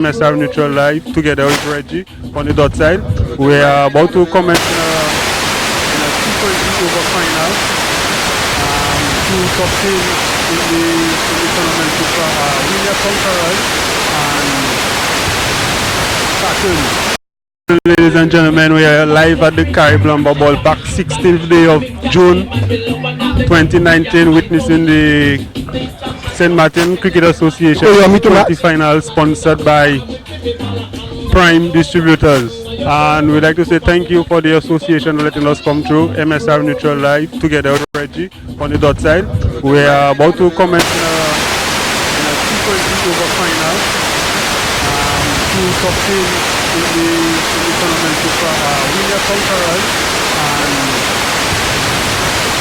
MSR Neutral Live together with Reggie on the dot side. We are about to comment in a T20 over final. Two top teams in the tournament Winner Conquerors and SPARTONS. Ladies and gentlemen, we are live at the Caribbean Ball Park, 16th day of June 2019, witnessing the St. Martin Cricket Association T20 final sponsored by Prime Distributors. And we'd like to say thank you for the association letting us come through. MSR Neutral Live together with Reggie on the dot side. We are about to comment in a T20 over final. Two top teams in the tournament Winner Conquerors and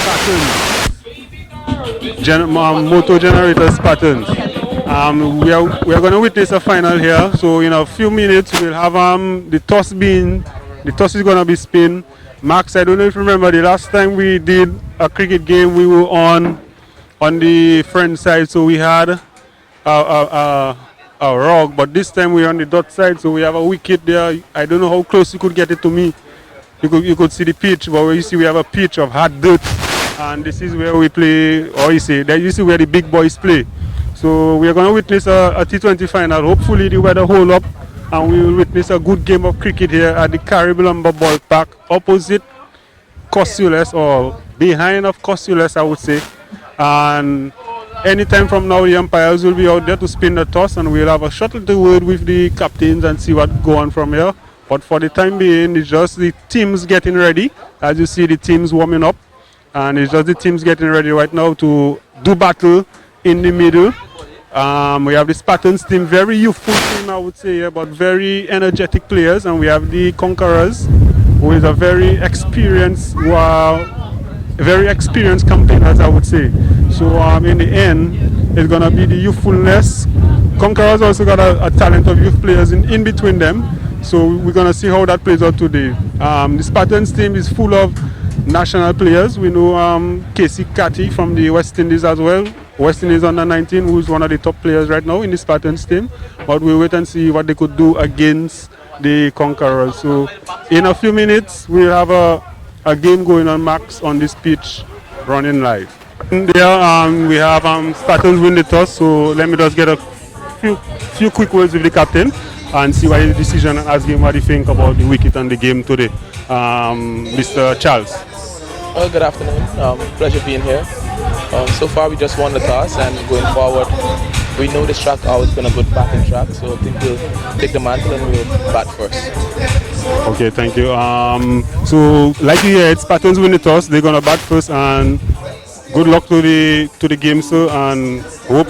SPARTONS. Motor generator SPARTONS. We are going to witness a final here. So in a few minutes we'll have the toss is going to be spin. Max, I don't know if you remember the last time we did a cricket game, we were on the French side, so we had a rug, but this time we're on the dot side, so we have a wicket there. I don't know how close you could get it to me. You could see the pitch, but you see we have a pitch of hard dirt, and this is where we play, or you see where the big boys play. So we are going to witness a T20 final. Hopefully the weather hold up and we will witness a good game of cricket here at the Caribbean Ball Park, opposite Cosules, or behind of Cosules, I would say. And anytime from now, the umpires will be out there to spin the toss, and we'll have a shuttle to word with the captains and see what go on from here. But for the time being, it's just the teams getting ready. As you see, the teams warming up, and it's just the teams getting ready right now to do battle in the middle. We have the SPARTONS team, very youthful team, I would say, yeah, but very energetic players, and we have the Conquerors, who is a very experienced campaigners, I would say. So in the end, it's going to be the youthfulness. Conquerors also got a talent of youth players in between them. So we're going to see how that plays out today. The SPARTONS team is full of national players. We know Casey Catty from the West Indies as well. West Indies under 19, who's one of the top players right now in the SPARTONS team. But we'll wait and see what they could do against the Conquerors. So in a few minutes, we'll have a game going on, Max, on this pitch running live. There we have SPARTONS win the toss, so let me just get a few quick words with the captain and see what his decision and ask him what he think about the wicket and the game today. Mr. Charles. Well, good afternoon. Pleasure being here. So far we just won the toss, and going forward we know this track is going to go batting track, so I think we'll take the mantle and we'll bat first. Okay, thank you. So like you heard, SPARTONS win the toss, they're going to bat first, and good luck to the game, sir, and hope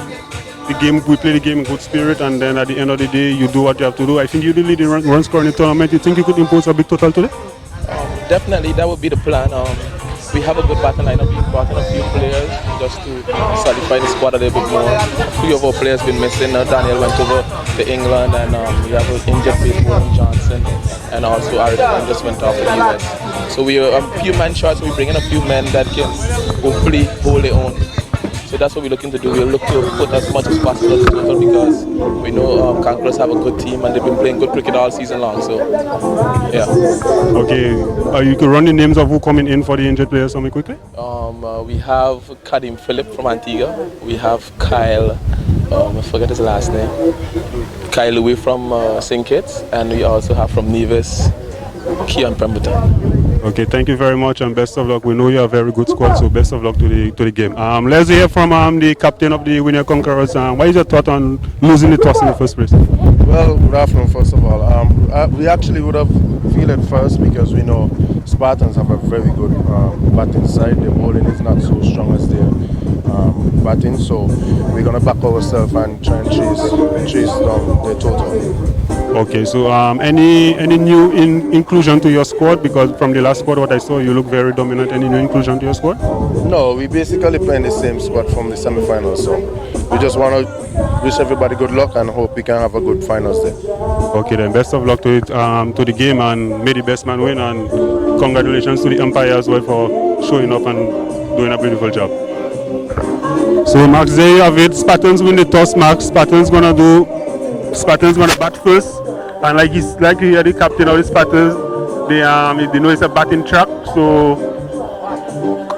we play the game in good spirit, and then at the end of the day you do what you have to do. I think you did lead the run score in the tournament. You think you could impose a big total today? Definitely, that would be the plan. We have a good batting lineup. We brought in a few players just to solidify the squad a little bit more. A few of our players been missing. Daniel went over to England, and we have an injured baseball Johnson, and also Eric just went off to the US. So we are a few man shorts. We bring in a few men that can hopefully hold their own. So that's what we're looking to do. We'll look to put as much as possible to total, because we know Conquerors have a good team and they've been playing good cricket all season long. So, yeah. Okay. You could run the names of who coming in for the injured players for me quickly? We have Kadim Phillip from Antigua. We have Kyle, I forget his last name, Kyle Louis from St. Kitts. And we also have from Nevis, Keon Pemberton. Okay, thank you very much and best of luck. We know you are a very good squad, so best of luck to the game. Let's hear from the captain of the Winner Conquerors. What is your thought on losing the toss in the first place? Well, good afternoon, first of all. We actually would have feel it first, because we know SPARTONS have a very good batting side. Their bowling is not so strong as their batting, so we're going to back ourselves and try and chase down the total. Okay, so any new inclusion to your squad? Because from the last squad, what I saw, you look very dominant. Any new inclusion to your squad? No, we basically playing the same squad from the semi-finals, so we just want to wish everybody good luck and hope we can have a good finals day. Okay, then best of luck to it, to the game, and may the best man win, and congratulations to the umpire as well for showing up and doing a beautiful job. So Max, there you have it. SPARTONS win the toss, Max. SPARTONS gonna do Spartans gonna bat first, and like you hear the captain of the Spartans, they know it's a batting track, so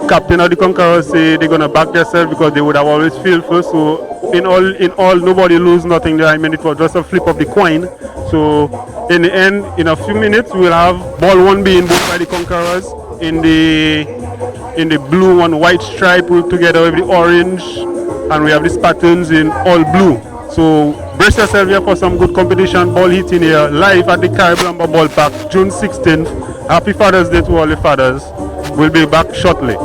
captain of the Conquerors say they're gonna back themselves because they would have always failed first. So in all, nobody lose nothing there. I mean, it was just a flip of the coin. So in the end, in a few minutes, we'll have ball one being bowled by the Conquerors in the blue and white stripe together with the orange, and we have the Spartans in all blue. So brace yourself here for some good competition. Ball hitting here live at the Caribbean Ballpark, June 16th. Happy Father's Day to all the fathers. We'll be back shortly.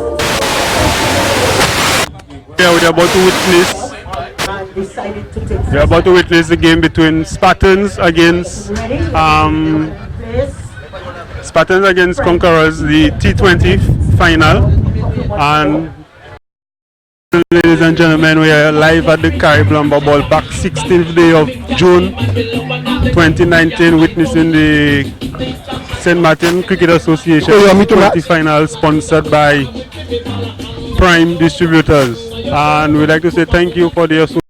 Yeah, we're about to witness the game between Spartans against Conquerors, the T20 final. And ladies and gentlemen, we are live at the Caribbean Ballpark, 16th day of June 2019, witnessing the St. Martin Cricket Association T20 final, sponsored by Prime Distributors. And we'd like to say thank you for the association.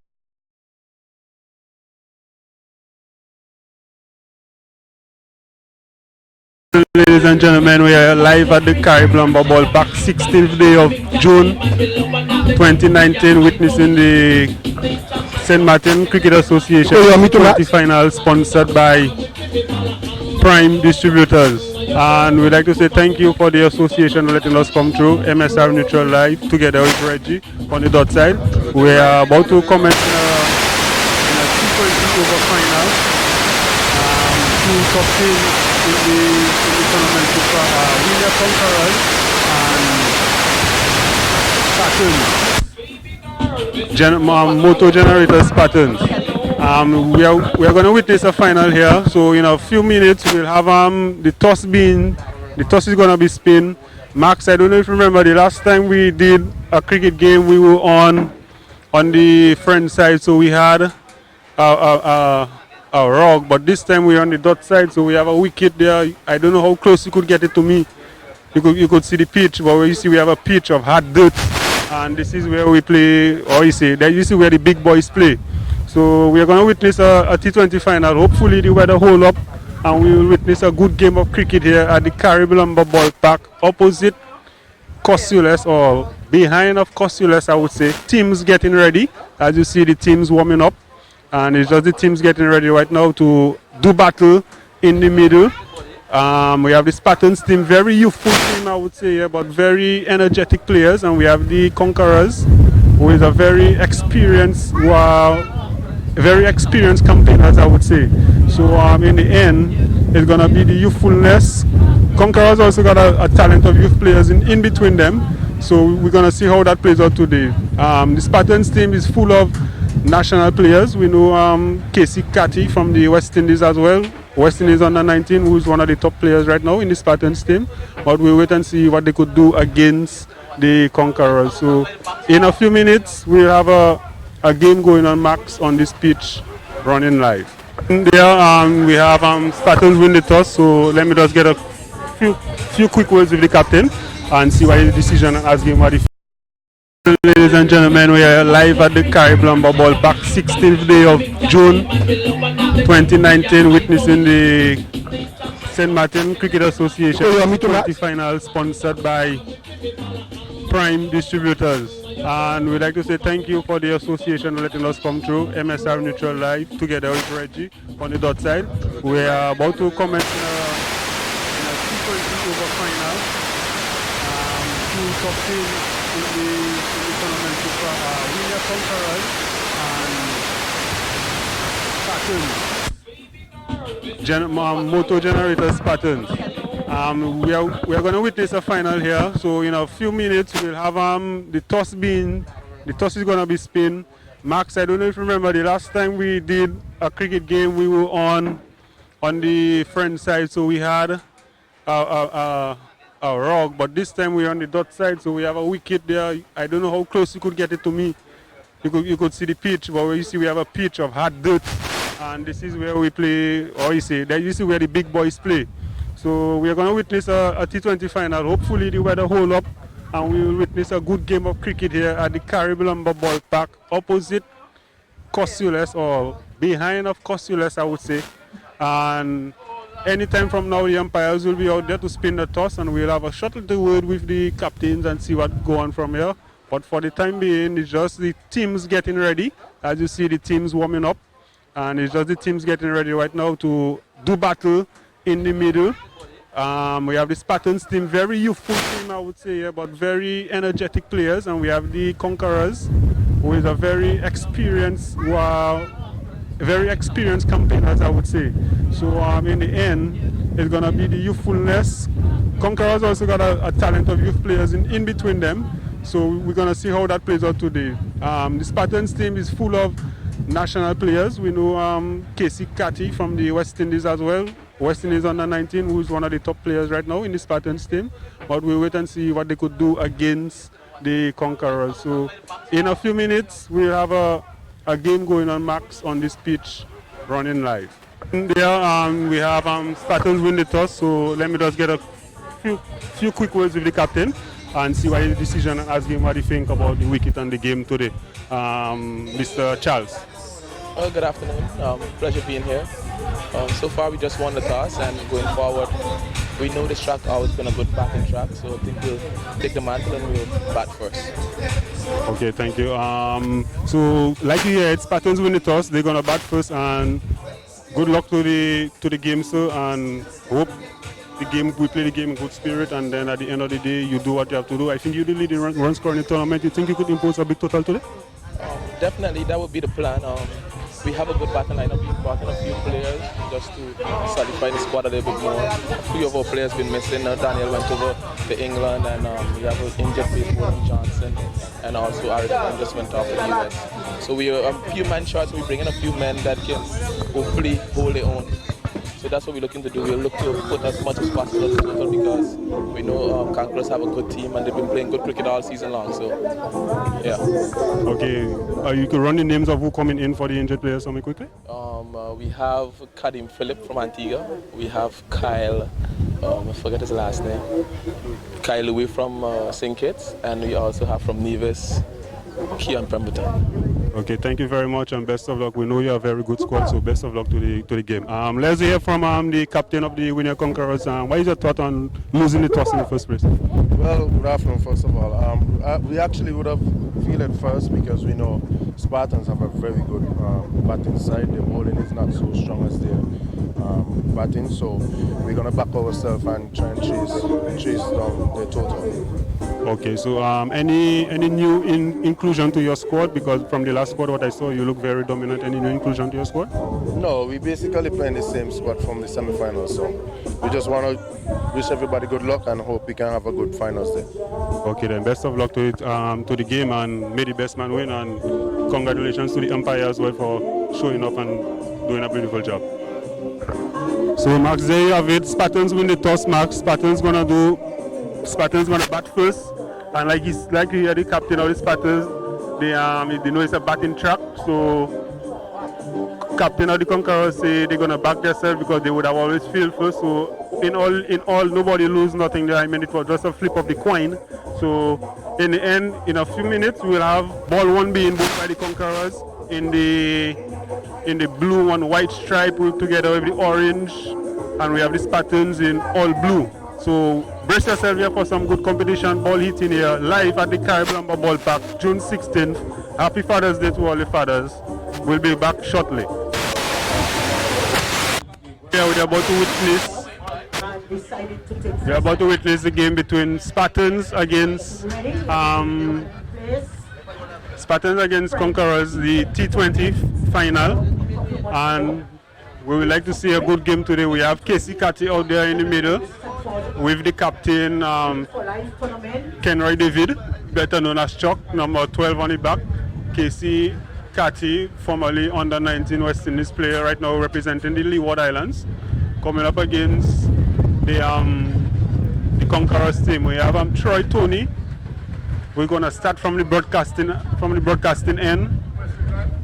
Ladies and gentlemen, we are live at the Caribbean Ballpark, 16th day of June 2019, witnessing the St. Martin Cricket Association T20 final, sponsored by Prime Distributors. And we'd like to say thank you for the association letting us come through. MSR Neutral Live together with Reggie on the dot side. We are about to comment in a T20 over final. Two top teams in the tournament for William Conquerors and Spartans. Motor Generator Spartans. We are going to witness a final here. So in a few minutes we'll have the toss is going to be spin. Max, I don't know if you remember the last time we did a cricket game, we were on the friend side, so we had a rug, but this time we're on the dot side, so we have a wicket there. I don't know how close you could get it to me. You could see the pitch, but you see we have a pitch of hard dirt, and this is where we play, or you see where the big boys play. So we are going to witness a T20 final. Hopefully the weather hold up and we will witness a good game of cricket here at the Caribbean Ballpark, opposite Costules, or behind of Costules, I would say. Teams getting ready. As you see, the teams warming up, and it's just the teams getting ready right now to do battle in the middle. We have the Spartans team, very youthful team, I would say, yeah, but very energetic players, and we have the Conquerors, who is a very experienced campaigners, I would say. So in the end, it's going to be the youthfulness. Conquerors also got a talent of youth players in between them. So we're going to see how that plays out today. The Spartans team is full of national players. We know Casey Catty from the West Indies as well. West Indies under 19, who's one of the top players right now in the Spartans team. But we'll wait and see what they could do against the Conquerors. So in a few minutes, we'll have a game going on, Max, on this pitch, running live. There we have Spartans win the toss, so let me just get a few quick words with the captain and see what his decision has been. Ladies and gentlemen, we are live at the Caribbean Ballpark, 16th day of June 2019, witnessing the St. Martin Cricket Association T20 final, sponsored by Prime Distributors. And we'd like to say thank you for the association letting us come through. MSR Neutral Live together with Reggie on the dot side. We are about to comment in a T20 over final. Two top teams in the tournament for William Conquerors and Spartans. Motor Generator Spartans. We are going to witness a final here. So in a few minutes we'll have the toss is going to be spin. Max, I don't know if you remember the last time we did a cricket game, we were on the friend side, so we had a rug, but this time we're on the dot side, so we have a wicket there. I don't know how close you could get it to me. You could see the pitch, but you see we have a pitch of hard dirt, and this is where we play, or you see where the big boys play. So we are going to witness a T20 final. Hopefully the weather hold up and we will witness a good game of cricket here at the Caribbean Ballpark, opposite Costules, or behind of Costules, I would say. And anytime from now, the umpires will be out there to spin the toss, and we'll have a short little word with the captains and see what go on from here. But for the time being, it's just the teams getting ready. As you see, the teams warming up, and it's just the teams getting ready right now to do battle in the middle. We have the Spartans team, very youthful team, I would say, yeah, but very energetic players, and we have the Conquerors, who is a very experienced, campaigners, I would say. So in the end, it's gonna be the youthfulness. Conquerors also got a talent of youth players in between them. So we're gonna see how that plays out today. The Spartans team is full of national players. We know Casey Catty from the West Indies as well. West Indies under 19, who's one of the top players right now in the Spartans team. But we'll wait and see what they could do against the Conquerors. So in a few minutes, we'll have a game going on Max on this pitch running live. There we have Spartans win the toss, so let me just get a few quick words with the captain and see what his decision and ask him what he think about the wicket and the game today. Mr. Charles. Well, good afternoon. Pleasure being here. So far, we just won the toss, and going forward, we know this track always been a good batting track, so I think we'll take the mantle and we'll bat first. Okay, thank you. So, like you heard, Spartans win the toss. They're gonna bat first, and good luck to the game, sir. And hope we play the game in good spirit, and then at the end of the day, you do what you have to do. I think you did lead the run score in the tournament. You think you could impose a big total today? Definitely, that would be the plan. We have a good batting lineup. We've brought in a few players just to solidify the squad a little bit more. A few of our players been missing. Daniel went over to England, and we have an injured baseball Johnson, and also Arizona just went off to the US. So we are a few man short. So we bring in a few men that can hopefully hold their own. So that's what we're looking to do. We'll look to put as much as possible in the total because we know Conquerors have a good team and they've been playing good cricket all season long. So, yeah. Okay. You could run the names of who coming in for the injured players for me quickly? We have Kadim Phillip from Antigua. We have Kyle, I forget his last name, Kyle Louis from St. Kitts. And we also have from Nevis, Keon Pemberton. Okay, thank you very much and best of luck. We know you have a very good squad, so best of luck to the game. Let's hear from the captain of the Winner Conquerors. What is your thought on losing the toss in the first place? Well, good afternoon, first of all. We actually would have feel it first because we know Spartans have a very good batting side. Their bowling is not so strong as their batting, so we're going to back ourselves and try and chase down the total. Okay, so any new inclusion to your squad? Because from the last squad, what I saw, you look very dominant. Any new inclusion to your squad? No, we basically playing the same squad from the semi-finals. So we just want to wish everybody good luck and hope we can have a good finals day. Okay, then best of luck to the game, and may the best man win. And congratulations to the umpire as well for showing up and doing a beautiful job. So Max, there you have it. Spartans win the toss. Max, Spartans gonna bat first. And like you hear the captain of the Spartans, they know it's a batting track, so captain of the Conquerors say they're gonna back themselves because they would have always failed first. So in all, nobody lose nothing there. I mean, it was just a flip of the coin. So in the end, in a few minutes, we'll have ball one being bowled by the Conquerors in the blue and white stripe together with the orange, and we have the Spartans in all blue. So brace yourself here for some good competition, ball hitting here, live at the Caribbean Ballpark, June 16th. Happy Father's Day to all the fathers. We'll be back shortly. Yeah, we're about to witness the game between Spartans against Conquerors, the T20 final. And we would like to see a good game today. We have Casey Catty out there in the middle with the captain Kenroy David, better known as Chuck, number 12 on the back. Casey Catty, formerly under 19 West Indies player, right now representing the Leeward Islands, coming up against the Conquerors team. We have Troy Tony. We're gonna start from the broadcasting end.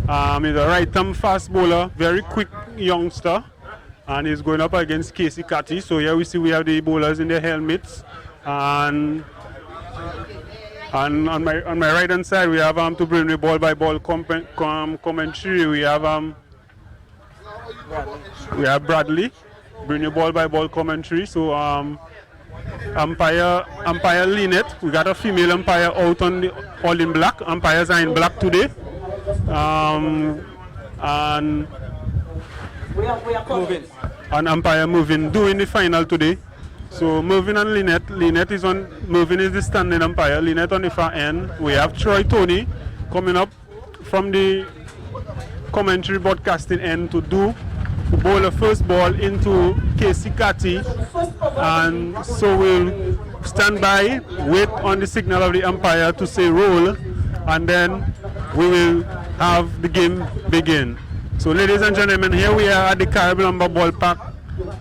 He's a right-arm fast bowler, very quick youngster, and he's going up against Casey Catty. So here we see we have the bowlers in their helmets, and on my right hand side we have to bring the ball by ball commentary. We have We have Bradley, bring your ball by ball commentary. So umpire Lynette. We got a female umpire out on the all in black. Umpires are in black today. And an umpire Moving doing the final today. So Mervyn and Lynette. Mervyn is the standing umpire. Lynette on the far end. We have Troy Tony coming up from the commentary broadcasting end to bowl the first ball into Casey Catty, and so we'll stand by, wait on the signal of the umpire to say roll, and then we will have the game begin. So ladies and gentlemen, here we are at the Caribbean Lumber Ballpark,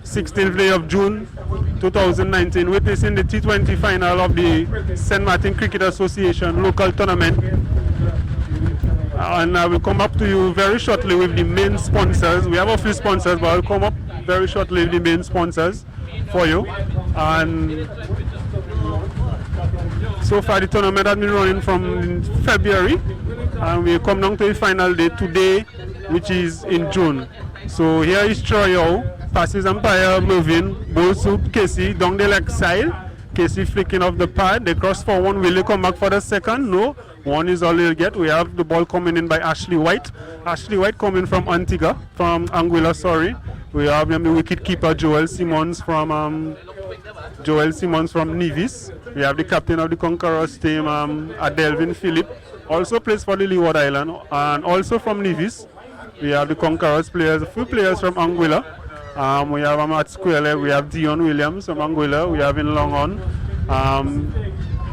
16th day of June 2019, witnessing the T20 final of the St. Martin Cricket Association local tournament. And I will come up to you very shortly with the main sponsors. We have a few sponsors, but I'll come up very shortly with the main sponsors for you. And so far the tournament has been running from February, and we come down to the final day today, which is in June. So here is Troy, passes umpire Mervyn, bowls to Casey down the leg side. Casey flicking off the pad, they cross for one. Will they come back for the second? No, one is all they'll get. We have the ball coming in by Ashley White. Ashley White coming from Anguilla, sorry. We have the wicket keeper Joel Simmons from Nevis. We have the captain of the Conquerors team, Adelvin Phillip, also plays for the Leeward Island, and also from Nevis. We have the Conquerors players, a few players from Anguilla. We have at Square, we have Dion Williams from Anguilla, we have in Longon,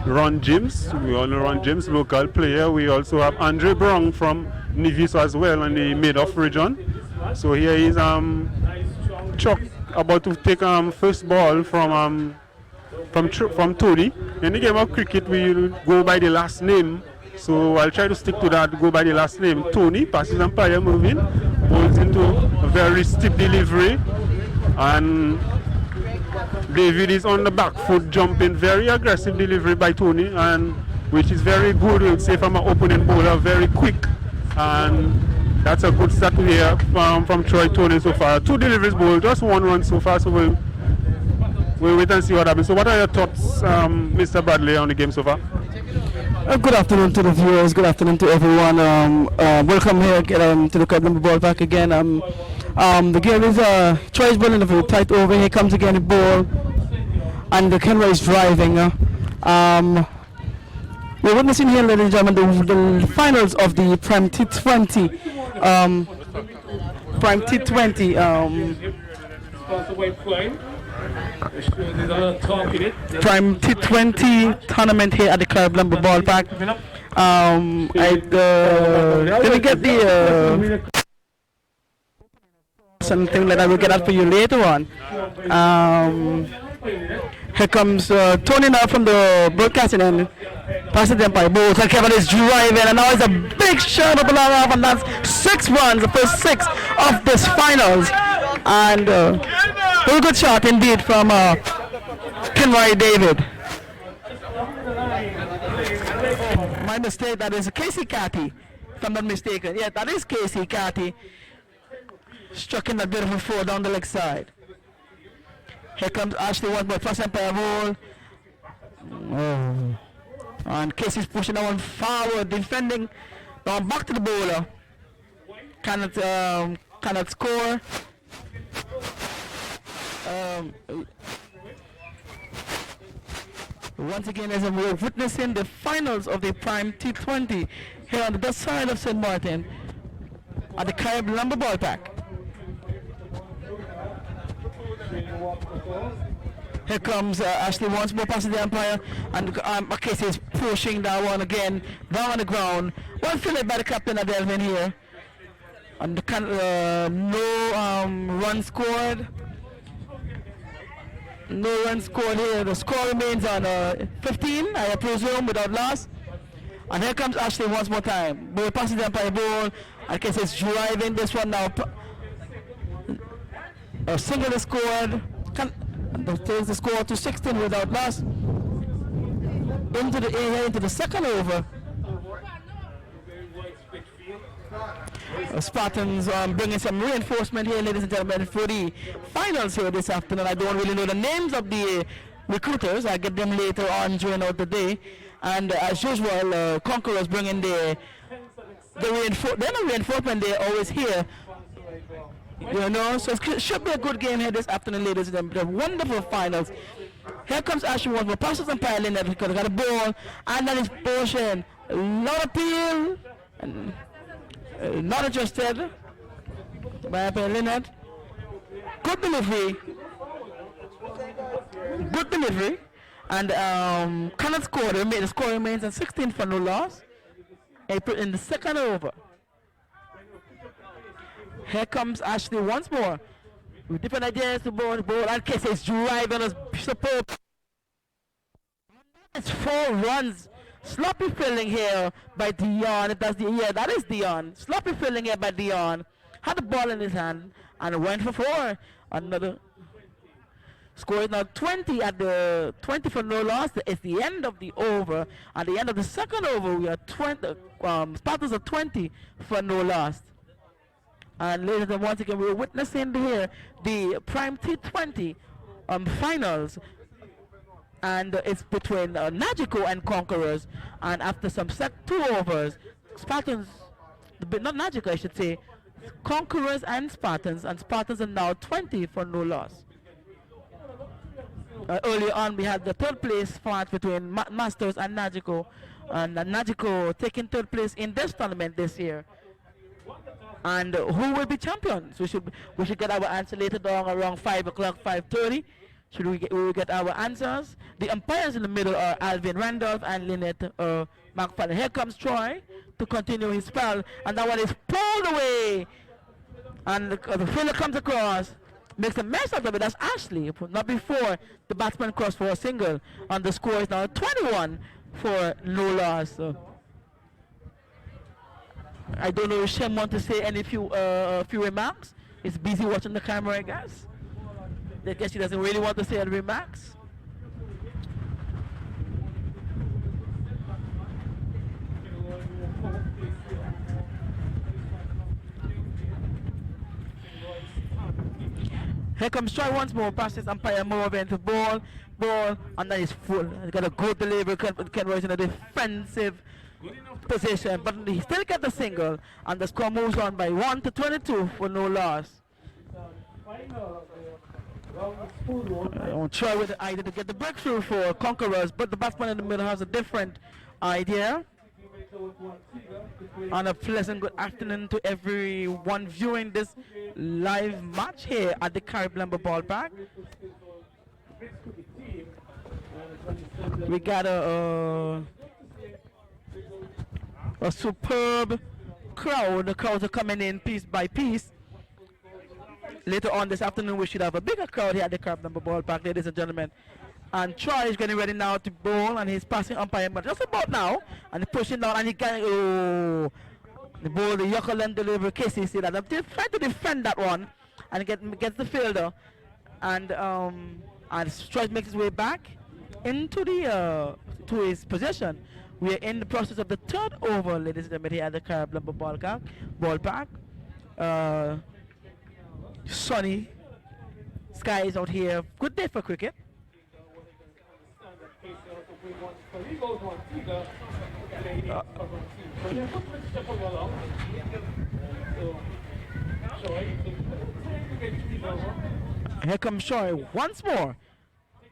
Ron James, we all know Ron James, local player. We also have Andre Brown from Nevis as well in the Madoff region. So here is Chuck about to take first ball from Tony. In the game of cricket, we go by the last name. So I'll try to stick to that, go by the last name. Tony passes umpire Moving, holds into a very steep delivery, and David is on the back foot jumping, very aggressive delivery by Tony, and which is very good, I would say, from an opponent bowler, very quick, and that's a good start here from Troy Tony so far. 2 deliveries bowled, just 1 run so far, so we'll wait and see what happens. So what are your thoughts, Mr. Bradley, on the game so far? Good afternoon to the viewers, good afternoon to everyone. Welcome here to the Caribbean Ballpark again. The game is Troy's bowling a very tight over. Here comes again the ball, and the camera is driving. We're witnessing here, ladies and gentlemen, the finals of the Prime T20. Prime T20. Prime T20 tournament here at the Caribbean Ballpark. I didn't get the something that I will get out for you later on. Here comes Tony now from the broadcasting and passes them by both. And Kevin is driving, and now it's a big shot up along off, and that's 6 runs, the first 6 of this finals. And very good shot indeed from Kenroy David. My mistake, that is Casey Catty, if I'm not mistaken. Yeah, that is Casey Catty. Struck in that beautiful 4 down the leg side. Here comes Ashley once more, first umpire roll. Oh. And Casey's pushing that one forward, defending. Now back to the bowler. Cannot score. Once again, as we're witnessing the finals of the Prime T20 here on the west side of St. Martin at the Caribbean Lumber Ballpark. Here comes Ashley once more, passes the umpire, and Casey is pushing that one again down on the ground. One fielded by the captain Adelvin here, and no run scored. No run scored here. The score remains on 15, I presume, without loss. And here comes Ashley once more time. Ball passes the umpire ball, and Casey is driving this one now. A single is scored. Takes the score to 16 without loss. Into the second over. Spartans bringing some reinforcement here, ladies and gentlemen, for the finals here this afternoon. I don't really know the names of the recruiters. I get them later on during the day. And as usual, Conquerors bringing the reinforcement. They're always here. You know, so it should be a good game here this afternoon, ladies and gentlemen. Wonderful finals. Here comes Ashley Ward, passes and piling that because got a ball, and that is Potion. A lot of appeal, and not interested by Leonard. Good delivery, and cannot score. The score remains at 16 for no loss. April in the second over. Here comes Ashley once more with different ideas to ball, and Casey's driving us superb. It's 4 runs. Sloppy filling here by Dion. That is Dion. Sloppy filling here by Dion. Had the ball in his hand and went for 4. Another score is now 20 at the 20 for no loss. It's the end of the over. At the end of the second over, we are 20. Spartans are 20 for no loss. And ladies and once again, we're witnessing here the Prime T20 finals. And it's between Nagico and Conquerors. And after some 2 overs, Spartans, not Nagico I should say, Conquerors and Spartans are now 20 for no loss. Earlier on we had the 3rd place fight between Masters and Nagico. And Nagico taking 3rd place in this tournament this year. And who will be champions? We should get our answer later on around 5 o'clock, 5:30. We will get our answers. The umpires in the middle are Alvin Randolph and Lynette McFadden. Here comes Troy to continue his spell, and that one is pulled away. And the fielder comes across, makes a mess out of it. That's Ashley, not before the batsman crossed for a single. And the score is now 21 for no loss. So I don't know if Shem wants to say any few remarks. He's busy watching the camera, I guess. I guess she doesn't really want to say any remarks. Here comes Troy once more, passes umpire more into ball, and then it's full. He's got a good delivery. Ken Royce in a defensive position, but he still gets the single, and the score moves on by 1 to 22 for no loss. I'll try with the idea to get the breakthrough for Conquerors, but the batsman in the middle has a different idea. And a pleasant good afternoon to everyone viewing this live match here at the Caribbean Ballpark. We got a superb crowd. The crowds are coming in piece by piece. Later on this afternoon, we should have a bigger crowd here at the Caribbean Ballpark, ladies and gentlemen. And Troy is getting ready now to bowl, and he's passing umpire just about now, and he's pushing down, and he can the ball, the Yokoland delivery. Casey see that. I'm trying to defend that one, and gets the fielder, and Troy makes his way back into the to his position. We are in the process of the 3rd over, ladies and gentlemen, here at the Caribbean Ballpark. Sunny skies out here. Good day for cricket. Here comes Troy once more,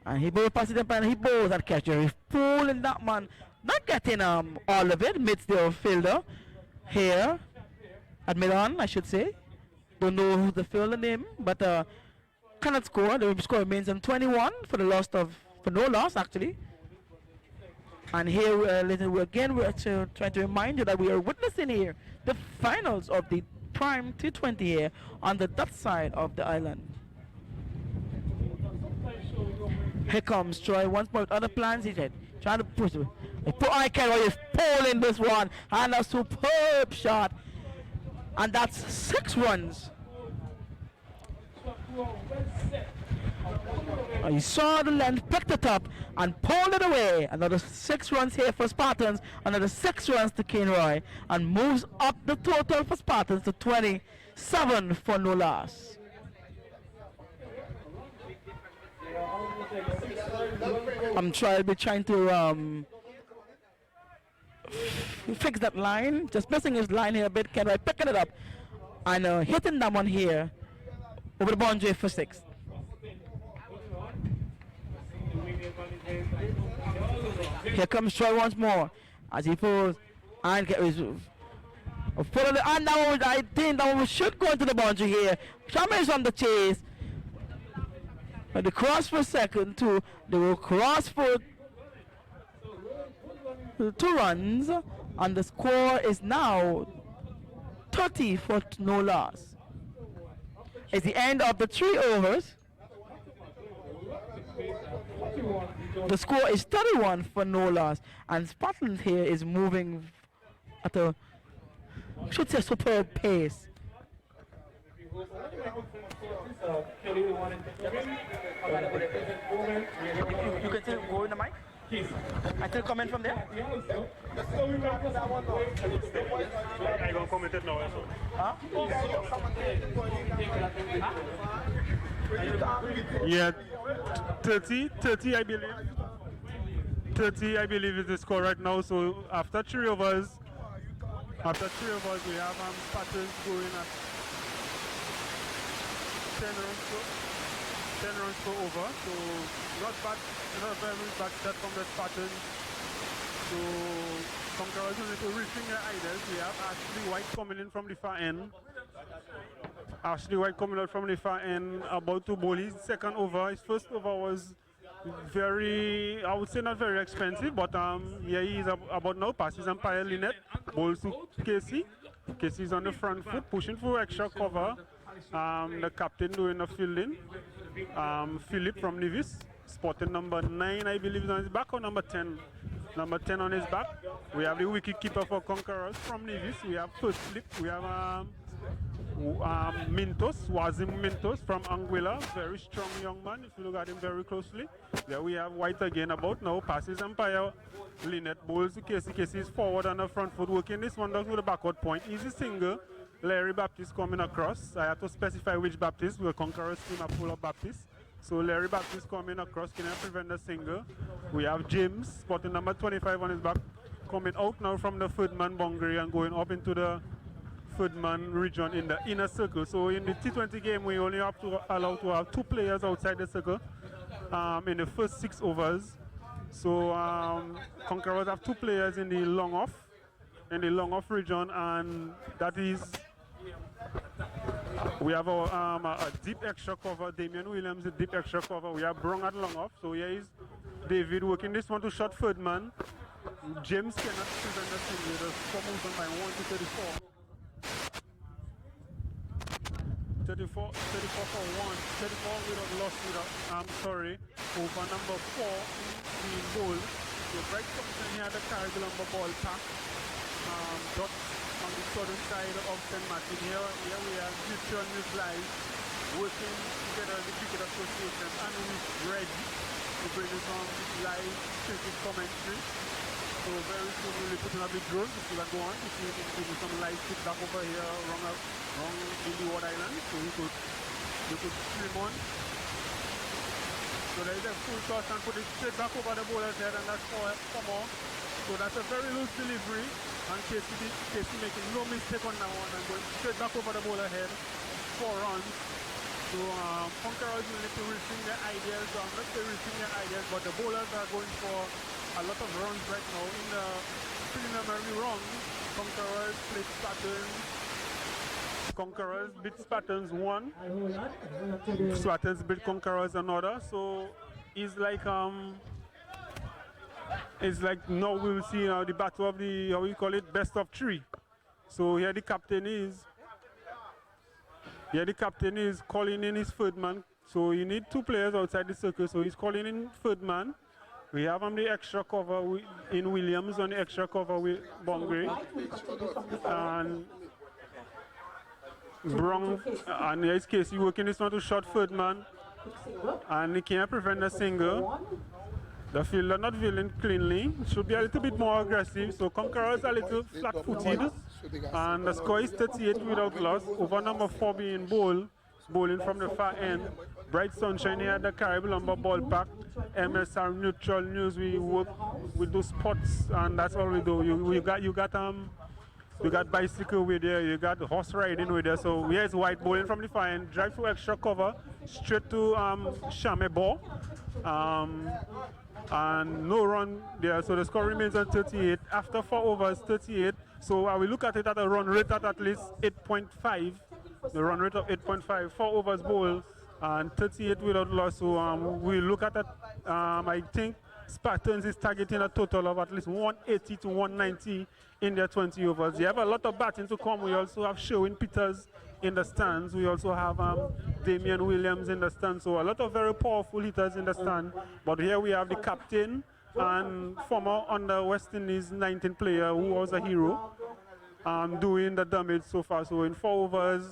and he bowls past it, and he bowls at catcher. He's pulling that man, not getting all of it. Meets the fielder here at Milan, I should say. Don't know who the fielder name, but cannot score. The score remains on 21 for no loss actually. And here we're trying to remind you that we are witnessing here the finals of the Prime T20 here on the Dutch side of the island. Here comes Troy once more with other plans. He's trying to push it. I can't is pulling this one, and a superb shot. And that's 6 runs. He saw the length, picked it up, and pulled it away. Another 6 runs here for Spartans. Another 6 runs to Conqueror, and moves up the total for Spartans to 27 for no loss. I'm trying to fix that line. Just missing his line here a bit. Conqueror picking it up and hitting that one here over the boundary for 6. Here comes Troy once more as he pulls and get his and that one, I think that one should go into the boundary here. Sharma is on the chase. But the cross for second two. They will cross for 2 runs, and the score is now 30 for no loss. It's the end of the 3 overs. The score is 31 for no loss, and Spartans here is moving at a, I should say, superb pace. You can still go in the mic? I still comment from there? I don't comment it now. Yeah, 30 I believe. 30 I believe is the score right now. So after 3 overs, we have Spartans going at 10 runs per over. So not bad, not very bad start from the Spartans. So Conquerors are reaching their ideals. We have Ashley White coming in from the far end. Ashley White coming out from the far end, about to bowl his second over. His first over was very, I would say not very expensive, but yeah, he is about now. Passes umpire Lynette, bowls to Casey. Casey's on the front foot, pushing for extra cover. The captain doing the fielding. Philip from Nevis, spotted number 9, I believe, is on his back, or number 10. Number 10 on his back. We have the wicket keeper for Conquerors from Nevis. We have first slip. We have Mintos, Wazim Mintos from Anguilla, very strong young man if you look at him very closely. There we have White again about now, passes umpire Lynette, bowls to Casey. Casey is forward on the front foot, working this one down with a backward point. Easy single. Larry Baptiste coming across. I have to specify which Baptiste. We're Conquerors team are full of Baptiste. So Larry Baptiste coming across, can I prevent the single? We have James, spotting number 25 on his back, coming out now from the third man boundary and going up into the third man region in the inner circle. So in the T20 game, we only have to allow to have 2 players outside the circle in the first 6 overs. So Conquerors have 2 players in the long off region, and that is, we have a deep extra cover. Damian Williams, a deep extra cover. We have Brong at long off. So here is David working this one to short third man. James cannot prevent the single. The score moves on by 1 to 34. 34 for 1. 34 without loss without, over number 4 in the bowl. So Bright Thompson here the carry the number ball pack. Dot on the southern side of St. Martin. Here we have Christian with live working together the Cricket Association and with Reggie to bring us on live cricket commentary. So very soon we'll be putting up the drone to see that go on. If you can give me some live feedback over here wrong in the Ward Island, so you could stream on. So there is a full toss and put it straight back over the bowler's head, and that's for more. So that's a very loose delivery, and Casey making no mistake on that one and going straight back over the bowler's head. 4 runs. So Conquerors will need to rethink their ideas. I'm not saying rethink their ideas, but the bowlers are going for a lot of runs right now. In the preliminary round, Conquerors played Spartans. Conquerors beat Spartans 1. Spartans beat Conquerors another. So it's like now we'll see the battle of the, how we call it, best of 3. So here the captain is calling in his third man. So you need 2 players outside the circle. So he's calling in third man. We have the extra cover in Williams on the extra cover with Bongre. And Brong, and here is Casey working this one to short third man. and he can't prevent a single. The fielder not fielding cleanly, should be a little bit more aggressive, so Conquerors a little flat-footed, and the score is 38 without loss, over number 4 being bowling from the far end. Bright sunshine here at the Caribbean Lumber Ballpark. MSR Neutral News, we work, we do sports, and that's all we do. You got bicycle with there, you got horse riding with there. So here's white bowling from the far end, drive for extra cover, straight to Shame ball. And no run there, so the score remains at 38 after 4 overs, 38. So I will look at it at a run rate at least 8.5, the run rate of 8.5, 4 overs bowl and 38 without loss. So we look at that. I think Spartans is targeting a total of at least 180 to 190 in their 20 overs. They have a lot of batting to come. We also have Sherwin Peters in the stands. We also have Damian Williams in the stands. So a lot of very powerful hitters in the stand. But here we have the captain and former under West Indies 19 player who was a hero doing the damage so far. So in 4 overs,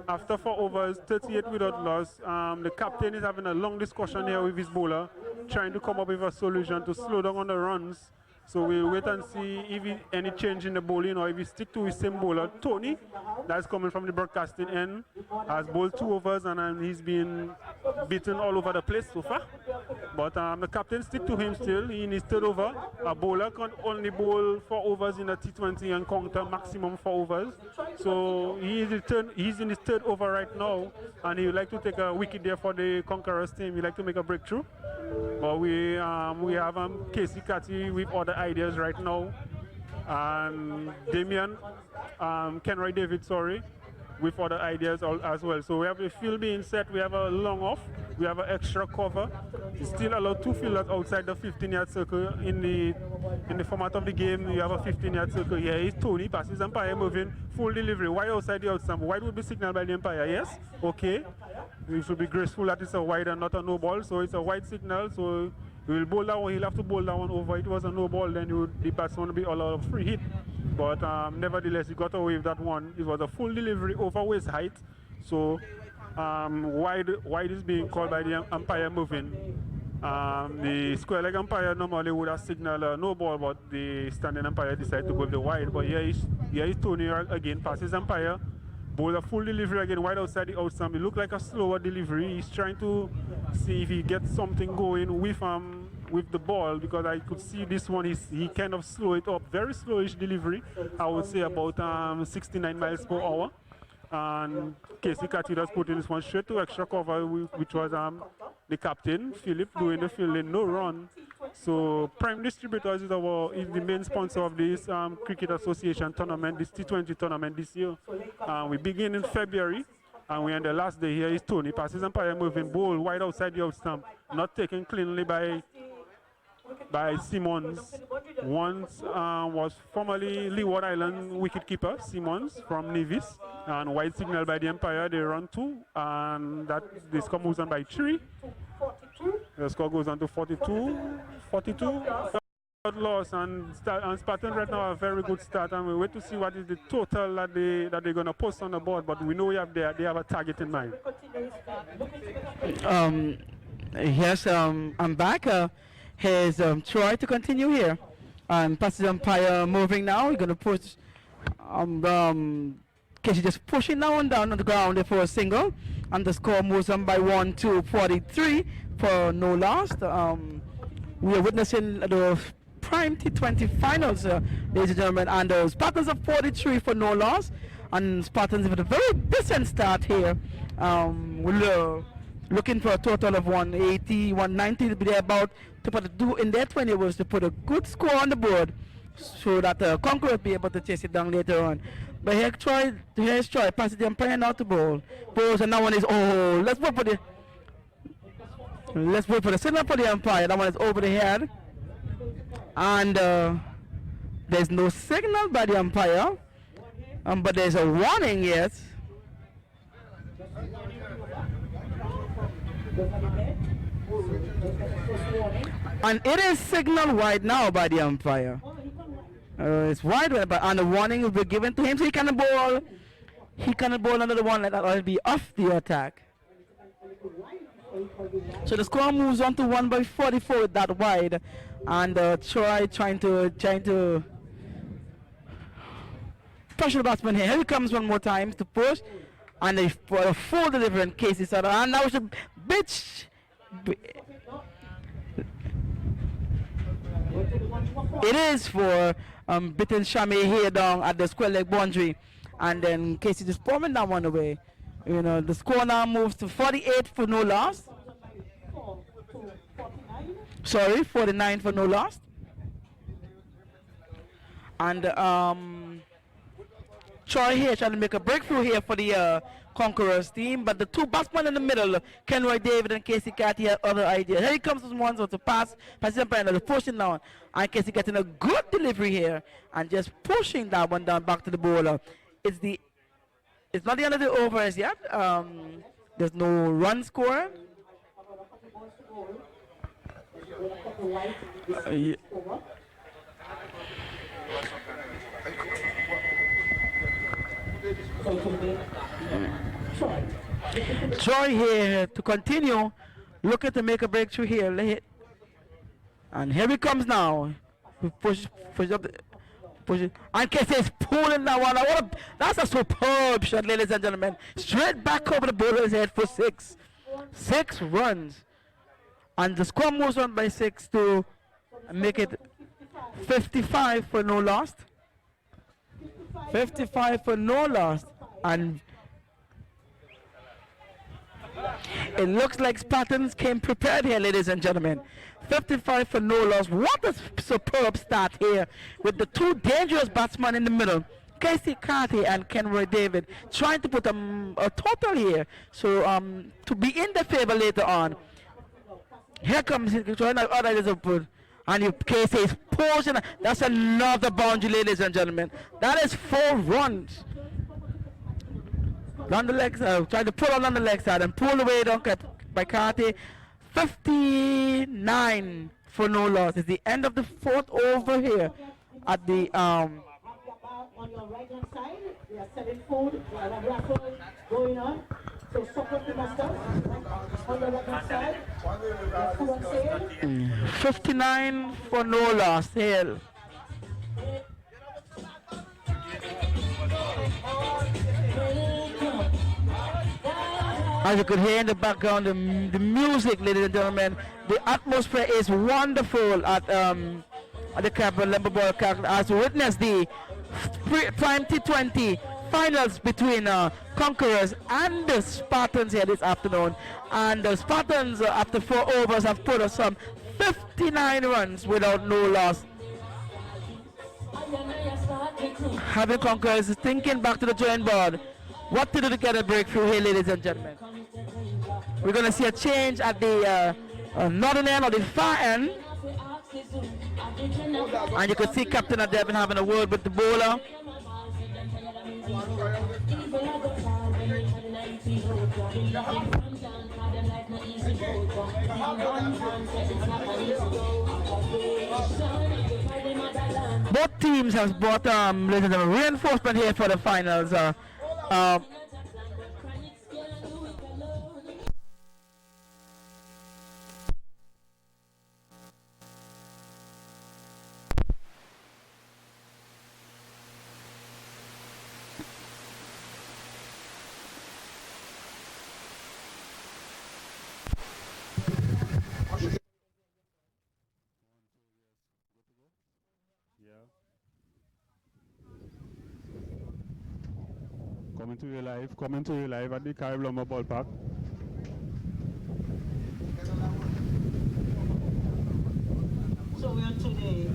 after 4 overs, 38 without loss. The captain is having a long discussion here with his bowler, trying to come up with a solution to slow down on the runs. So we'll wait and see if any change in the bowling or if he stick to his same bowler. Tony, that's coming from the broadcasting end, has bowled 2 overs and he's been beaten all over the place so far. But the captain stick to him still in his 3rd over. A bowler can only bowl 4 overs in a T20 and counter maximum 4 overs. So he's in his 3rd over right now, and he would like to take a wicket there for the Conquerors team. He'd like to make a breakthrough. But we have Casey Catty with other ideas right now, and Damian, Kenroy David, sorry, with other ideas as well. So we have the field being set, we have a long off, we have an extra cover. We still allow 2 fielders outside the 15-yard circle. In the format of the game, you have a 15-yard circle. Here is Tony, passes umpire moving, full delivery, wide outside the outstump. Wide will be signaled by the umpire, yes? Okay. We should be graceful that it's a wide and not a no ball, so it's a wide signal, so he will bowl that one, he'll have to bowl that one over. It was a no ball, then the batsman will be all out of free hit. But nevertheless, he got away with that one. It was a full delivery over waist height, so wide is being called by the umpire moving. The square leg umpire normally would have signaled a no ball, but the standing umpire decided to go with the wide. But here is Tony again, passes umpire. Bowl a full delivery again, wide outside the outstump. It looked like a slower delivery. He's trying to see if he gets something going with the ball, because I could see this one, he kind of slow it up. Very slowish delivery. I would say about 69 miles per hour. And Casey Catty has put in this one straight to extra cover, which was the captain, Philip, doing the fielding, no run. So Prime Distributors is the main sponsor of this Cricket Association tournament, this T20 tournament this year. We begin in February, and we're on the last day. Here is Tony, passes umpire moving, bowl wide outside the outstump, not taken cleanly by Simmons. Once was formerly Leeward Island wicketkeeper Simmons from Nevis, and wide signal by the umpire. They run 2, and the score moves on by 3. The score goes on to 42. Loss, and Spartans right now have a very good start, and we wait to see what is the total that they're going to post on the board. But we know they have a target in mind. Yes, I'm back. Here's Troy to continue here. Passes umpire moving now. He's going to push. Casey just pushing now and down on the ground for a single, and the score moves on by 1 to 43 for no loss. We are witnessing the Prime T20 finals, ladies and gentlemen, and Spartans are 43 for no loss, and Spartans with a very decent start here. We're looking for a total of 180, 190 to be there about to do in their 20 overs to put a good score on the board, so that Conqueror will be able to chase it down later on. But here's Troy, passes the umpire now to bowl. Bowls, and that one is, let's wait for the signal for the umpire. That one is over the head. And there's no signal by the umpire. But there's a warning, yes. And it is signal wide now by the umpire. It's wide, and the warning will be given to him, so he cannot bowl. He cannot bowl another one like that, or he'll be off the attack. So the score moves on to 1/44 with that wide, and Troy trying to pressure the batsman here. Here he comes one more time to push, and they for a full delivery in Casey Sutter, and now it's a bitch. It is for Bitten Shami here down at the square leg boundary, and then Casey just bombing that one away. You know, the score now moves to 48 for no loss. Sorry, 49 for no loss. And Troy here trying to make a breakthrough here for the Conquerors team, but the two batsmen in the middle, Kenroy David and Casey Cathy, had other ideas. Here he comes with one, so to pass him by the pushing down, and Casey getting a good delivery here and just pushing that one down back to the bowler. It's not the end of the over as yet. There's no run scored. Yeah. Troy here to continue, looking to make a breakthrough here. And here he comes now. Push up, push it. And Casey is pulling that one. That's a superb shot, ladies and gentlemen. Straight back over the bowler's head for 6. 6 runs. And the score moves on by 6 to make it 55 for no loss. 55 for no loss. And it looks like Spartans came prepared here, ladies and gentlemen. 55 for no loss. What a superb start here with the two dangerous batsmen in the middle, Casey Carty and Kenroy David, trying to put a total here, so to be in the favor later on. Here comes and Casey is pushing. That's another boundary, ladies and gentlemen. That is 4 runs. On the leg side, trying to pull on the leg side and pull away down by Carty. 59 for no loss. It's the end of the 4th over here at the on your right hand side, we are selling food, we have a raffle going on. So support the masters on the right hand side. We have food on sale. 59 for no loss here. As you could hear in the background, the music, ladies and gentlemen, the atmosphere is wonderful at the Capital Lemba Ball as we witness the Prime T20 finals between Conquerors and the Spartans here this afternoon. And the Spartans, after 4 overs, have put us some 59 runs without no loss. Having Conquerors thinking back to the drawing board, what to do to get a breakthrough here, ladies and gentlemen. We're going to see a change at the northern end or the far end. And you can see Captain Adebin having a word with the bowler. Both teams have brought reinforcement here for the finals. Yeah. Coming to you live at the Caribbean Ballpark. So we're on to the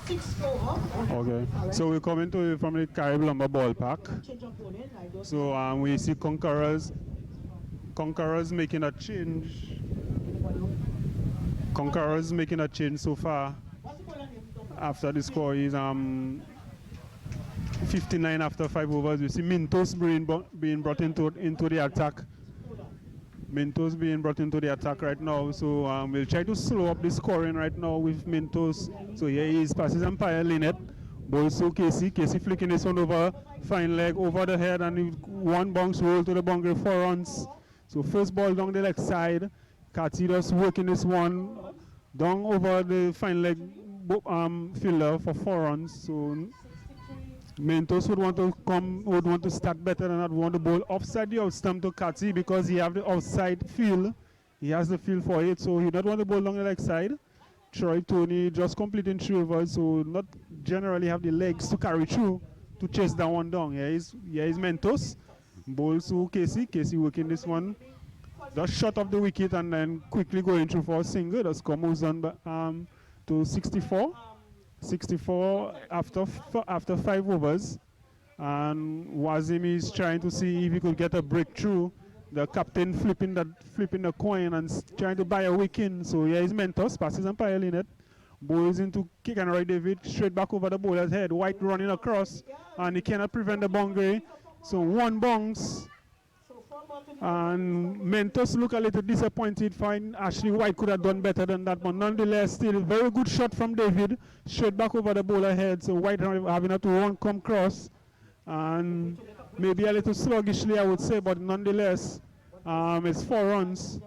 6th over. Okay. So we're coming to you from the Caribbean Ballpark. Change of opponent, I don't So we see Conquerors making a change. Conquerors making a change so far. After the score is 59 after 5 overs. We see Mintos being brought into the attack. Mintos being brought into the attack right now. So we'll try to slow up the scoring right now with Mintos. So here he is, passes umpire Lynette. Bowls to Casey. Casey flicking this one over, fine leg over the head, and one bounce roll to the boundary, 4 runs. So first ball down the left side. Cathy just working this one down over the fine leg fielder for 4 runs. So Mentos would want to start better than that. Want the ball offside the out stump to Cathy because he have the outside feel. He has the feel for it, so he not want the ball down the leg side. Troy Tony just completing 3 overs, so not generally have the legs to carry through to chase that one down. Here is Mentos. Ball to Casey. Casey working this one. Just shot off the wicket and then quickly going through for a single. That's moves on to 64. 64 after 5 overs. And Wazim is trying to see if he could get a breakthrough. The captain flipping the coin and trying to buy a wicket. So here is Mentos, passes umpire in it. Bowls into kick and Roy David straight back over the bowler's head. White running across and he cannot prevent the boundary. So 1 bounce. And Mentos look a little disappointed. Fine, Ashley White could have done better than that, but nonetheless, still very good shot from David, straight back over the bowler head. So White having to run, come cross, and maybe a little sluggishly, I would say, but nonetheless, it's 4 runs,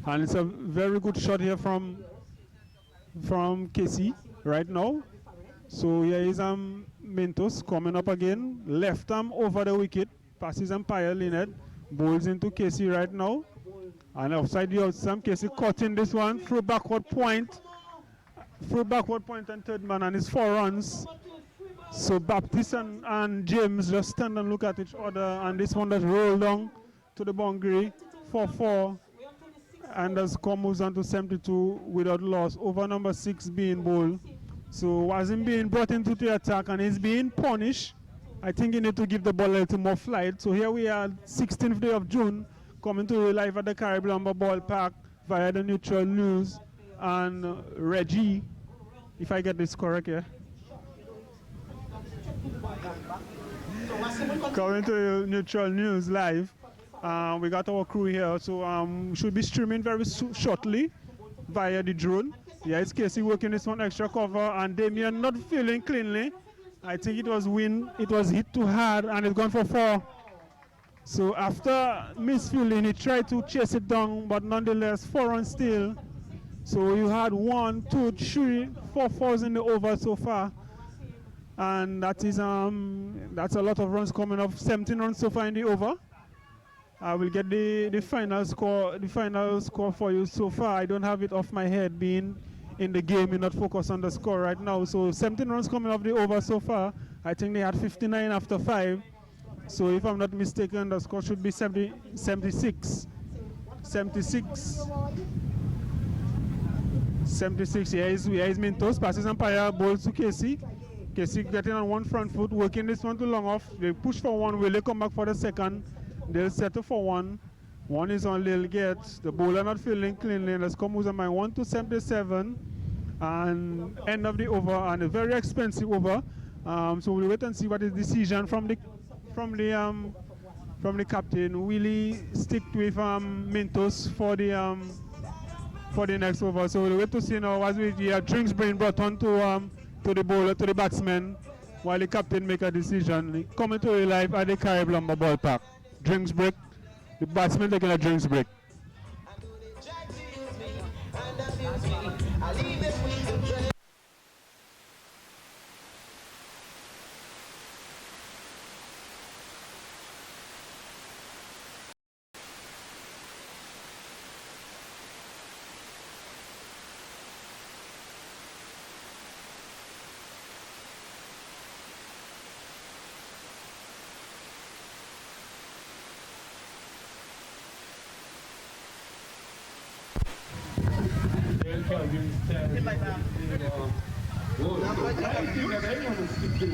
and it's a very good shot here from Casey right now. So here is Mentos coming up again, left arm over the wicket. Passes umpire Lynette, bowls into Casey right now, and outside the outside, Casey caught in this one, through backward point and third man, and it's 4 runs. So Baptiste and James just stand and look at each other, and this one just rolled down to the boundary, 4-4, and does moves on to 72 without loss. Over number 6 being bowled. So wasn't being brought into the attack, and he's being punished. I think you need to give the ball a little more flight. So here we are, 16th day of June, coming to you live at the Caribbean Ballpark via the Neutral News and Reggie, if I get this correct here. Coming to you, Neutral News live. We got our crew here, so should be streaming very shortly via the drone. Yeah, it's Casey working this one extra cover, and Damien not feeling cleanly. I think it was hit too hard and it's gone for 4. So after misfielding, he tried to chase it down, but nonetheless 4 runs still. So you had 1, 2, 3, 4 fours in the over so far, and that is that's a lot of runs coming up. 17 runs so far in the over. I will get the final score for you so far. I don't have it off my head, being in the game, you're not focused on the score right now. So 17 runs coming off the over so far. I think they had 59 after 5. So if I'm not mistaken, the score should be 76. 76. 76. Here is Mentos, passes umpire, balls to Casey. Casey getting on one front foot, working this one to long off. They push for 1, will they come back for the second? They'll settle for 1. 1 is on Lil Gates. The bowler not feeling cleanly. Let's come with my 1 to 77 and end of the over, and a very expensive over. So we'll wait and see what is the decision from the captain. Will he stick with Mentos for the next over? So we'll wait to see now as we drinks being brought on to the bowler, to the batsman, while the captain make a decision. Coming to you live at the Caribbean Ballpark. Drinks break. The batsman taking a drinks break.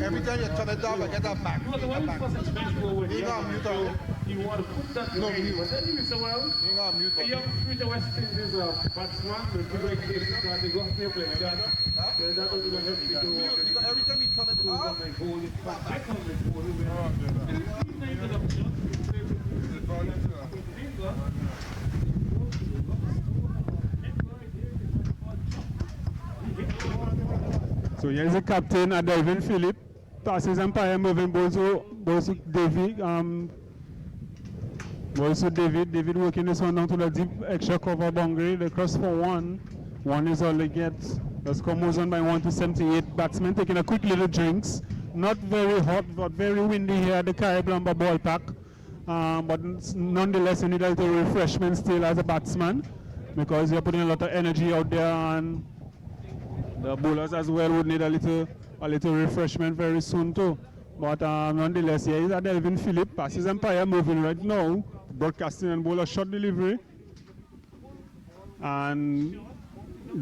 Every time you turn it off, I get that back. You want to put that no mute. You got mute. You have Future West Indies batsman, the people that they go play playing that. That was going to help you. Every time you turn it off, So here's the captain, Adalvin Philip, passes umpire moving balls to Davy. Also David working this one down to the deep extra cover boundary. They cross for one. One is all they get. That's Como's on by 1 to 78. Batsmen taking a quick little drinks. Not very hot, but very windy here at the Caribbean ballpark. But nonetheless, you need a little refreshment still as a batsman because you're putting a lot of energy out there, and the bowlers as well would need a little refreshment very soon too. But nonetheless, here is a Delvin Phillip. Passes umpire moving right now. Broadcasting and bowler short delivery. And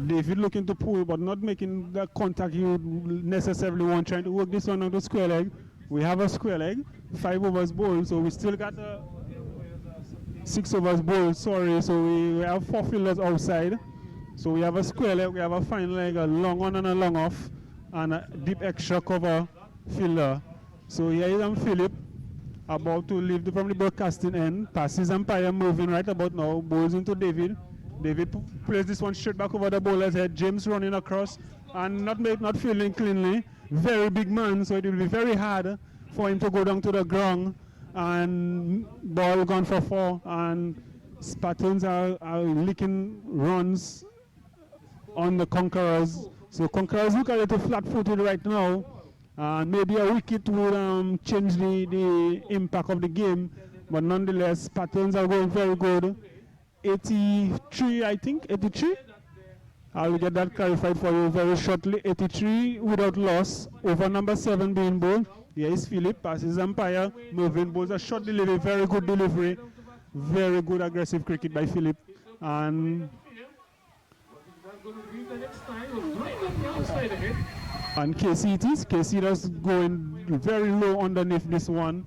David looking to pull, but not making the contact he would necessarily want. Trying to work this one on the square leg. We have a square leg. 5 overs bowled, so we still got a 6 overs bowled. Sorry, so we have 4 fielders outside. So we have a square leg, we have a fine leg, a long on and a long off, and a deep extra cover fielder. So here is Phillip about to leave from the broadcasting end. Passes umpire moving right about now. Bowls into David. David plays this one straight back over the bowler's head. James running across and not fielding cleanly. Very big man, so it will be very hard for him to go down to the ground. And ball gone for 4. And Spartans are licking runs on the Conquerors. So Conquerors look a little flat-footed right now. Maybe a wicket would change the impact of the game, but nonetheless, Spartans are going very good. 83, I think, 83. I'll get that clarified for you very shortly. 83 without loss. Over number 7 being bowled. Here is Phillip. Passes umpire. Moving bowls a short delivery. Very good delivery. Very good aggressive cricket by Phillip. And KC it is. KC just going very low underneath this one.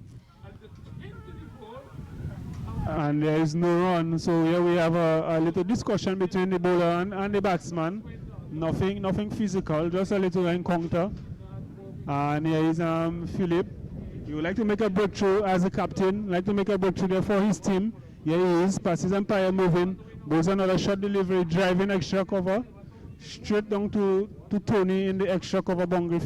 And there is no run. So here we have a little discussion between the bowler and the batsman. Nothing physical, just a little encounter. And here is Phillip. He would like to make a breakthrough as a captain, like to make a breakthrough there for his team. Here he is, passes umpire moving. Goes another short delivery, driving extra cover. Straight down to Tony in the extra cover boundary.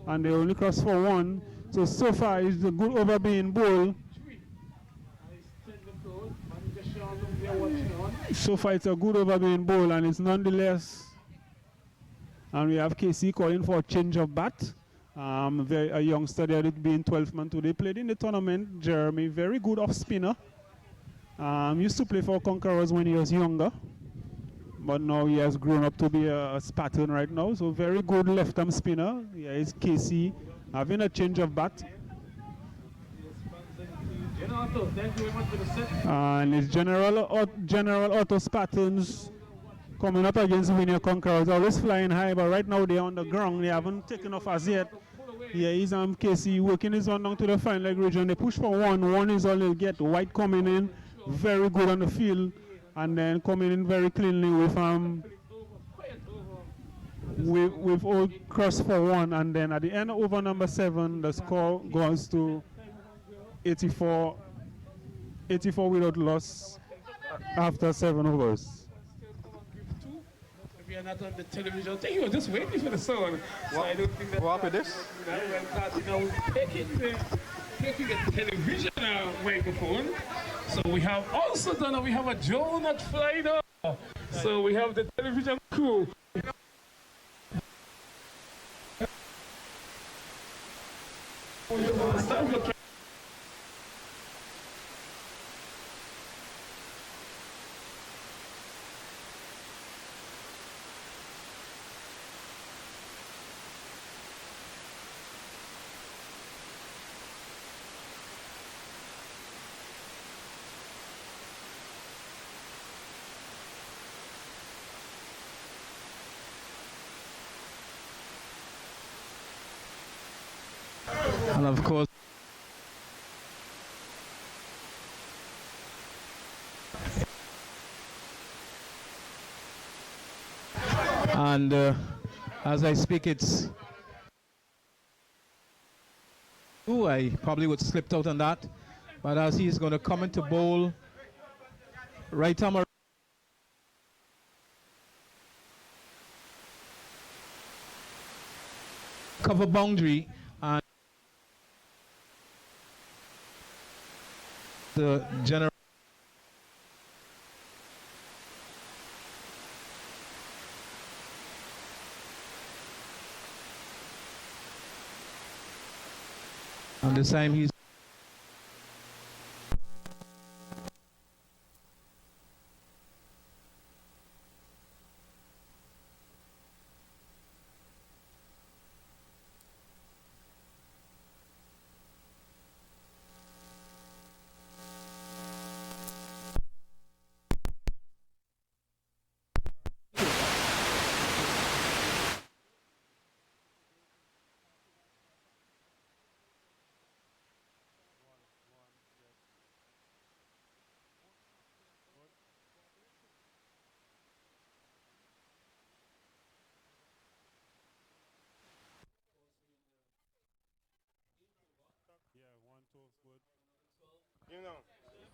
And they only cross for 1. So far it's a good over being bowled. So far it's a good over being bowled, and it's nonetheless. And we have KC calling for a change of bat. A youngster there being 12th man today. Played in the tournament, Jeremy. Very good off spinner. Used to play for Conquerors when he was younger. But now he has grown up to be a Spartan right now. So very good left arm spinner. Here is KC having a change of bat. And it's General Auto Spartans coming up against Winner Conquerors. Always flying high, but right now they're on the ground. They haven't taken off as yet. Here is KC working his one down to the fine leg region. They push for 1. 1 is all they'll get. White coming in, very good on the field, and then coming in very cleanly with all cross for 1. And then at the end of over number 7, the score goes to 84 without loss after 7 overs. We are not on the television. I think you were just waiting for the song. So I don't think that. What happened this? Taking a television microphone. So we have also done. We have a drone that flying up. So we have the television crew. And of course, and as I speak, it's I probably would slipped out on that, but as he's going to come into bowl right arm cover boundary, and the general And this time he's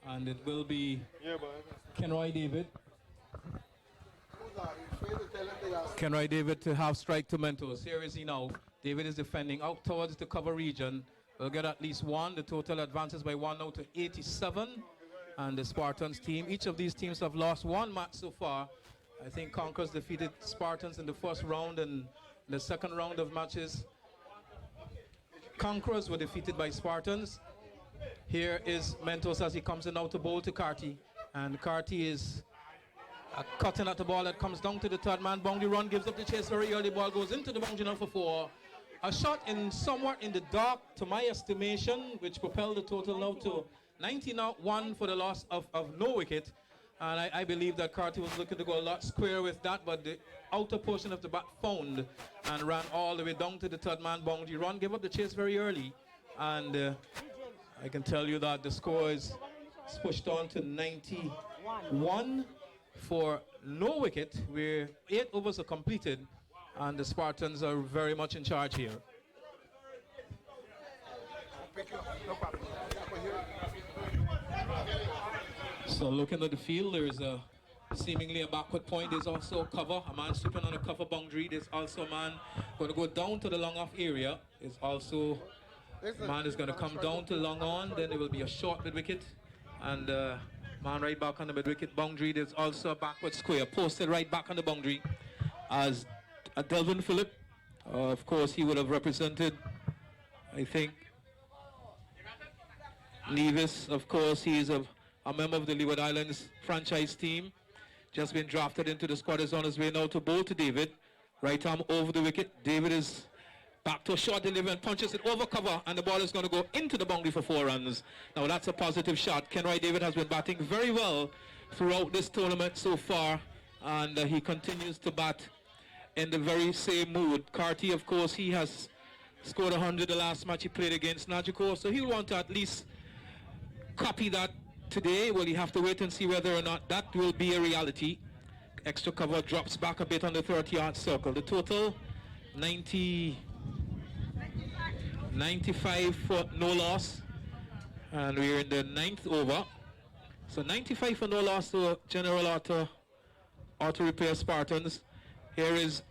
and it will be Kenroy David. Kenroy David to half strike to Mentos. Here is he now. David is defending out towards the cover region. Will get at least one. The total advances by 1 now to 87. And the Spartans team, each of these teams have lost one match so far. I think Conquerors defeated Spartans in the first round, and in the second round of matches, Conquerors were defeated by Spartans. Here is Mentos as he comes in now to bowl to Carty. And Carty is cutting at the ball that comes down to the third man. Boundary run, gives up the chase very early. Ball goes into the boundary now for 4. A shot in somewhat in the dark, to my estimation, which propelled the total now to 91 for the loss of no wicket. And I believe that Carty was looking to go a lot square with that, but the outer portion of the bat found and ran all the way down to the third man. Boundary run, gave up the chase very early. And I can tell you that the score is pushed on to 91 for no wicket, where 8 overs are completed, and the Spartans are very much in charge here. So looking at the field, there is seemingly a backward point. There's also cover, a man slipping on a cover boundary. There's also a man going to go down to the long off area. There's also a man is going to come down to long on. Then there will be a short mid wicket, and man right back on the mid wicket boundary. There's also a backward square posted right back on the boundary as Delvin Phillip. Of course, he would have represented, I think, Nevis. Of course, he is a member of the Leeward Islands franchise team. Just been drafted into the squad. Is on his way now to bowl to David. Right arm over the wicket. David is back to a short delivery and punches it over cover, and the ball is going to go into the boundary for 4 runs. Now that's a positive shot. Kenroy David has been batting very well throughout this tournament so far, and he continues to bat in the very same mood. Carty, of course, he has scored 100 the last match he played against Najiko, so he'll want to at least copy that today. Well, you have to wait and see whether or not that will be a reality. Extra cover drops back a bit on the 30-yard circle. The total 95 for no loss, and we're in the 9th over. So 95 for no loss to General Auto Repair Spartans. Here is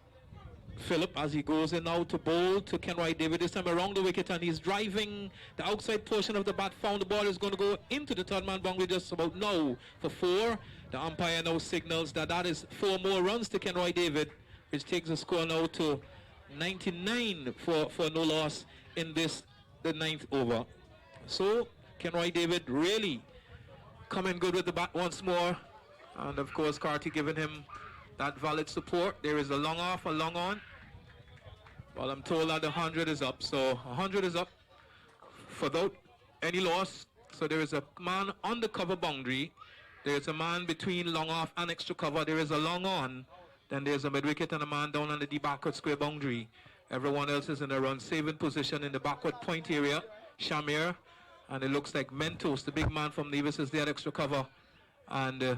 Phillip as he goes in now to bowl to Kenroy David, this time around the wicket, and he's driving the outside portion of the bat. Found the ball is going to go into the third man boundary just about now for 4. The umpire now signals that that is 4 more runs to Kenroy David, which takes the score now to 99 for no loss in this, the 9th over. So Kenroy David really coming good with the bat once more, and of course Carty giving him that valid support. There is a long off, a long on. Well, I'm told that the 100 is up, so 100 is up without any loss. So there is a man on the cover boundary. There is a man between long off and extra cover. There is a long on. Then there's a mid wicket and a man down on the deep backward square boundary. Everyone else is in a run saving position in the backward point area. Shamir, and it looks like Mentos, the big man from Nevis, is there at extra cover. And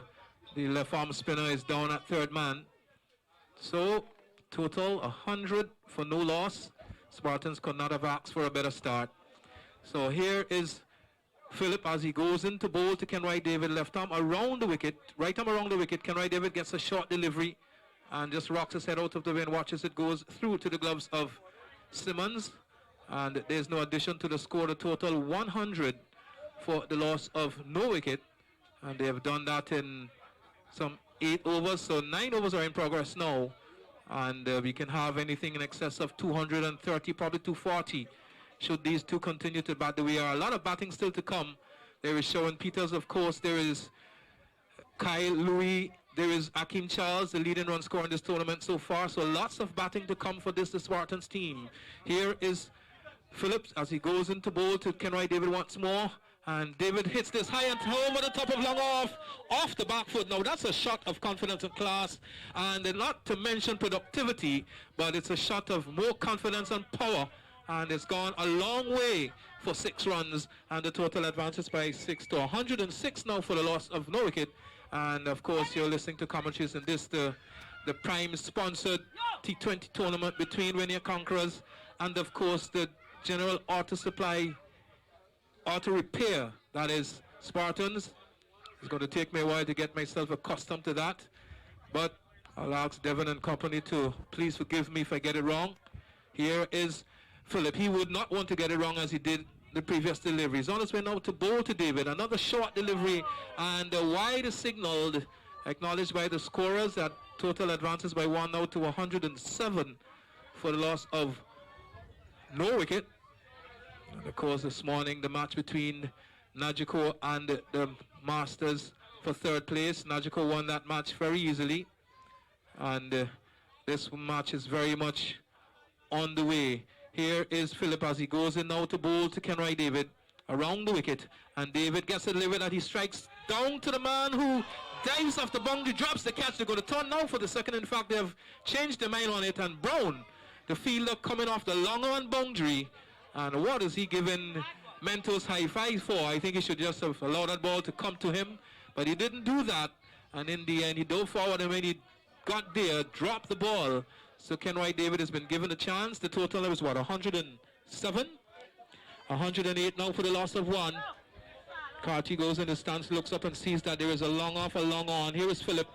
the left arm spinner is down at third man. So total 100 for no loss. Spartans could not have asked for a better start. So here is Phillip as he goes into bowl to Kenroy David. Left arm around the wicket, right arm around the wicket. Kenroy David gets a short delivery and just rocks his head out of the way and watches it goes through to the gloves of Simmons. And there's no addition to the score. The total 100 for the loss of no wicket. And they have done that in some 8 overs. So 9 overs are in progress now. And we can have anything in excess of 230, probably 240 should these two continue to bat the way they are. A lot of batting still to come. There is Shawn Peters, of course. There is Kyle Louis. There is Akeem Charles, the leading run scorer in this tournament so far. So lots of batting to come for the Spartans team. Here is Phillips as he goes into bowl to Kenroy David once more. And David hits this high and over the top of long off the back foot. Now that's a shot of confidence and class, and not to mention productivity, but it's a shot of more confidence and power, and it's gone a long way for 6 runs, and the total advances by 6 to 106 now for the loss of no wicket. And of course you're listening to commentaries in this, the prime sponsored T20 tournament between Winnie Conquerors and of course the General Auto Supply Auto Repair, that is Spartans. It's going to take me a while to get myself accustomed to that, but I'll ask Devon and company to please forgive me if I get it wrong. Here is Philip. He would not want to get it wrong as he did the previous delivery. He's on his way now to bowl to David. Another short delivery, and wide is signaled, acknowledged by the scorers, that total advances by 1 now to 107 for the loss of no wicket. And of course this morning the match between Najiko and the Masters for 3rd place. Najiko won that match very easily, and this match is very much on the way. Here is Philip as he goes in now to bowl to Kenroy David around the wicket, and David gets a delivery that he strikes down to the man who dives off the boundary, drops the catch. They're going to turn now for the second. In fact, they have changed their mind on it, and Brown, the fielder, coming off the long on boundary. And what is he giving Mentos high five for? I think he should just have allowed that ball to come to him, but he didn't do that. And in the end, he dove forward, and when he got there, dropped the ball. So Kenroy David has been given a chance. The total is what, 107? 108 now for the loss of 1. Carty goes in the stance, looks up and sees that there is a long off, a long on. Here is Philip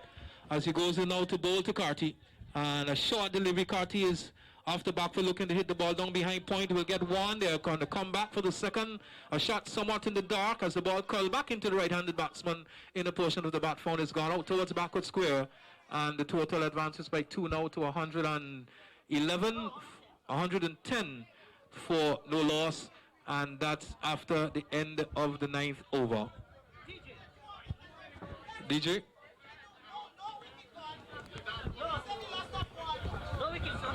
as he goes in now to bowl to Carty. And a short delivery. Carty is off the back foot looking to hit the ball down behind point. Will get 1. They're going to come back for the second. A shot somewhat in the dark as the ball curled back into the right-handed batsman in a portion of the bat phone. It's gone out towards backward square. And the total advances by 2 now to 111, 110 for no loss. And that's after the end of the 9th over. DJ?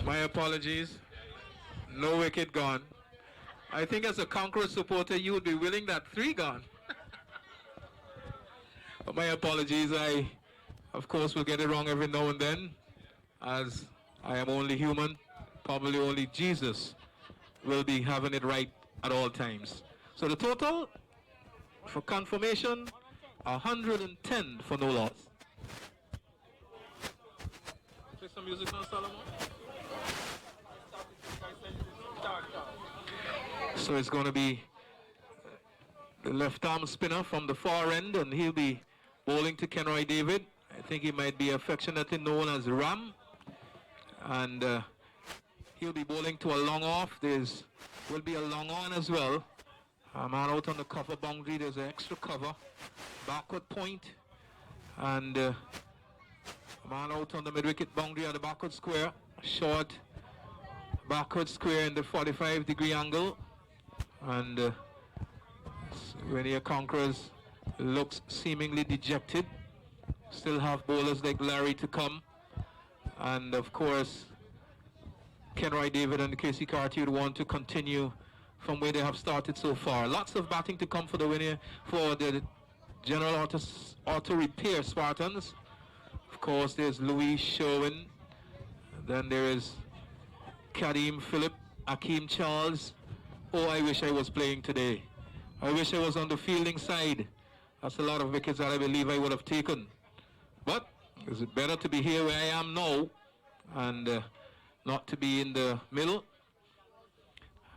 My apologies. No wicket gone. I think as a Conqueror supporter, you would be willing that 3 gone. But my apologies. I, of course, will get it wrong every now and then, as I am only human. Probably only Jesus will be having it right at all times. So the total for confirmation, 110 for no loss. Play some music now, Solomon. So it's going to be the left arm spinner from the far end, and he'll be bowling to Kenroy David. I think he might be affectionately known as Ram, and he'll be bowling to a long off. There's will be a long on as well. A man out on the cover boundary. There's an extra cover, backward point, and a man out on the mid-wicket boundary at the backward square. Short backward square in the 45-degree angle, and Winnie Conquerors looks seemingly dejected. Still have bowlers like Larry to come, and of course Kenroy David and Casey Carty would want to continue from where they have started so far. Lots of batting to come for the winner, for the General Auto Repair Spartans. Of course there's Louis Sherwin, then there is Kadeem Philip, Akeem Charles. Oh, I wish I was playing today. I wish I was on the fielding side. That's a lot of wickets that I believe I would have taken. But is it better to be here where I am now and not to be in the middle?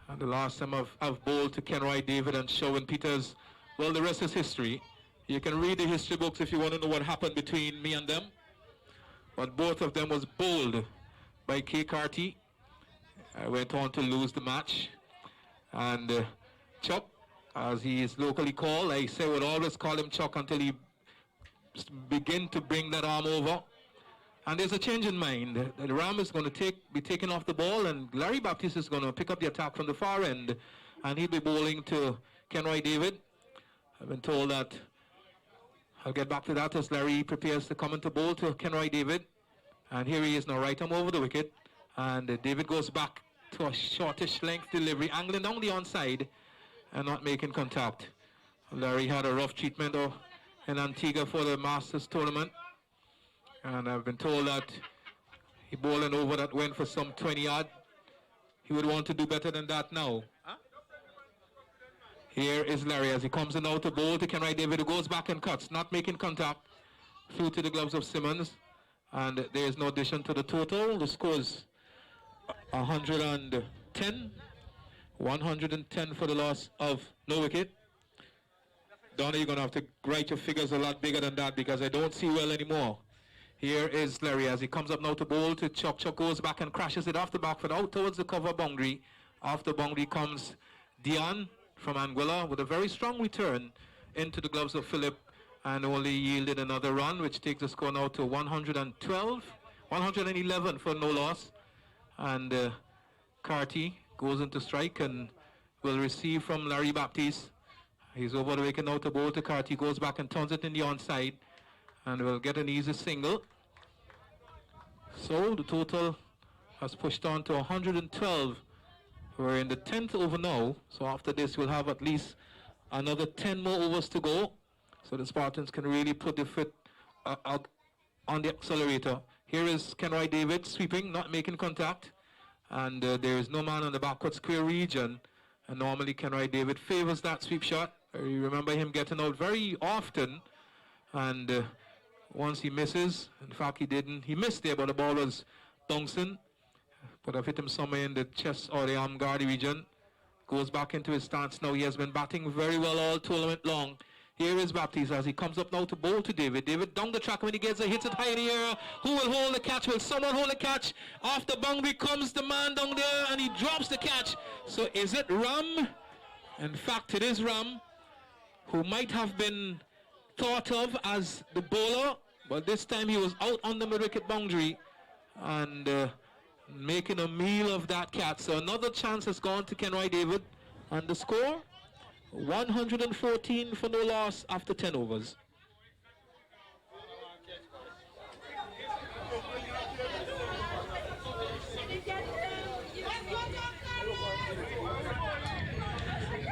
And the last time I've bowled to Kenroy David and Shawn Peters, well, the rest is history. You can read the history books if you want to know what happened between me and them. But both of them was bowled by K. Carty. I went on to lose the match, and Chuck, as he is locally called, I would always call him Chuck until he begin to bring that arm over, And there's a change in mind. The Ram is going to be taken off the ball, and Larry Baptiste is going to pick up the attack from the far end, and he'll be bowling to Kenroy David. I've been told that I'll get back to that as Larry prepares to come into bowl to Kenroy David. And here he is now, right arm over the wicket, and David goes back to a shortish length delivery, angling down the onside and not making contact. Larry had a rough treatment in Antigua for the Masters tournament, and I've been told that he bowled an over that went for some 20 odd. He would want to do better than that now. Here is Larry as he comes in out to bowl to Kenroy David, who goes back and cuts, not making contact. Flew to the gloves of Simmons, and there is no addition to the total. The score is 110 for the loss of no wicket. Donna, you're going to have to write your figures a lot bigger than that because I don't see well anymore. Here is Larry as he comes up now to bowl to Chuck. Chuck goes back and crashes it off the back foot out towards the cover boundary. Off the boundary comes Dion from Anguilla with a very strong return into the gloves of Philip, and only yielded another run, which takes the score now to 111 for no loss. And Carty goes into strike and will receive from Larry Baptiste. He's over the wicket now to bowl to Carty, goes back and turns it in the onside, and will get an easy single. So the total has pushed on to 112. We're in the 10th over now, so after this we'll have at least another 10 more overs to go, so the Spartans can really put their foot out on the accelerator. Here is Kenroy David sweeping, not making contact, and there is no man on the backward square region, and normally Kenroy David favors that sweep shot. You remember him getting out very often, and once he misses, in fact he missed there, but the ball was bouncing, but I've hit him somewhere in the chest or the arm guard region. Goes back into his stance now. He has been batting very well all tournament long. Here is Baptiste as he comes up now to bowl to David. David down the track when he gets it, hits it high in the air. Who will hold the catch? Will someone hold the catch? Off the boundary comes the man down there and he drops the catch. So is it Ram? In fact, it is Ram, who might have been thought of as the bowler, but this time he was out on the mid-wicket boundary and making a meal of that catch. So another chance has gone to Kenroy David, and the score 114 for no loss after 10 overs.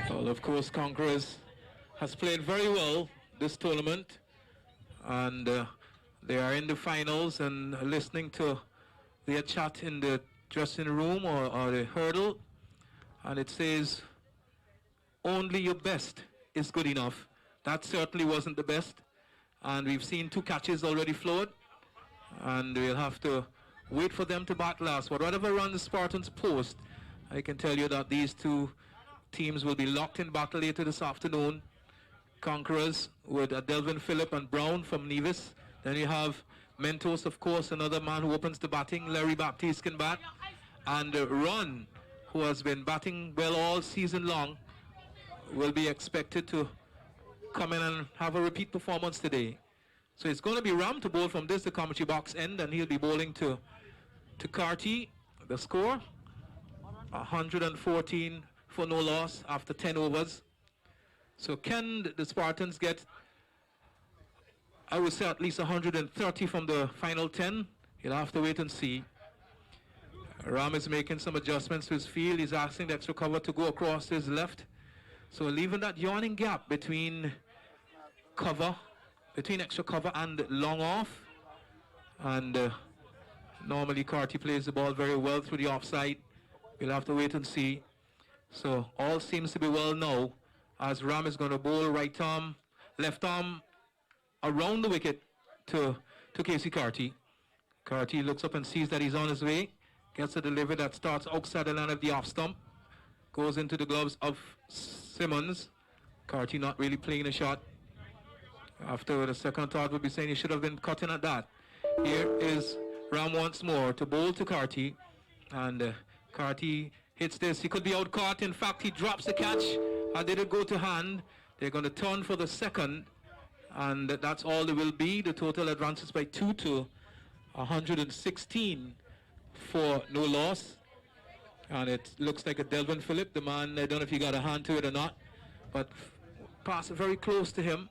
Well, of course, Conquerors has played very well this tournament, and they are in the finals, and listening to their chat in the dressing room or the hurdle, and it says only your best is good enough. That certainly wasn't the best, and we've seen 2 catches already flowed, and we'll have to wait for them to bat last. But whatever run the Spartans post, I can tell you that these 2 teams will be locked in battle later this afternoon. Conquerors with Delvin Phillip and Brown from Nevis. Then you have Mentos, of course, another man who opens the batting. Larry Baptiste can bat. And Ron, who has been batting well all season long, will be expected to come in and have a repeat performance today. So it's going to be Ram to bowl from the commentary box end, and he'll be bowling to Carty. The score 114 for no loss after 10 overs. So can the Spartans get, I would say, at least 130 from the final 10? You'll have to wait and see. Ram is making some adjustments to his field. He's asking the extra cover to go across his left. So leaving that yawning gap between extra cover and long off. And normally Carty plays the ball very well through the offside. We'll have to wait and see. So all seems to be well now, as Ram is going to bowl right arm, left arm around the wicket to Casey Carty. Carty looks up and sees that he's on his way. Gets a delivery that starts outside the line of the off stump. Goes into the gloves of Simmons. Carty not really playing a shot. After the second thought would be saying he should have been cutting at that. Here is Ram once more to bowl to Carty. And Carty hits this. He could be out caught. In fact, he drops the catch. Did it go to hand? They're going to turn for the second. And that's all there will be. The total advances by 2 to 116 for no loss. And it looks like a Delvin Phillip, the man, I don't know if he got a hand to it or not, but passed very close to him.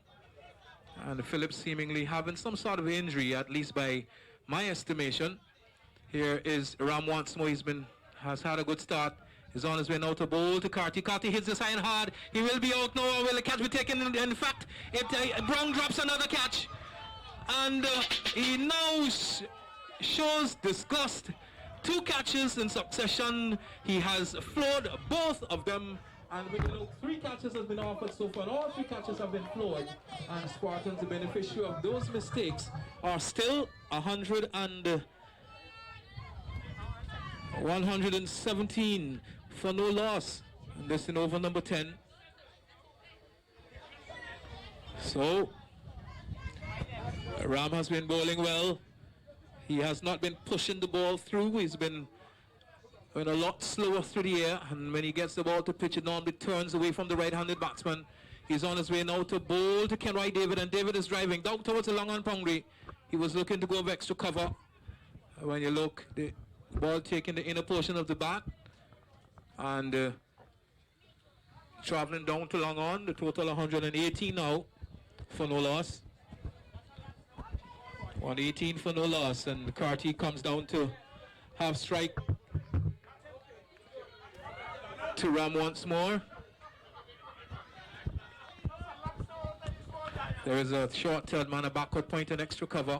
And Phillip seemingly having some sort of injury, at least by my estimation. Here is Ram once more. Has had a good start. He's on his way now to bowl to Carty. Carty hits this iron hard. He will be out now. Will the catch be taken? In fact, Brown drops another catch. And he now shows disgust. 2 catches in succession. He has floored both of them. And when you look, 3 catches have been offered so far. All 3 catches have been floored. And Spartans, the beneficiary of those mistakes, are still 117 for no loss. And this in over number 10. So, Ram has been bowling well. He has not been pushing the ball through. He's been a lot slower through the air. And when he gets the ball to pitch, it normally turns away from the right-handed batsman. He's on his way now to bowl to Kenroy David. And David is driving down towards the long on boundary. He was looking to go of extra cover. When you look, the ball taking the inner portion of the bat. And traveling down to long on. The total 118 now for no loss. 118 for no loss, and Carty comes down to half strike to Ram once more. There is a short third man, a backward point and extra cover.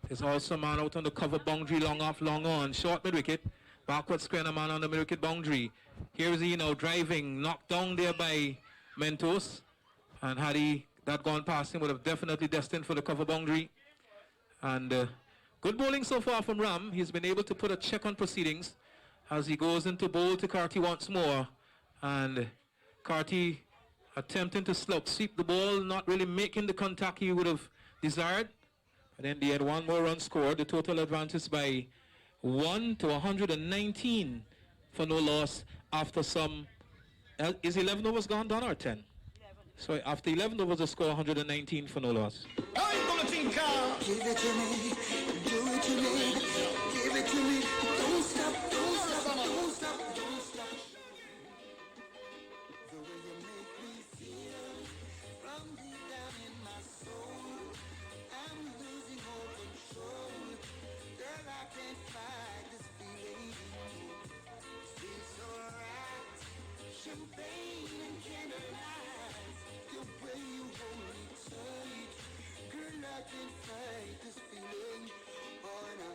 There's also a man out on the cover boundary, long off, long on, short mid wicket, backward square and a man on the mid wicket boundary. Here is he now driving, knocked down there by Mentos, and had he that gone past him, would have definitely destined for the cover boundary. And good bowling so far from Ram. He's been able to put a check on proceedings as he goes into bowl to Carty once more. And Carty attempting to sweep the ball, not really making the contact he would have desired. But then they had 1 more run scored. The total advantage by 1 to 119 for no loss after some... is 11 overs gone down or 10? 11. So after 11 overs, the score 119 for no loss. Give it to me, do it to me, give it to me, don't stop, don't stop, don't stop, don't stop. The way you make me feel, from deep down in my soul, I'm losing all control. Girl, I can't fight this feeling. Feels alright, champagne and candlelight, the way you hold me tight. Girl, I can't fight this feeling. Oh, no.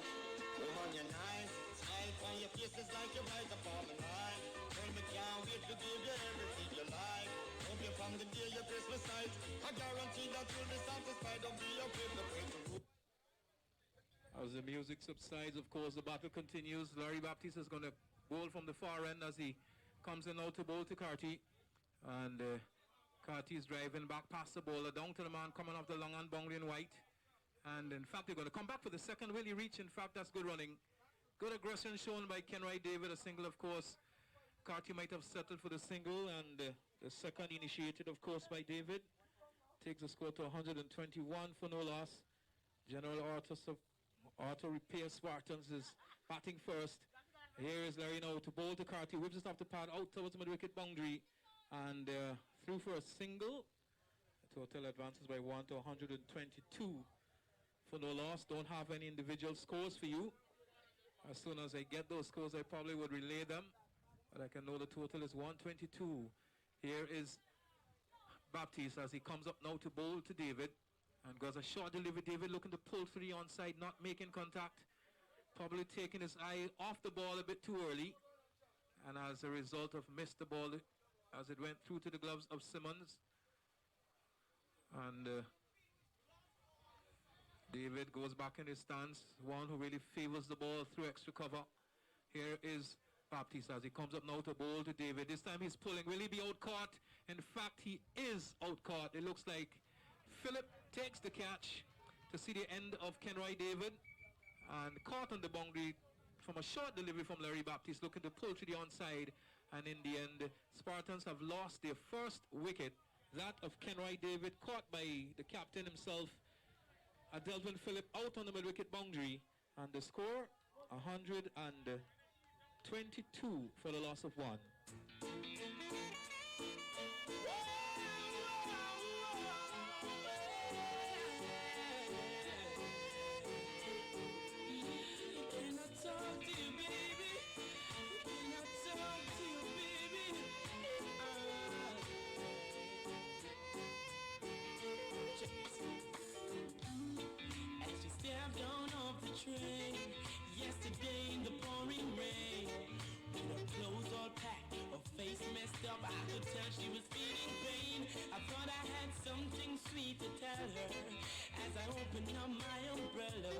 Woman, you're nice. Smile on your face is like you rise up on the line. Girl, me can't wait to give you everything you like. Hope you from the day your Christmas night. I guarantee that you'll be satisfied. Don't be afraid to break the rule. As the music subsides, of course, the battle continues. Larry Baptiste is going to bowl from the far end as he comes in now to bowl to Carty. And... Carty is driving back past the bowler, down to the man coming off the long on boundary in white. And in fact, they're going to come back for the second. Will he reach? In fact, that's good running. Good aggression shown by Kenroy David. A single, of course. Carty might have settled for the single. And the second initiated, of course, by David. Takes the score to 121 for no loss. General Auto Repair Spartans is batting first. Here is Larry now to bowl to Carty. Whips it off the pad out towards the mid-wicket boundary. And through for a single. Total advances by 1 to 122 for no loss. Don't have any individual scores for you. As soon as I get those scores, I probably would relay them. But I can know the total is 122. Here is Baptiste as he comes up now to bowl to David. And goes a short delivery. David looking to pull through the onside, not making contact. Probably taking his eye off the ball a bit too early. And as a result of missed the ball as it went through to the gloves of Simmons. And David goes back in his stance. One who really favors the ball through extra cover. Here is Baptiste as he comes up now to bowl to David. This time he's pulling. Will he be out caught? In fact, he is out caught. It looks like Phillip takes the catch to see the end of Kenroy David. And caught on the boundary from a short delivery from Larry Baptiste, looking to pull to the onside. And in the end, Spartans have lost their first wicket. That of Kenroy David, caught by the captain himself, Delvin Phillip, out on the mid-wicket boundary. And the score, 122 for the loss of 1. Yesterday in the pouring rain, with her clothes all packed, her face messed up, I could tell she was feeling pain. I thought I had something sweet to tell her as I opened up my umbrella.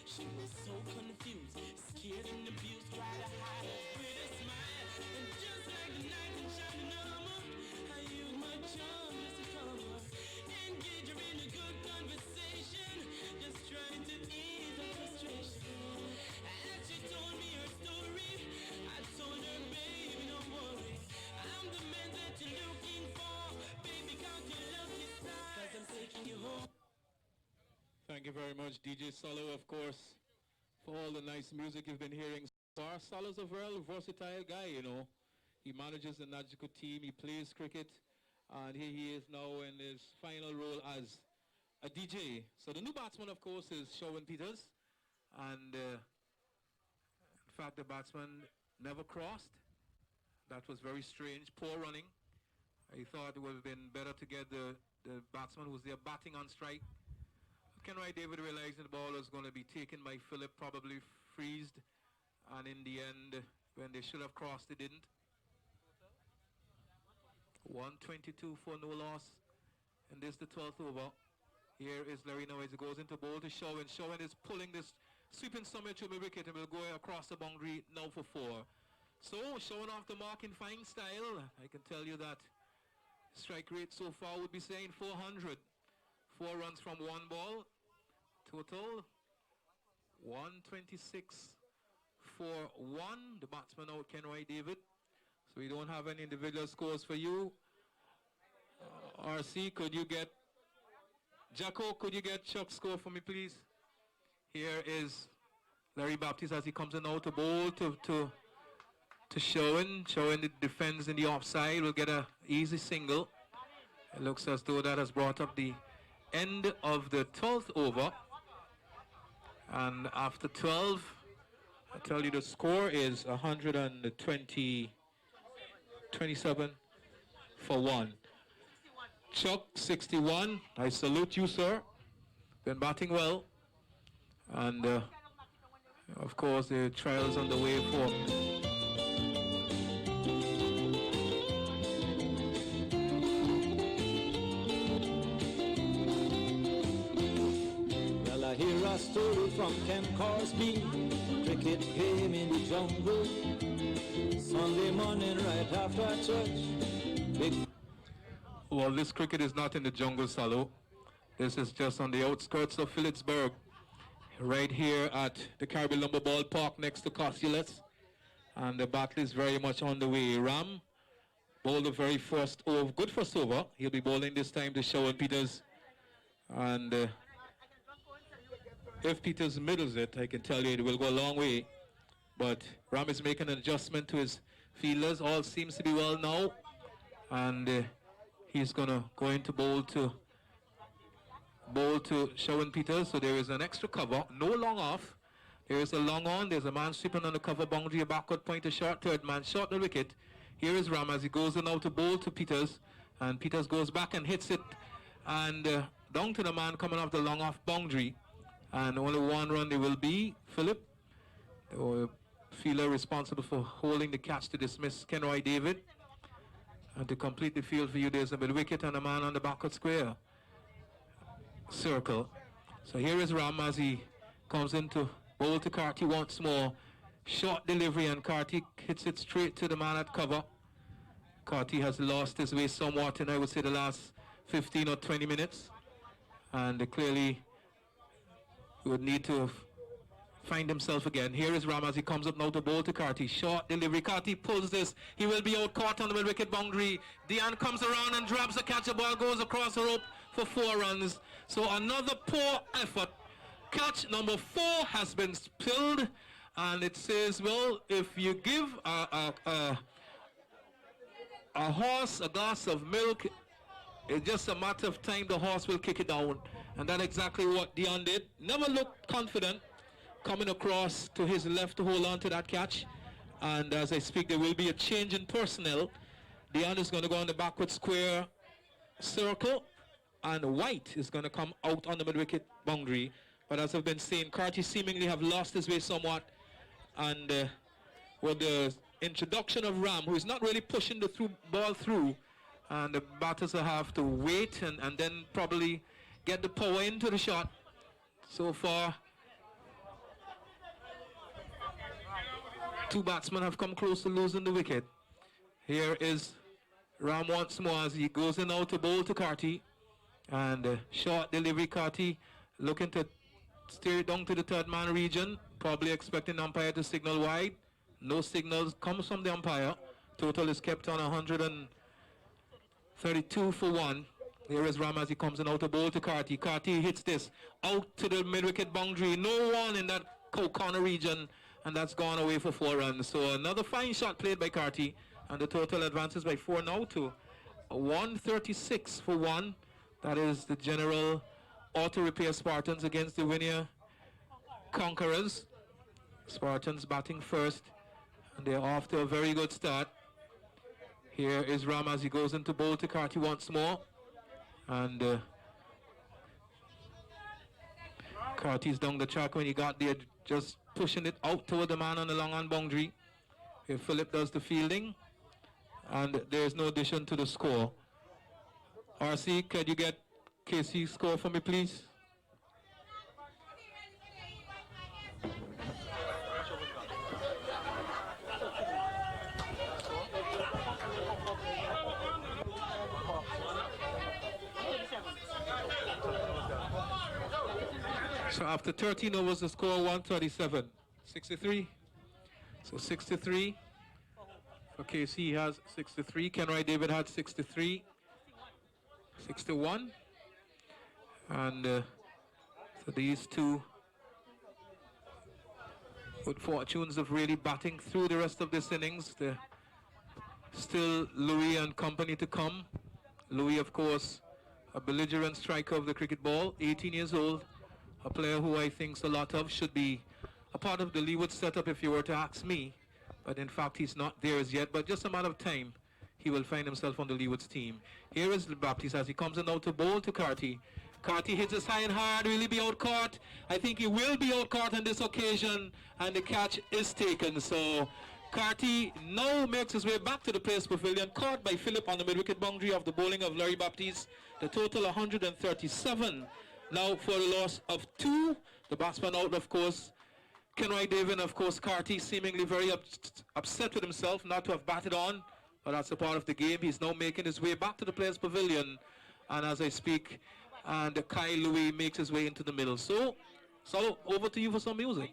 She was so confused, scared and abused, tried to hide it with a smile. And just like the night in shining armor, I used my charm just to calm her, engage her in a good conversation, just trying to ease her frustration. As she told me her story, I told her, baby, don't worry, I'm the man that you're looking for. Baby, count your lucky stars, 'cause I'm taking you home. Thank you very much, DJ Solo, of course, for all the nice music you've been hearing. Solo's a very versatile guy, you know. He manages the Nagico team, he plays cricket, and here he is now in his final role as a DJ. So the new batsman, of course, is Shawan Peters, and in fact, the batsman never crossed. That was very strange, poor running. I thought it would have been better to get the batsman who's there batting on strike. Kenroy David realizing the ball was going to be taken by Philip, probably freezed, and in the end, when they should have crossed, they didn't. 122 for no loss, and this the 12th over. Here is Larry now as he goes into bowl to Shawan. Shawan is pulling this sweeping summit to the wicket and will go across the boundary now for 4. So Shawan off the mark in fine style. I can tell you that strike rate so far would be saying 400. 4 runs from 1 ball. Total 126 for 1. The batsman out, Kenroy David. So we don't have any individual scores for you. RC, could you get Jacko, could you get Chuck's score for me, please? Here is Larry Baptiste as he comes in now to bowl to Shawan. Shawan defends in the offside, will get a easy single. It looks as though that has brought up the end of the 12th over. And after 12, I tell you the score is 127 for 1. Chuck, 61. I salute you, sir. Been batting well. And, of course, the trials on the way for... Well, I hear a story from Ken Corsby, cricket game in the jungle. Sunday morning right after church. Well, this cricket is not in the jungle, Salo. This is just on the outskirts of Phillipsburg, right here at the Caribbean Lumber Ballpark next to Costellas. And the battle is very much on the way. Ram bowled the very first over, good first over. He'll be bowling this time to Shawan Peters. And if Peters middles it, I can tell you it will go a long way. But Ram is making an adjustment to his fielders. All seems to be well now. And he's going to go into bowl to Shawan Peters. So there is an extra cover. No long off. There is a long on. There's a man sweeping on the cover boundary. A backward point, a short third man. Short the wicket. Here is Ram as he goes in now to bowl to Peters. And Peters goes back and hits it. And down to the man coming off the long off boundary. And only 1 run there will be. Philip, the fielder responsible for holding the catch to dismiss Kenroy David. And to complete the field for you, there's a wicket and a man on the backward square circle. So here is Ram as he comes into bowl to Carty once more. Short delivery and Carty hits it straight to the man at cover. Carty has lost his way somewhat in, I would say, the last 15 or 20 minutes. And clearly would need to find himself again. Here is Ram as he comes up now to bowl to Carty. Short delivery. Carty pulls this. He will be out caught on the wicket boundary. Dian comes around and grabs the catch. The ball goes across the rope for 4 runs. So another poor effort. catch number 4 has been spilled, and it says, well, if you give a horse a glass of milk, it's just a matter of time the horse will kick it down. And that's exactly what Dion did. Never looked confident coming across to his left to hold on to that catch. And as I speak, there will be a change in personnel. Dion is going to go on the backward square circle, and White is going to come out on the mid-wicket boundary. But as I've been saying, Carty seemingly have lost his way somewhat. And with the introduction of Ram, who is not really pushing the ball through, and the batters will have to wait and then probably get the power into the shot. So far, 2 batsmen have come close to losing the wicket. Here is Ram once more as he goes in now to bowl to Carty. And short delivery, Carty looking to steer it down to the third man region, probably expecting the umpire to signal wide. No signals comes from the umpire. Total is kept on 132 for 1. Here is Ram as he comes in out to bowl to Carty. Carty hits this out to the mid-wicket boundary. No one in that corner region, and that's gone away for 4 runs. So another fine shot played by Carty, and the total advances by 4 now to 136 for 1. That is the general auto repair Spartans against the Winner Conquerors. Spartans batting first, and they're off to a very good start. Here is Ram as he goes into bowl to Carty once more. And Carty's down the track when he got there, just pushing it out toward the man on the long on boundary. Here Philip does the fielding, and there's no addition to the score. RC, can you get KC's score for me, please? So after 13 overs, the score 137. 63. So 63. For KC, he has 63. Kenroy David had 63. 61. And so these two good fortunes of really batting through the rest of this innings. Still Louis and company to come. Louis, of course, a belligerent striker of the cricket ball, 18 years old. A player who I think a lot of should be a part of the Leeward setup if you were to ask me. But in fact, he's not there as yet. But just a matter of time, he will find himself on the Leeward's team. Here is Baptiste as he comes in now to bowl to Carty. Carty hits his high and hard. Will he be out caught? I think he will be out caught on this occasion. And the catch is taken. So Carty now makes his way back to the players' pavilion, caught by Philip on the mid-wicket boundary of the bowling of Larry Baptiste. The total 137. Now for the loss of 2, the batsman out, of course, Kenroy David, of course, Carty seemingly very upset with himself not to have batted on, but that's a part of the game. He's now making his way back to the players' pavilion, and as I speak, and Kai Louis makes his way into the middle. So over to you for some music.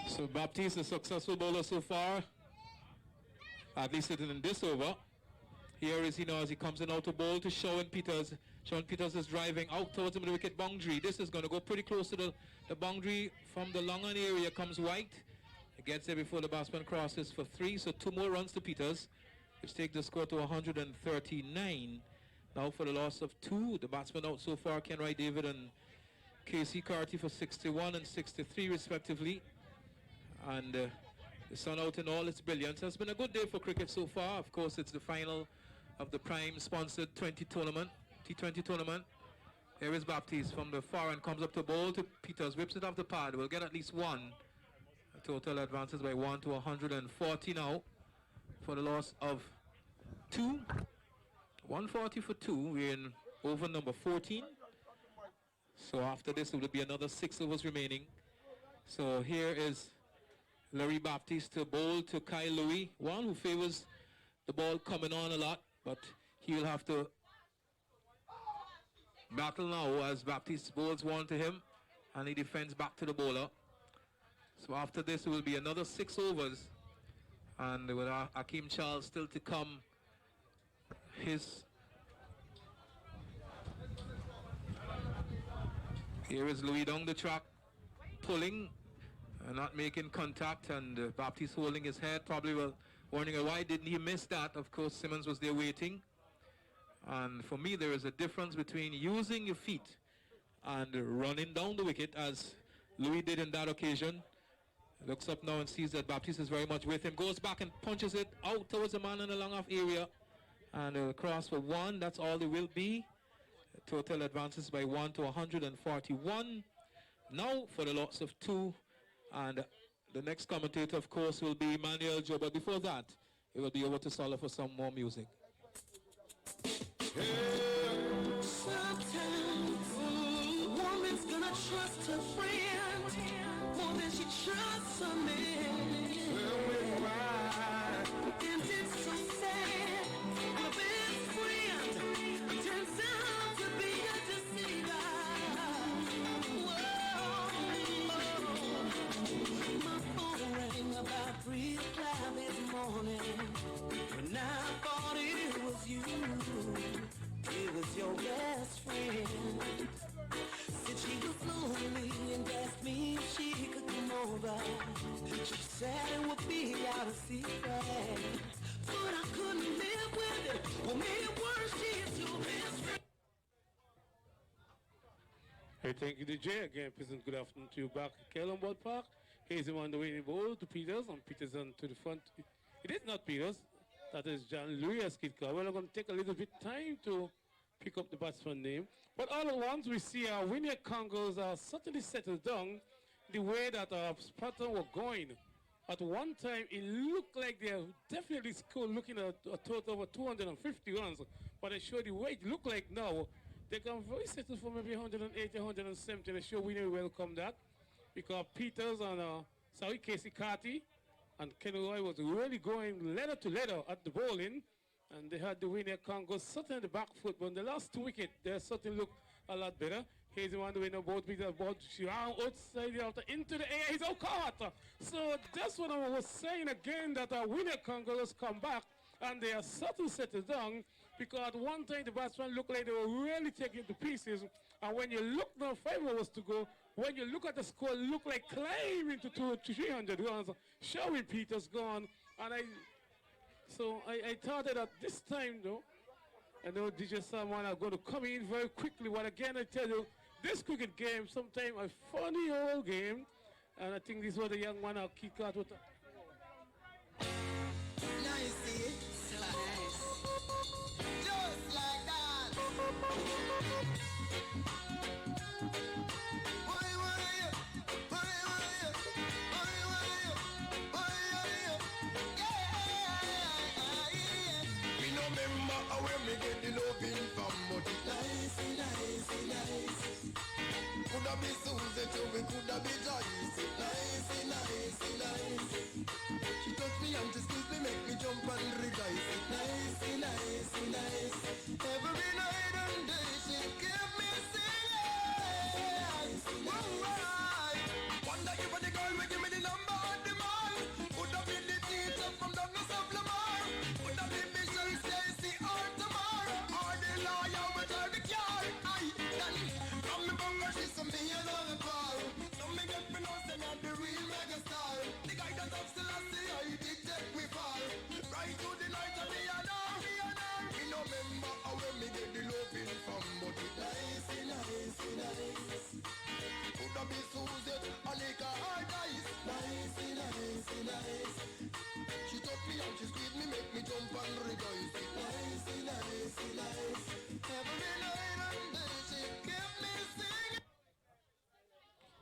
So Baptiste, a successful bowler so far, at least in this over. Here is he now as he comes in out to bowl to Sean Peters. Sean Peters is driving out towards the wicket boundary. This is going to go pretty close to the boundary. From the long on area comes White. He gets there before the batsman crosses for 3. So 2 more runs to Peters, which takes the score to 139. Now for the loss of 2, the batsman out so far, Kenroy David and Casey Carty for 61 and 63 respectively. And the sun out in all its brilliance. It's been a good day for cricket so far. Of course, it's the final of the Prime sponsored T20 tournament. Here is Baptiste from the far end, comes up to bowl to Peters, whips it off the pad, will get at least one. The total advances by 1 to 140 now for the loss of 2. 140 for 2, we're in over number 14. So after this, it will be another 6 overs remaining. So here is Larry Baptiste to bowl to Kyle Louis, one who favors the ball coming on a lot, but he will have to battle now as Baptiste bowls one to him and he defends back to the bowler. So after this, it will be another 6 overs, and with Akeem Charles still to come, here is Louis down the track, pulling, not making contact, and Baptiste holding his head, probably wondering why didn't he miss that. Of course, Simmons was there waiting. And for me, there is a difference between using your feet and running down the wicket, as Louis did in that occasion. Looks up now and sees that Baptiste is very much with him, goes back and punches it out towards the man in the long off area, and cross for 1. That's all there will be. Total advances by 1 to 141. Now for the loss of 2, and the next commentator, of course, will be Manuel Joe. But before that, it will be over to Salah for some more music. Sometimes a woman's gonna trust her friend more than she trusts a man. And it's so sad, my best friend turns out to be a deceiver. Whoa. My phone rang about 3 o'clock this morning, when I thought it was you. It was your best friend. Said she was lonely and asked me if she could come over. She said it would be out of secret, but I couldn't live with it. What made it worse, she is your best friend. Hey, thank you, DJ. Again, pleasant good afternoon to you back at Kellenboard Park. Here's him on the winning ball to Peters, and Peters on to the front. It is not Peters. That is John Louis Eskidka. Well, I'm going to take a little bit time to pick up the batsman name. But all at once, we see our Winnie Congos are certainly settled down the way that our Spartans were going. At one time, it looked like they definitely scored, looking at a total of 250 runs. But I show the way it looked like now, they can very settle for maybe 180, 170. I sure we will welcome that, because Peters and Casey Carty and Ken Roy was really going letter to letter at the bowling, and they had the winner Congo certainly on the back foot, but on the last 2 wickets, they certainly look a lot better. Here's the one to win a boat with the ball outside the outer into the air. He's out caught. So that's what I was saying again, that our winner Congo has come back, and they are certainly settled down, because at one time the batsmen looked like they were really taking to pieces, and when you look now, 5 overs to go, when you look at the score, it looked like climbing to 200 to 300 runs. Sherwin Peters gone, and I thought that at this time, though, I know DJ Salman are going to come in very quickly. But again, I tell you, this cricket game, sometimes a funny old game, and I think this is what the young man will kick out with. Now you see it, slice, just like that. Where me get the loving from, but it nice. Coulda be Susie too, we coulda be Joyce. Nice. She touch me and she squeeze me, make me jump and rejoice. Nice. Every night and day she keep me singing. Right. Wonder if the girl will give me the number of the man. Coulda be the teacher from Douglas Supplement. Coulda be Michelle Stacy or tomorrow, or the lawyer with all the car. From me bunga she's some me another ball. Some me get me know say not the real mega star. The guy that up still I see I did take me fall. Right to the light of the choose it. A liquor or dice. Nice, nice, nice. She took me and she squeezed me, make me jump and rejoice. Nice, nice, nice. Every night and day she kept me singing.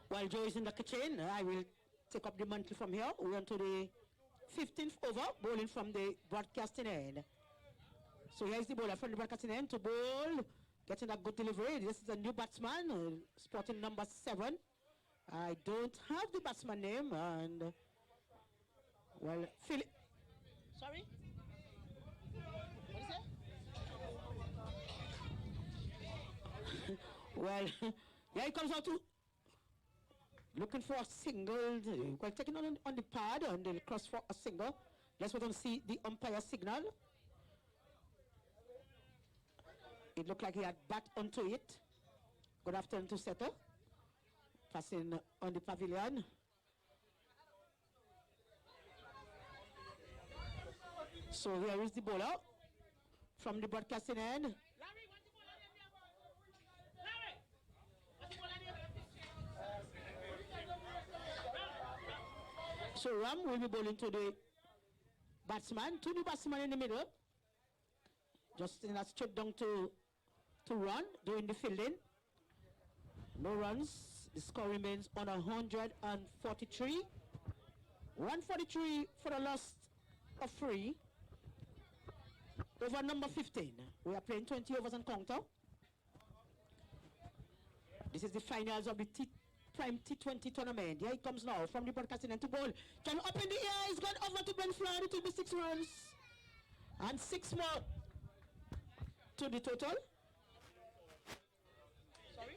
While Joe is in the kitchen, I will take up the mantle from here. We're on to the 15th over, bowling from the broadcasting end. So here's the bowler from the broadcasting end to bowl, getting a good delivery. This is a new batsman, spotting number 7. I don't have the batsman name, and well, Philip. Sorry? What is it? Well, yeah, he comes out to looking for a single. Well, taking on the pad and they'll cross for a single. Let's wait and see the umpire signal. It looked like he had bat onto it. Good afternoon to Seto. Passing on the pavilion. So here is the bowler from the broadcasting end. So Ram will be bowling to the batsman, to the batsman in the middle. Just in that straight down to run, doing the fielding. No runs. The score remains on 143. 143 for the loss of 3. Over number 15. We are playing 20 overs and counter. This is the finals of the Prime T20 tournament. Here it comes now from the broadcasting end to bowl. Can up in the air. It's gone over to Ben Flood. It will be 6 runs. And 6 more to the total. Sorry?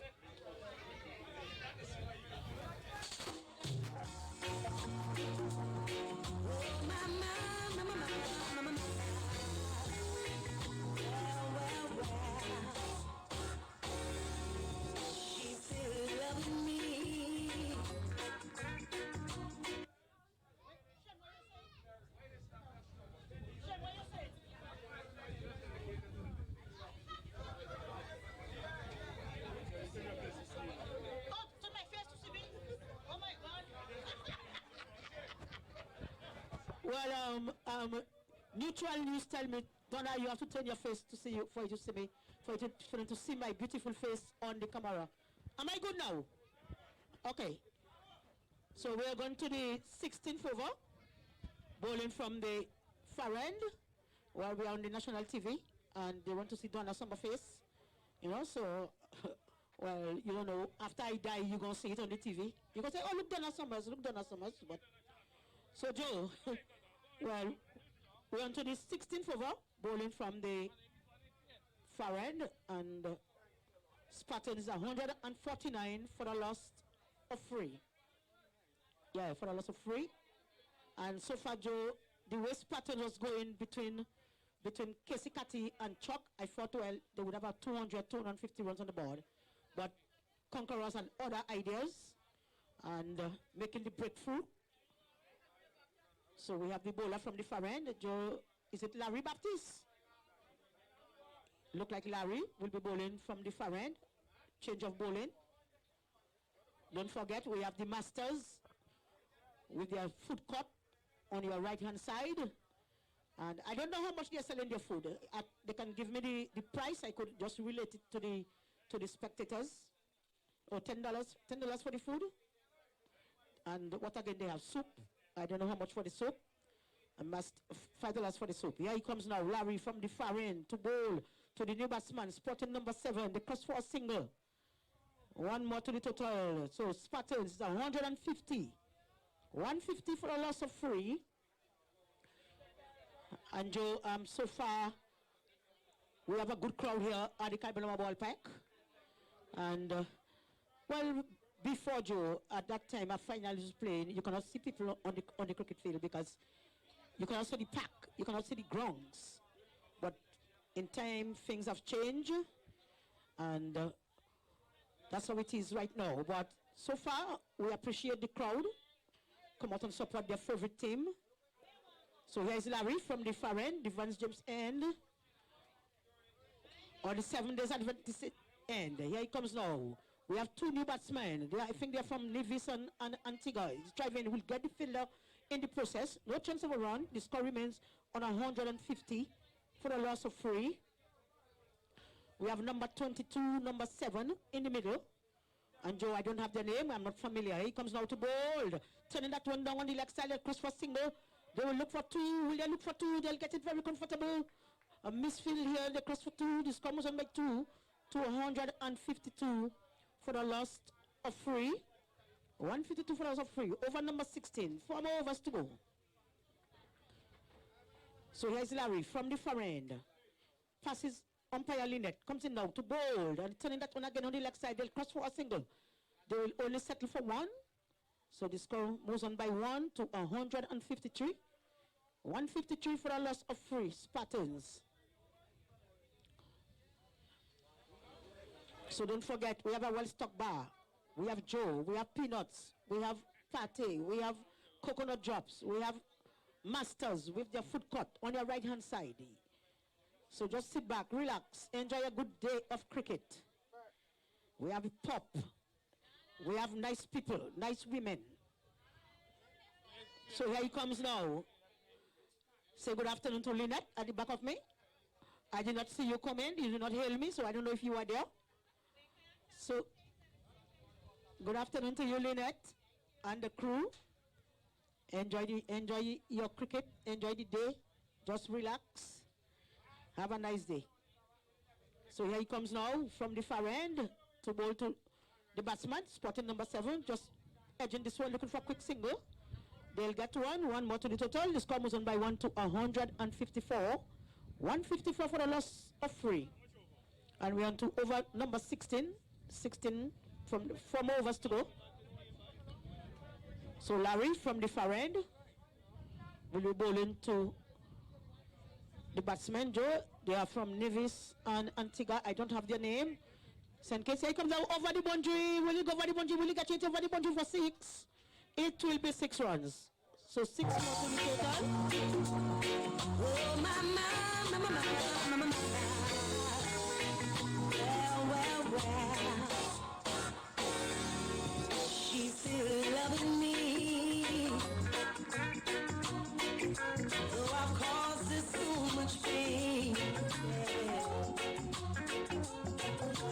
Well, neutral news tell me, Donna, you have to turn your face to see you, for you to see me, for them to see my beautiful face on the camera. Am I good now? Okay. So we are going to the 16th over, bowling from the far end, where we are on the national TV, and they want to see Donna Summer face, you know. So, well, you don't know. After I die, you're gonna see it on the TV. You're gonna say, "Oh, look, Donna Summers, look, Donna Summers." But so, Joe. Well, we're on to the 16th over, bowling from the far end, and Spartans 149 for the loss of 3. Yeah, for the loss of 3. And so far, Joe, the way Spartans was going between Casey Catty and Chuck, I thought, well, they would have about 200, 250 runs on the board. But Conquerors and other ideas, and making the breakthrough. So we have the bowler from the far end. Joe, is it Larry Baptiste? Look like Larry will be bowling from the far end. Change of bowling. Don't forget, we have the Masters with their food court on your right-hand side. And I don't know how much they're selling their food. They can give me the price. I could just relate it to the spectators. Or $10 for the food. And what again, they have soup. I don't know how much for the soup. And $5 for the soup. Here he comes now, Larry from the far end to bowl to the new batsman, spotting number 7. The cross for a single. 1 more to the total. So Spartans 150. 150 for a loss of 3. And Joe, so far we have a good crowd here at the Kaibalama ballpark. And well, before Joe, at that time, a final is playing, you cannot see people on the cricket field because you cannot see the park, you cannot see the grounds. But in time, things have changed, and that's how it is right now. But so far, we appreciate the crowd. Come out and support their favorite team. So here's Larry from the far end, the Vance James end, or the 7 days Adventist end. Here he comes now. We have two new batsmen. I think they're from Nevis and Antigua. He's driving. Will get the fielder in the process. No chance of a run. The score remains on 150 for a loss of 3. We have number 22, number 7 in the middle. And Joe, I don't have their name. I'm not familiar. He comes now to bold. Turning that one down on the leg side. They'll cross for single. They will look for 2. Will they look for 2? They'll get it very comfortable. A misfield here. They cross for 2. The score moves on by 2 to 152 for the loss of 3. 152 for the loss of 3. Over number 16. 4 more overs to go. So here's Larry from the far end. Passes umpire Lynette. Comes in now to bold. And turning that one again on the left side. They'll cross for a single. They will only settle for 1. So the score moves on by 1 to 153. 153 for a loss of 3. Spartans. So don't forget, we have a well-stocked bar. We have Joe, we have peanuts, we have pate, we have coconut drops, we have masters with their food court on your right-hand side. So just sit back, relax, enjoy a good day of cricket. We have pop. We have nice people, nice women. So here he comes now. Say good afternoon to Lynette at the back of me. I did not see you come in, you did not hail me, so I don't know if you were there. So, good afternoon to you, Lynette, and the crew. Enjoy your cricket. Enjoy the day. Just relax. Have a nice day. So here he comes now from the far end to bowl to the batsman, spotting number 7, just edging this one, looking for a quick single. They'll get 1 more to the total. The score moves on by 1 to 154. 154 for a loss of 3. And we're on to over number 16. 16 from 4 more overs to go. So Larry from the far end will be bowling to the batsman Joe. They are from Nevis and Antigua. I don't have their name. So in case he comes out over the boundary, will you go over the boundary? Will you get it over the boundary for 6? It will be 6 runs. So 6 more to the total. Oh, mama. Well. She's still loving me. Though I've caused her so much pain. Yeah.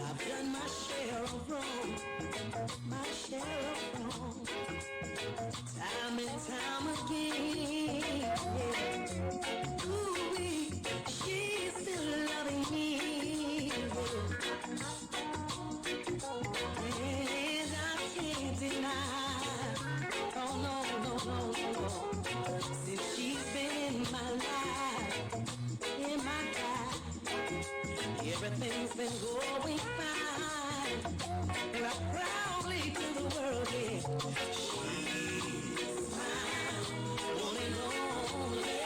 I've done my share of wrong. My share of wrong. Time and time again. Yeah. Ooh, she's still loving me. Yeah. And I can't deny, oh no, since she's been in my life, everything's been going fine, and I proudly to the world, yeah, she's mine, one and only,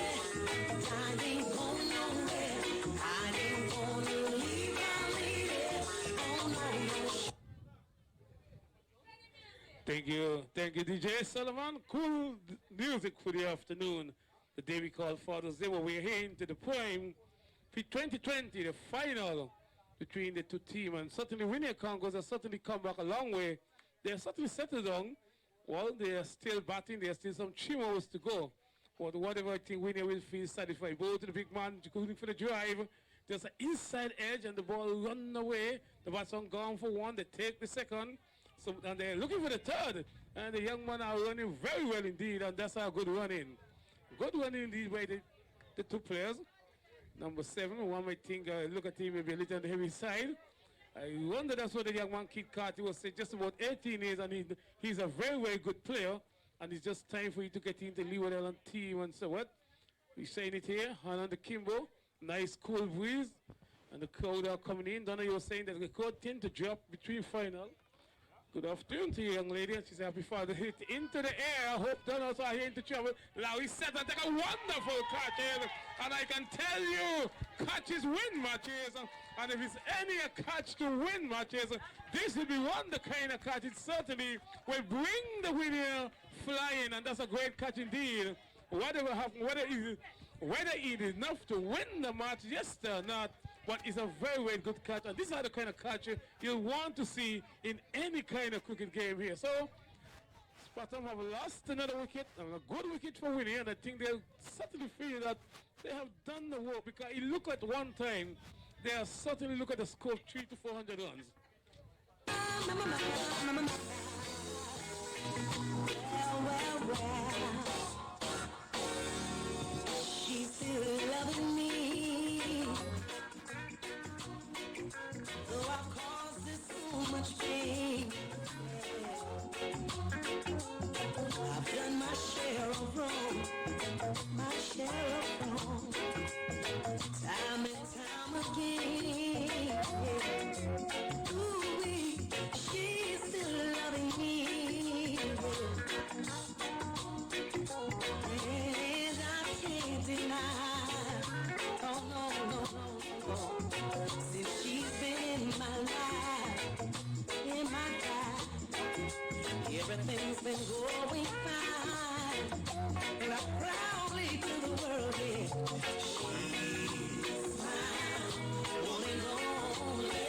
I ain't going nowhere, I ain't gonna leave my lady, oh no. Thank you, DJ Sullivan. Cool music for the afternoon. The day we call Father's Day, where we're here into the prime for 2020, the final between the two teams. And certainly Winnie Conquerors have certainly come back a long way. They are certainly settled down. Well, they are still batting. There are still some 3 hours to go. But whatever, I think Winnie will feel satisfied. Ball to the big man, going for the drive. There's an inside edge and the ball run away. The batsman gone for 1. They take the second. So, and they're looking for the 3rd. And the young men are running very well indeed. And that's a good running. Good running indeed by the 2 players. Number 7, one might think, look at him maybe a little on the heavy side. I wonder that's what the young man Kid Carty was saying, just about 18 years, and he's a very, very good player. And it's just time for you to get into Leeward Island team and so what. We're saying it here, on the Kimbo. Nice cool breeze. And the crowd are coming in. Donna, you were saying that the crowd tend to drop between final. Good afternoon to you, young lady. She's happy father hit into the air. I hope Donald's are here into trouble. Larry set and take a wonderful catch here. And I can tell you, catches win matches. And if it's any catch to win matches, this will be one the kind of catch. It certainly will bring the winner flying. And that's a great catch indeed. Whatever happens, whether it is enough to win the match, yes or not. But but it's a very, very good catch. And these are the kind of catch you want to see in any kind of cricket game here. So, Spartans have lost another wicket, a good wicket for winning, and I think they certainly feel that they have done the work, because you look at one time, they are certainly look at the score of 300 to 400 runs. Well, she's still loving me, though I've caused her so much pain. I've done my share of wrong, my share of wrong, time and time again. Ooh, she's still loving me, and I can't deny. Oh no, no, no, no. Since she's been in my life, in my life, everything's been going fine, and I proudly to the world, yeah, she's mine, one and only.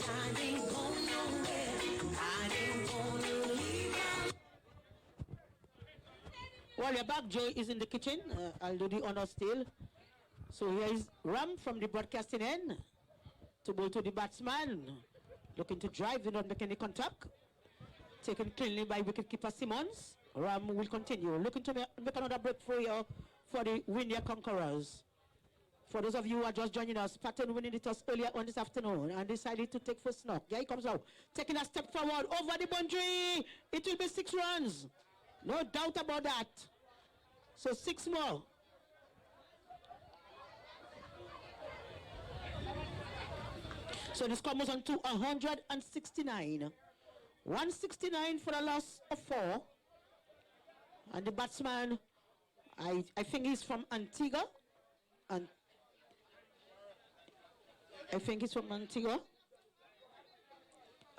I ain't going nowhere, I ain't gonna leave her. Well, your back, Joy, is in the kitchen. I'll do the honor still. So here is Ram from the broadcasting end to bowl to the batsman, looking to drive, do not make any contact. Taken cleanly by wicketkeeper Simmons. Ram will continue, looking to make another breakthrough here for the Windia Conquerors. For those of you who are just joining us, Patton winning the toss earlier on this afternoon and decided to take first knock. Here he comes out, taking a step forward over the boundary. It will be 6 runs. No doubt about that. So 6 more. So the score moves on to 169. 169 for a loss of 4. And the batsman, I think he's from Antigua. And I think he's from Antigua.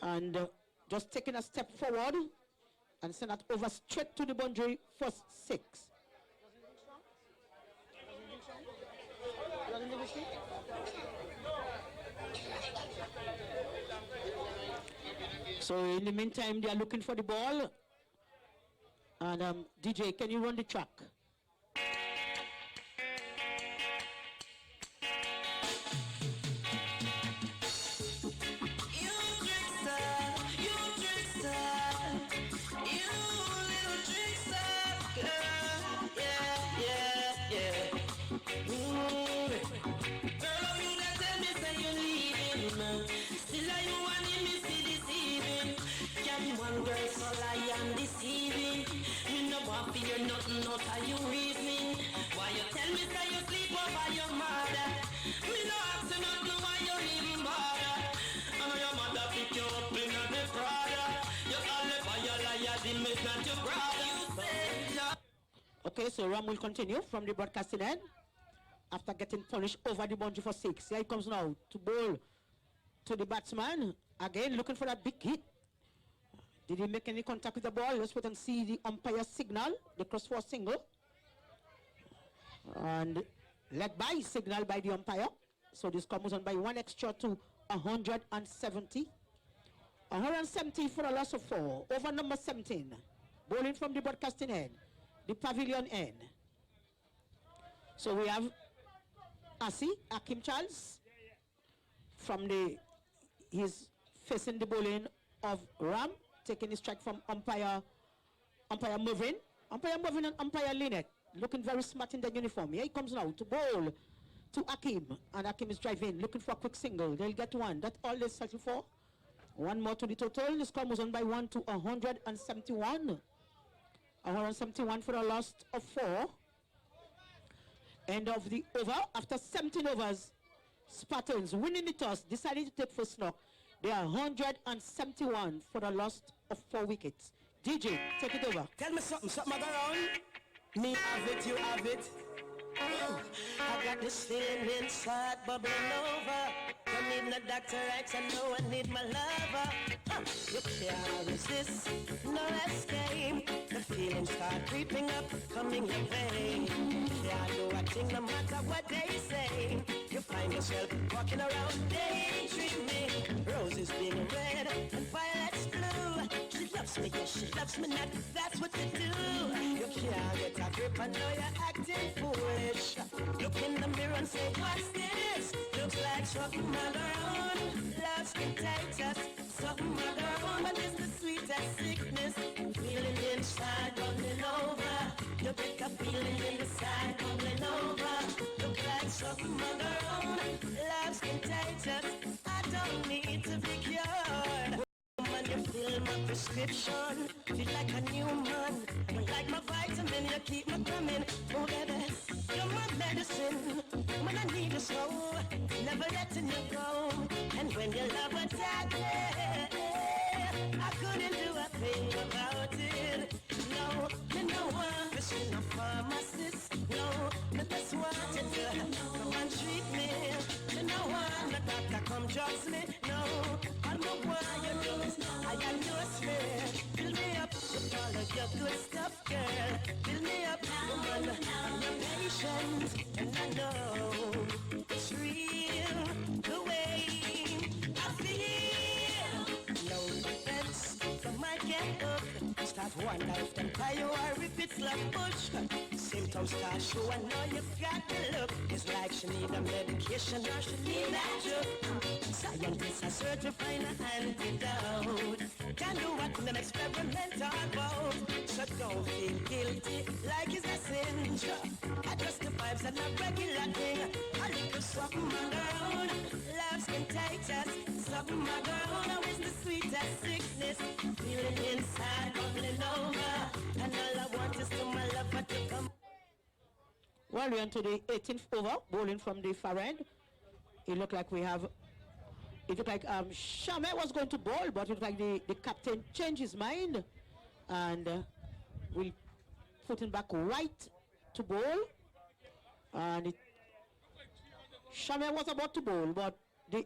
And just taking a step forward and send that over straight to the boundary for 6. So in the meantime, they are looking for the ball. And DJ, can you run the track? Still are you wanting me see this evening? Can one girl so lie and deceiving? You know what feel nothing out of you reasoning. Why you tell me say you sleep over your mother? Me no ask you nothing, why you even bother? I know your mother pick you up in the Prada. You call me for your liar, the miss not your brother. Okay, so Ram will continue from the broadcasting end after getting punished over the boundary for 6. Here he comes now to bowl to the batsman. Again, looking for that big hit. Did he make any contact with the ball? Let's wait and see the umpire signal. The cross for single. And led by signal by the umpire. So this comes on by 1 extra to 170. 170 for a loss of 4. Over number 17. Bowling from the broadcasting end. The pavilion end. So we have Akim Charles from he's facing the bowling of Ram, taking his strike from umpire Mervyn. Umpire Mervyn and umpire Lynette looking very smart in their uniform. Here he comes now to bowl to Akim, and Akim is driving, looking for a quick single. They'll get 1. That's all they settle for. 1 more to the total. The score moves on by 1 to 171. 171 for a loss of 4. End of the over. After 17 overs, Spartans winning the toss, decided to take first knock. They are 171 for a loss of 4 wickets. DJ, take it over. Tell me something around. Me have it, you have it. I got this feeling inside bubbling over. Don't need no doctor, right? I know I need my lover. You can't resist, no escape. The feelings start creeping up, coming your way. Yeah, I know I think no matter what they say. You find yourself walking around daydreaming. Roses being red and violets blue. She loves me, yes, she loves me not. That's what you do. You can't get a grip, I know you're acting foolish. Look in the mirror and say, what's this? Looks like something around. Love's contagious. Something around, but it's the sweetest sickness. Feeling inside, bubbling over. You get a feeling inside, bubbling over. Look like something around. Love's contagious. I don't need to be cured. Woman, you fill my prescription. Feel like a new man. Like my vitamin, you keep me coming. Oh, baby, you're my medicine. When I need you so, never letting you go. And when your love attacked me, I couldn't do a thing about it. No, you know what? This is a pharmacist. No, but that's what you do. Come and treat me. You know what? The doctor come judge me. No, I know what you do. I got no spirit. Fill me up with all of your good stuff, girl. Fill me up, woman. I'm your patient, and I know it's real the way I feel. No defense from my get-up. Start one life, then cry you are if it's love push. Symptoms start show, I know you got to look. It's like she need a medication or she need that drug. Scientists are searching to find an antidote. Can do what an experiment all about. So don't feel guilty like it's a sin. Adjust the vibes and a regular thing. A little something, my girl. Love's contagious. Something, my girl. Now is the sweetest sickness. Feeling inside, bubbling over. And all I want is to my lover to come. Well, we're on to the 18th over, bowling from the far end. It looked like Shame was going to bowl, but it looked like the captain changed his mind and will put him back White to bowl. And Shame was about to bowl, but the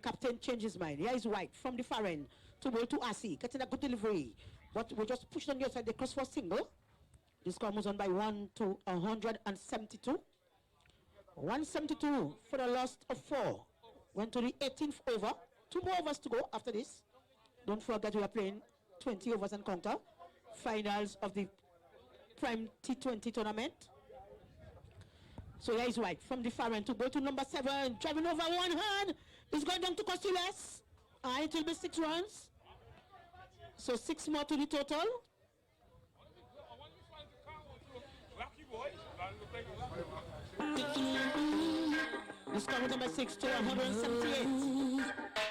captain changed his mind. Here is White from the far end to bowl to Asi, getting a good delivery. But we just pushed on the outside, the cross for single. The score moves on by 1 to 172. 172 for the loss of 4. Went to the 18th over. 2 more overs to go after this. Don't forget we are playing 20 overs and counter. Finals of the Prime T20 tournament. So here is White from the far end to go to number 7. Driving over one hand. It's going down to Costiles. It will be 6 runs. So 6 more to the total. The score number 6 to 178.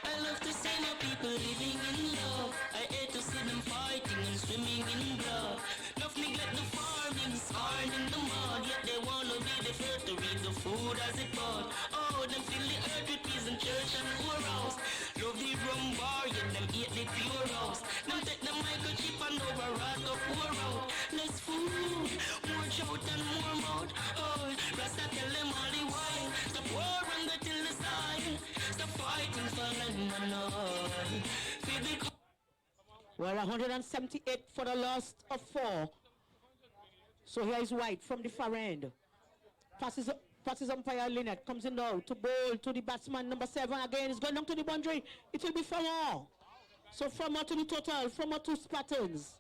I love to see my people living in love. I hate to see them fighting and swimming in blood. Enough neglect the farming, hard in the mud. Yet they wanna be the first to read the food as it bought. Oh, them fill the earth with peace and church and poorhouse. Love the rum bar, yet them eat the pure house. Them take the microchip and over rat up pour out. Less food, more shout and more mouth. Oh, Rasta tell them all the while. Stop war and go till the side. Stop fighting for land and all. Well, 178 for the loss of 4. So here is White from the far end. Passes umpire Lynette, comes in now to bowl to the batsman number 7. Again, it's going down to the boundary. It will be 4 more. So 4 more to the total, 4 more to Spartans.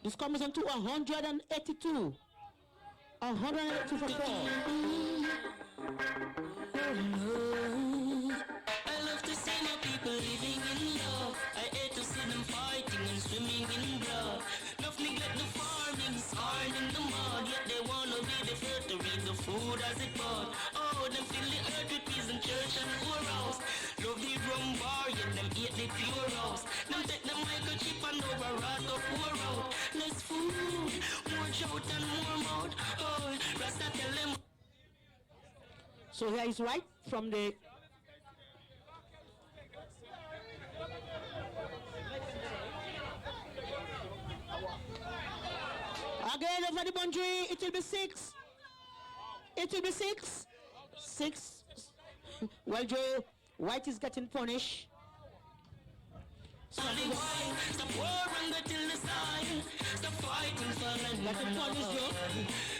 This comes on to 182. 182 for 4. I love to see my people living in love. I hate to see them fighting and swimming in blood. Enough neglect the farming, hard in the mud. Yet they wanna be the first to read the food as it bought. Oh, them fill the earth with peace and church and poorhouse. Love the rum bar, yet them eat the pure house. Them take the microchip and over rat up pour out. Less food, more shout and more mouth. Oh, Rasta tell them. So here is White from the again over the boundary. It will be 6. It will be 6. 6. Well, Joe, White is getting punished. Stop war and go till the side. Stop fighting for land.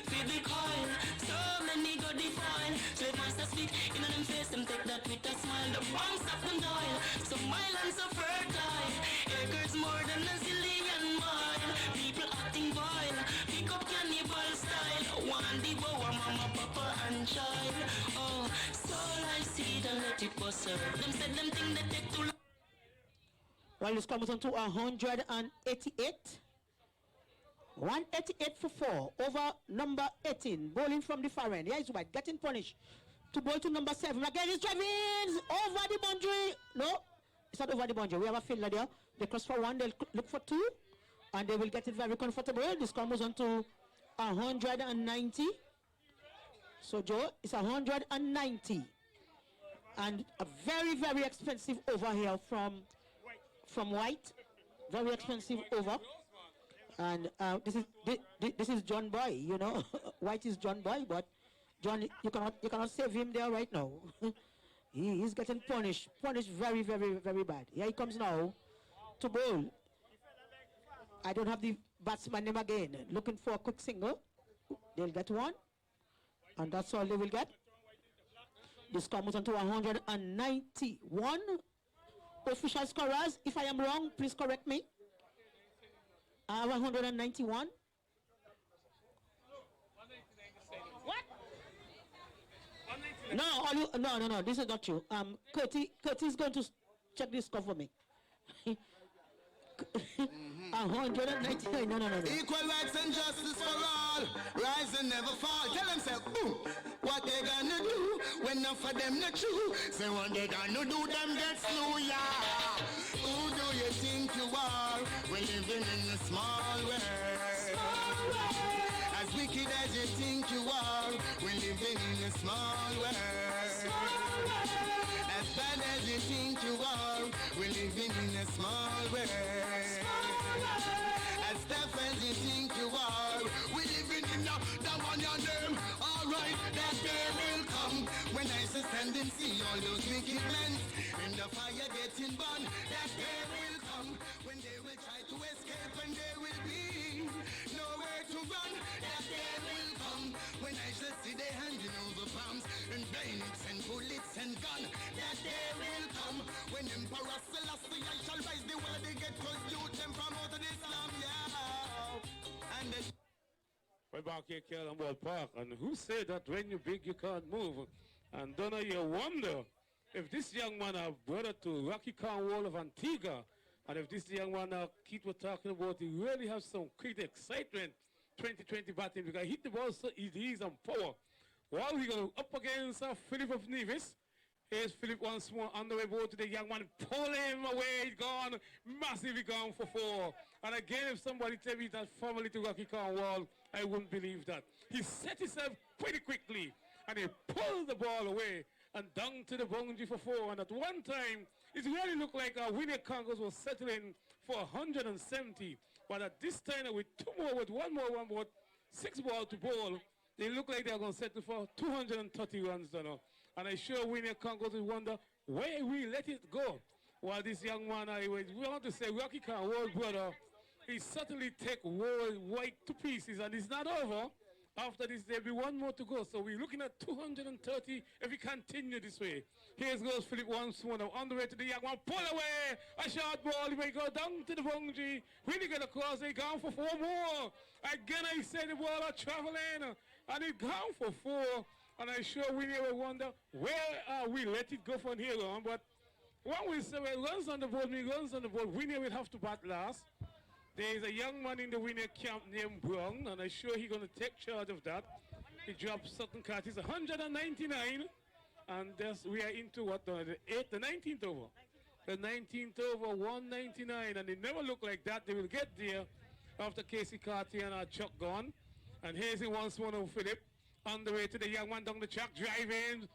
Feed the coin. So many go define. Save my a spit. In them face, them take that with a smile. The bounce up and dial, so mild and so fertile. Acres more than a zillion mile. People acting vile, pick up cannibal style. One devour mama, papa and child. Oh, soul I see, don't let it bust her. Them said them think they take too long. Well, this comes on to 188. 188 for 4 over number 18. Bowling from the far end. Yeah, it's White getting punished. To bowl to number 7. Again, he's driving over the boundary. No, it's not over the boundary. We have a fielder there. They cross for 1. They'll look for 2. And they will get it very comfortable. This comes on to 190. So, Joe, it's 190. And a very, very expensive over here from White. Very expensive over. And this is John Boy, you know. White is John Boy, but John, you cannot save him there right now. He's getting punished very, very, very bad. Here he comes now to bowl. I don't have the batsman name again. Looking for a quick single. They'll get 1, and that's all they will get. This comes on to 191. Official scorers, if I am wrong, please correct me. 191. What? No, this is not true. Curtis is going to check this score for me. 199. No. Equal rights and justice for all. Rise and never fall. Tell them, say, boom. What they gonna do when enough for them not true? Say what they gonna do, them get slow, yeah. Who do you think you are? We're living in a small world. As wicked as you think you are, we're living in a small world. As bad as you think you are, we're living in a small world. As tough as you think you are, we're living in the one your name. Alright, that day will come when I stand and see all those wicked men in the fire getting burned. That day will come when they will try to escape and there will be nowhere to run. That day will come when I shall see they handing over bombs and bayonets and bullets and guns. That day will come when Emperor Selassie I shall rise the world they get cause youth them from out of Islam, yeah. And they we're back here, Kellenball Park, and who said that when you're big you can't move? And don't you wonder if this young man are brother to Rocky Cornwall of Antigua, and if this young man Keith was talking about, he really has some great excitement 2020 batting because he hit the ball so easy and power. While we go up against Philip of Nevis. Here's Philip once more on the way board to the young man. Pull him away. He's gone. Massively gone for 4. And again, if somebody tell me that family to Rocky Cornwall, I wouldn't believe that. He set himself pretty quickly. And he pulled the ball away and down to the boundary for 4. And at one time, it really looked like Winnie Conquerors was settling for 170. But at this time, with 2 more, with 1 more, 6 balls to bowl, they look like they're going to settle for 230 runs, you know. And I sure Winnie Conquerors will wonder where we let it go. While this young man, we want to say Rocky Cornwall, brother, he certainly take White to pieces, and it's not over. After this, there'll be 1 more to go. So we're looking at 230 if we continue this way. Here goes Philip once more now on the way to the young one. Pull away! A short ball. He may go down to the boundary. Really get across. They gone for 4 more. Again, I said the ball are traveling. And it gone for 4. And I sure we never wonder where we let it go from here on. But when we say well, runs on the board, we never have to bat last. There is a young man in the winner camp named Brown, and I'm sure he's going to take charge of that. He dropped certain cards. It's 199, and we are into what, the 19th over. The 19th over, 199, and it never looked like that. They will get there after Casey Cartier and Chuck gone. And here's the once more of Philip. On the way to the young man down the track, driving,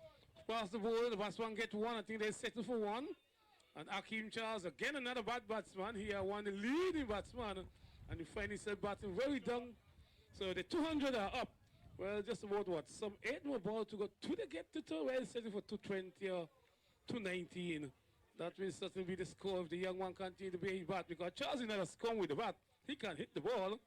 pass the ball, the batsman get 1, I think they settle for 1. And Akeem Charles, again another bad batsman, he one the leading batsman, and he finally said batting very down. So the 200 are up. Well, just about what, some 8 more balls to go to the get to 2, well, settle for 220 or 219. That will certainly be the score if the young one continue to be his bat, because Charles is not a scum with the bat. He can't hit the ball.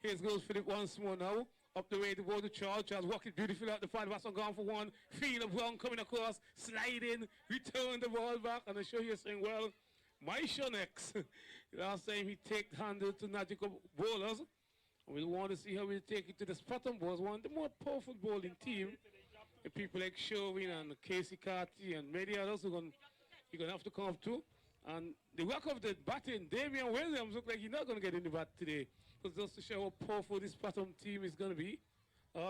Here goes Philip once more now. up the way to go to Charles. Charles walking beautifully out the front. Watson gone for one. Field of Brown coming across, sliding, return the ball back. And I show you saying, well, my show next. Last time he take handle to Nautical bowlers. We want to see how we take it to the Spartan bowlers, one of the more powerful bowling team. And people like Sherwin and Casey Carty and many others who you're going to have to come up to. And the work of the batting, Damian Williams look like he's not going to get in the bat today. Because just to show how powerful this Spartan team is going to be.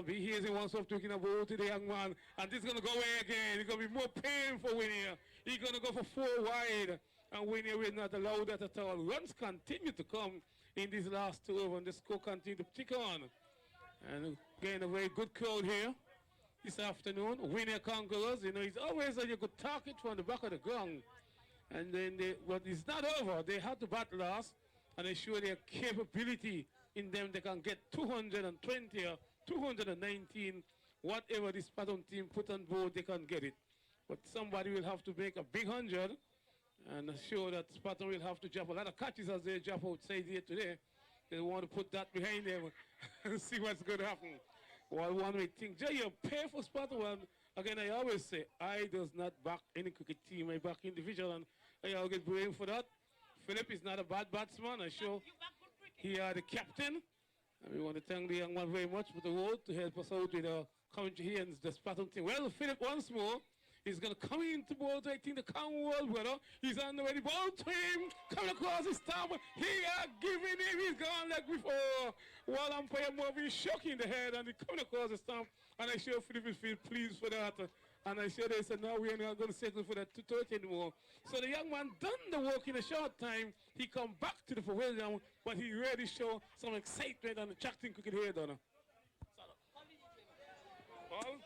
Here's one stop talking about to the young man. And this is going to go away again. It's going to be more painful Winnie. He's going to go for 4 wide. And Winnie will not allow that at all. Runs continue to come in these last 2 overs. And the score continue to tick on. And again, a very good crowd here this afternoon. Winnie Conquerors, you know, it's always a good target from the back of the ground. And then, but it's not over. They had to bat last. And they show their capability in them. They can get 220 or 219. Whatever this Spartan team put on board, they can get it. But somebody will have to make a big 100 and show that Spartan will have to drop a lot of catches as they drop outside here today. They want to put that behind them and see what's going to happen. Well, one may think, Jay, you pay for Spartan. Well, again, I always say, I does not back any cricket team. I back individual, and I always get blamed for that. Philip is not a bad batsman. I show he are the captain. And we want to thank the young man very much for the role to help us out with our commentary here and the Spartan team. Well, Philip once more is going to come into ball to, I think, the Cornwall brother. He's on the way. The ball to him, coming across his stump. He are giving him. He's gone like before. While umpire Marvin shocking the head and he coming across the stump. And I sure Philip will feel pleased for that. And I sure they said, no, we're not going to settle for that 230 anymore. So the young man done the work in a short time. He come back to the pavilion, but he really showed some excitement and attracting cricket here, Donna. Well,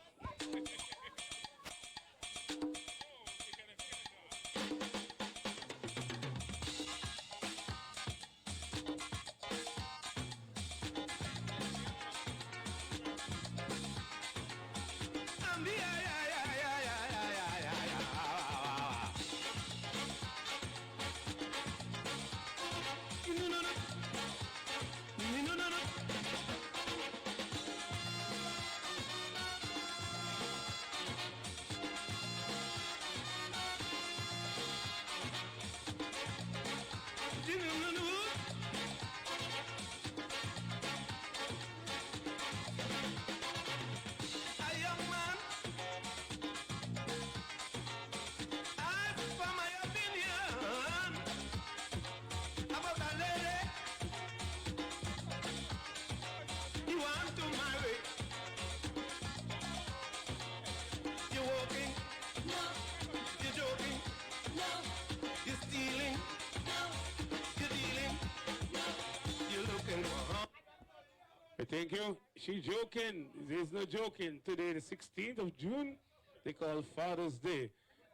thank you. She's joking. There's no joking. Today, the 16th of June, they call Father's Day.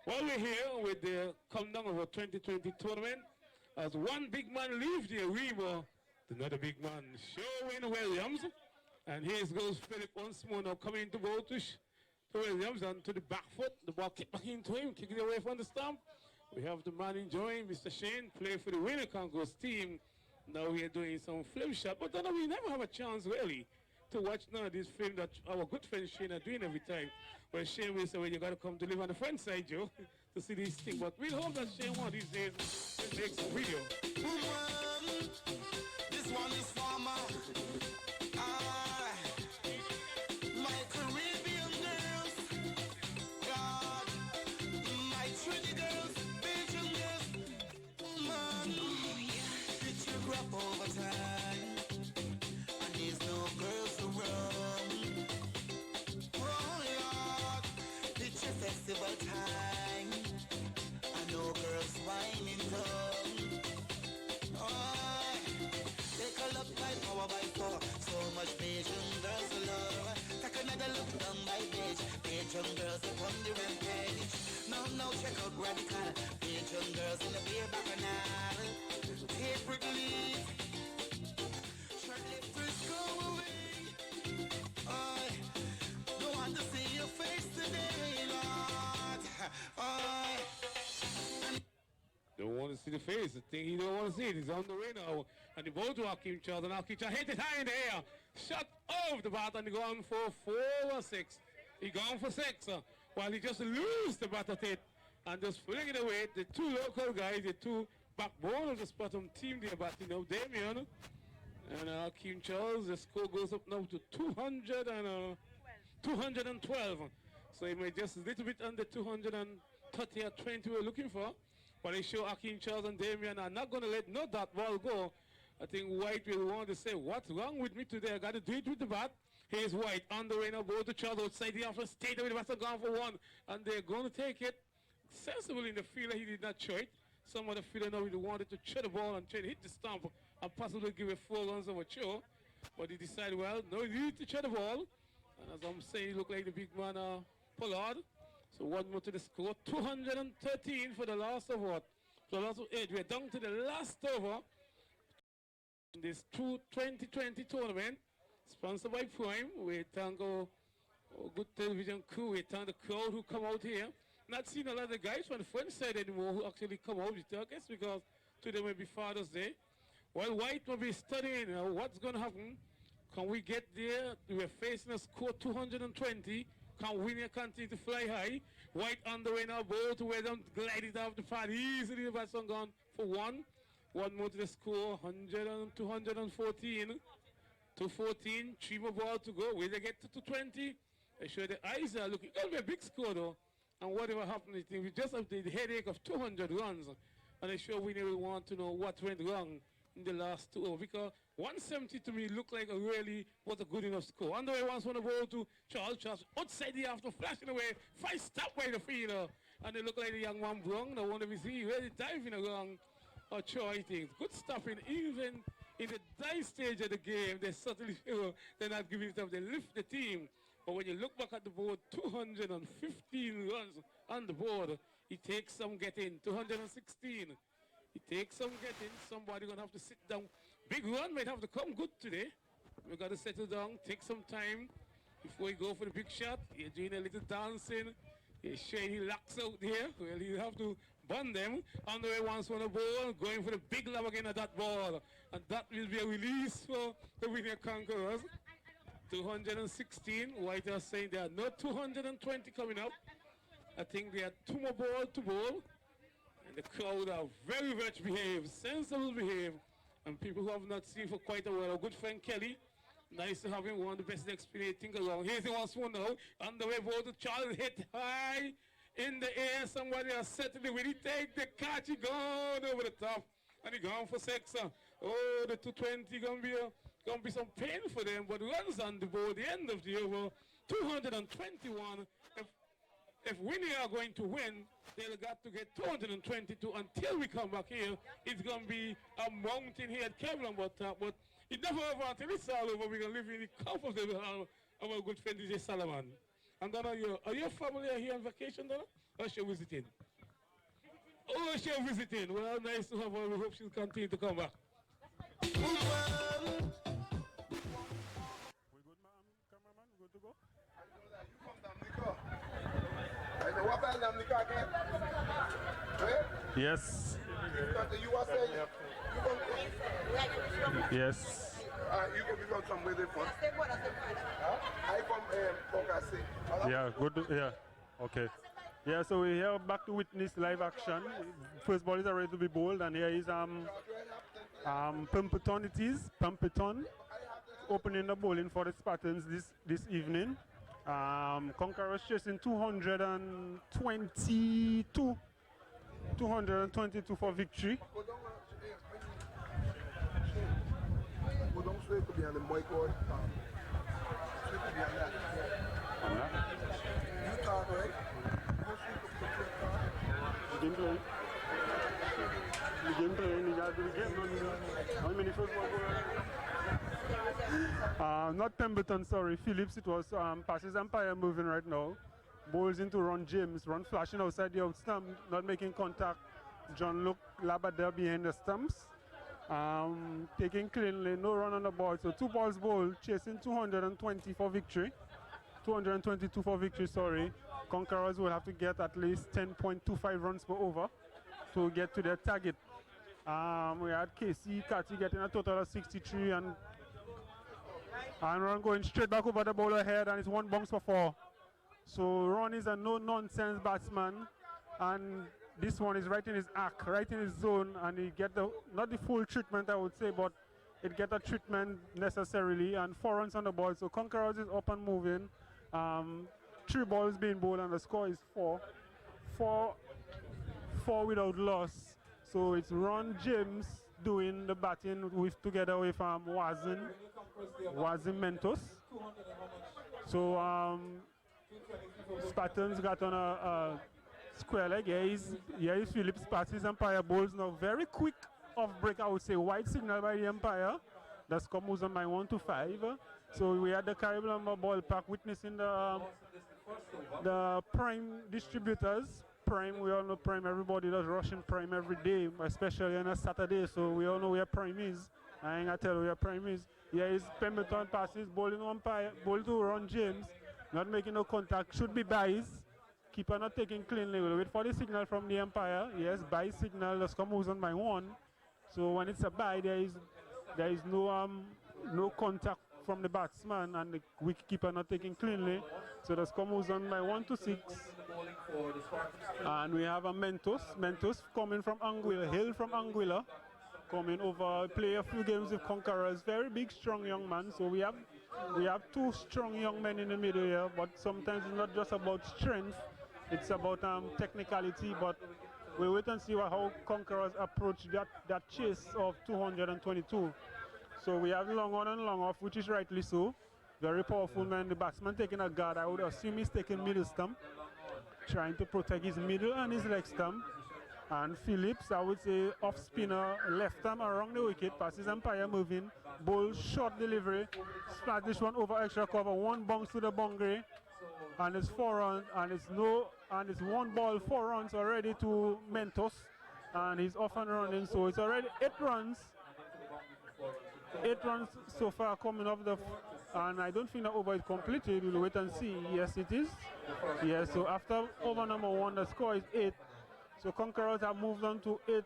Well, we're here with the countdown of our 2020 tournament. As one big man leaves the arena, another big man, Sherwin Williams. And here goes Philip once more now coming to go to Williams and to the back foot. The ball kicked back into him, kicking it away from the stump. We have the man enjoying, Mr. Shane, play for the Winner Conquerors team. Now we are doing some film shot, but then we never have a chance really to watch none of this film that our good friend Shane are doing every time. Well, Shane will say, well, you got to come to live on the front side, Joe, to see these things. But we hope that Shane one of these days will make some video. This one is for my Caribbean girls, God, my Trinity girls, Belgian girls, picture crop over time, and there's no girls around. Oh Lord, picture festival time, and no girls whining down. Oh, take a look by power by four, so much Belgian girls love. Take another look down by beach, Belgian girls upon the rampage. Now check out radical Belgian girls in the beer bacchanal. Tapered leaf, short lifters go away. I don't want to see your face today, Lord. Don't want to see the face. The thing he don't want to see it. He's on the way now. And the ball to Hakeem Charles, and Hakeem Charles hit it high in the air. Shot off the bat, and he gone for 4 or 6. He gone for 6, while he just lose the bat at it, and just fling it away. The two local guys, the two backbone of the Spartan team, they're batting now, Damien and Hakeem Charles. The score goes up now to 212. So he might just a little bit under 230 or 20 we're looking for. But they show Hakeem Charles and Damien are not going to let no that ball go. I think White will want to say, what's wrong with me today? I got to do it with the bat. Here's White on the way now, ball to Charles outside the office. Stayed with the bat, gone for 1. And they're going to take it. Sensible in the fielder, he did not show it. Some of the fielder now really wanted to throw the ball and try to hit the stump and possibly give it 4 runs over show. But he decided, well, no need to throw the ball. And as I'm saying, he looked like the big man, Pollard. So 1 more to the score. 213 for the last of what? For the last of 8. We're down to the last over in this 2020 tournament. Sponsored by Prime. We thank our good television crew. We thank the crowd who come out here. Not seeing a lot of the guys from the French side anymore who actually come out with us, because today may be Father's Day. Well, White will be studying what's going to happen. Can we get there? We're facing a score 220. Can Winnie continue to fly high? White on the way now, ball to where them glided off the pad easily. The bat's gone for 1. 1 more to the score, 100 and 214. 214, 3 more ball to go. Will they get to 220? I sure the eyes are looking. It'll be a big score though. And whatever happened, we just have the headache of 200 runs. And I sure we never want to know what went wrong in the last 2 overs, because 170 to me looked like was a good enough score. On the way, once on the ball to Charles. Charles outside the after flashing away. 5 stop by the fielder. And they look like the young man wrong. I wonder if he really diving around or try things. Good stopping, even in the die stage of the game. They certainly feel they're not giving it up. They lift the team. But when you look back at the board, 215 runs on the board. It takes some getting. 216. It takes some getting. Somebody going to have to sit down. Big run might have to come good today. We got to settle down, take some time before you go for the big shot. You're doing a little dancing. You're showing he locks out there. Well, you have to bond them. On the way once on the ball, going for the big lob again at that ball. And that will be a release for the winner Conquerors. 216. White are saying there are no 220 coming up. I think they are 2 more ball to ball. And the crowd are very much behaved, sensible behaved. And people who have not seen for quite a while. Our good friend Kelly, nice to have him, one of the best experienced things around. Here's the one now. On the way forward to Charles, hit high in the air. Somebody has settled it. When he take the catch, he gone over the top. And he gone for 6. Oh, the 220 gonna be some pain for them, but runs on the board, the end of the over, 221. If Winnie are going to win, they'll got to get 222 until we come back here. It's going to be a mountain here at Kevlar, but it never over until it's all over. We're going to live in the comfort of our good friend DJ Salaman. And Donna, are your family here on vacation, Donna? Or she visiting? Oh, she visiting. Well, nice to have her. We hope she'll continue to come back. We good, ma'am? Cameraman, good to go? Yes. Yes. You can become somewhere different. I come Yeah, good. Yeah. Okay. Yeah, so we're here back to witness live action. First ball is ready to be bowled, and here is Pemberton. It is Pemberton opening the bowling for the Spartans this evening. Conquerors chasing 222 for victory. Not Pemberton, sorry. Phillips, it was passes umpire moving right now. Bowls into Ron James. Ron flashing outside the out stump, not making contact. John Luke Labadell behind the stumps. Taking cleanly, no run on the board. So 2 balls bowled, chasing 220 for victory. 222 for victory, sorry. Conquerors will have to get at least 10.25 runs per over to get to their target We had Casey Cathy getting a total of 63 and Ron going straight back over the bowler head, and it's one bounce for 4. So Ron is a no-nonsense batsman, and this one is right in his act, right in his zone, and he get the not the full treatment I would say, but it get a treatment necessarily, and 4 runs on the ball. So Conquerors is up and moving. 3 balls being bowled, and the score is 4 without loss. So it's Ron James doing the batting together with Wazin Mentos. So Spartans got on a square leg. Here is Phillips passes umpire bowls now. Very quick off break, I would say. Wide signal by the umpire. The score moves on by 1-5. So we had the Caribbean ballpark witnessing the prime distributors. Prime, we all know Prime. Everybody does Russian Prime every day, especially on a Saturday. So we all know where Prime is. I ain't gonna tell you where Prime is. Here is Pemberton passes, bowling umpire, ball to Ron James. Not making no contact. Should be buys. Keeper not taking cleanly. We'll wait for the signal from the umpire. Yes, buy signal. The score moves on by 1. So when it's a buy, there is no contact from the batsman, and the wicketkeeper not taking cleanly. So the score moves on by 1-6. And we have a Mentos coming from Anguilla, hail from Anguilla, coming over, play a few games with Conquerors. Very big, strong young man. So we have 2 strong young men in the middle here, but sometimes it's not just about strength, it's about technicality. But we'll wait and see how Conquerors approach that chase of 222. So we have long on and long off, which is rightly so. Very powerful man. The batsman taking a guard. I would assume he's taking middle stump, trying to protect his middle and his leg stump. And Phillips, I would say, off spinner, left arm around the wicket, passes umpire moving, bowl short delivery, splash this one over extra cover, 1 bounce to the boundary, and it's 4 runs, and it's 1 ball, 4 runs already to Mentos, and he's off and running. So it's already 8 runs. 8 runs so far coming off and I don't think the over is completed. We'll wait and see. Yes, it is. Yes, so after over number 1, the score is 8. So Conquerors have moved on to 8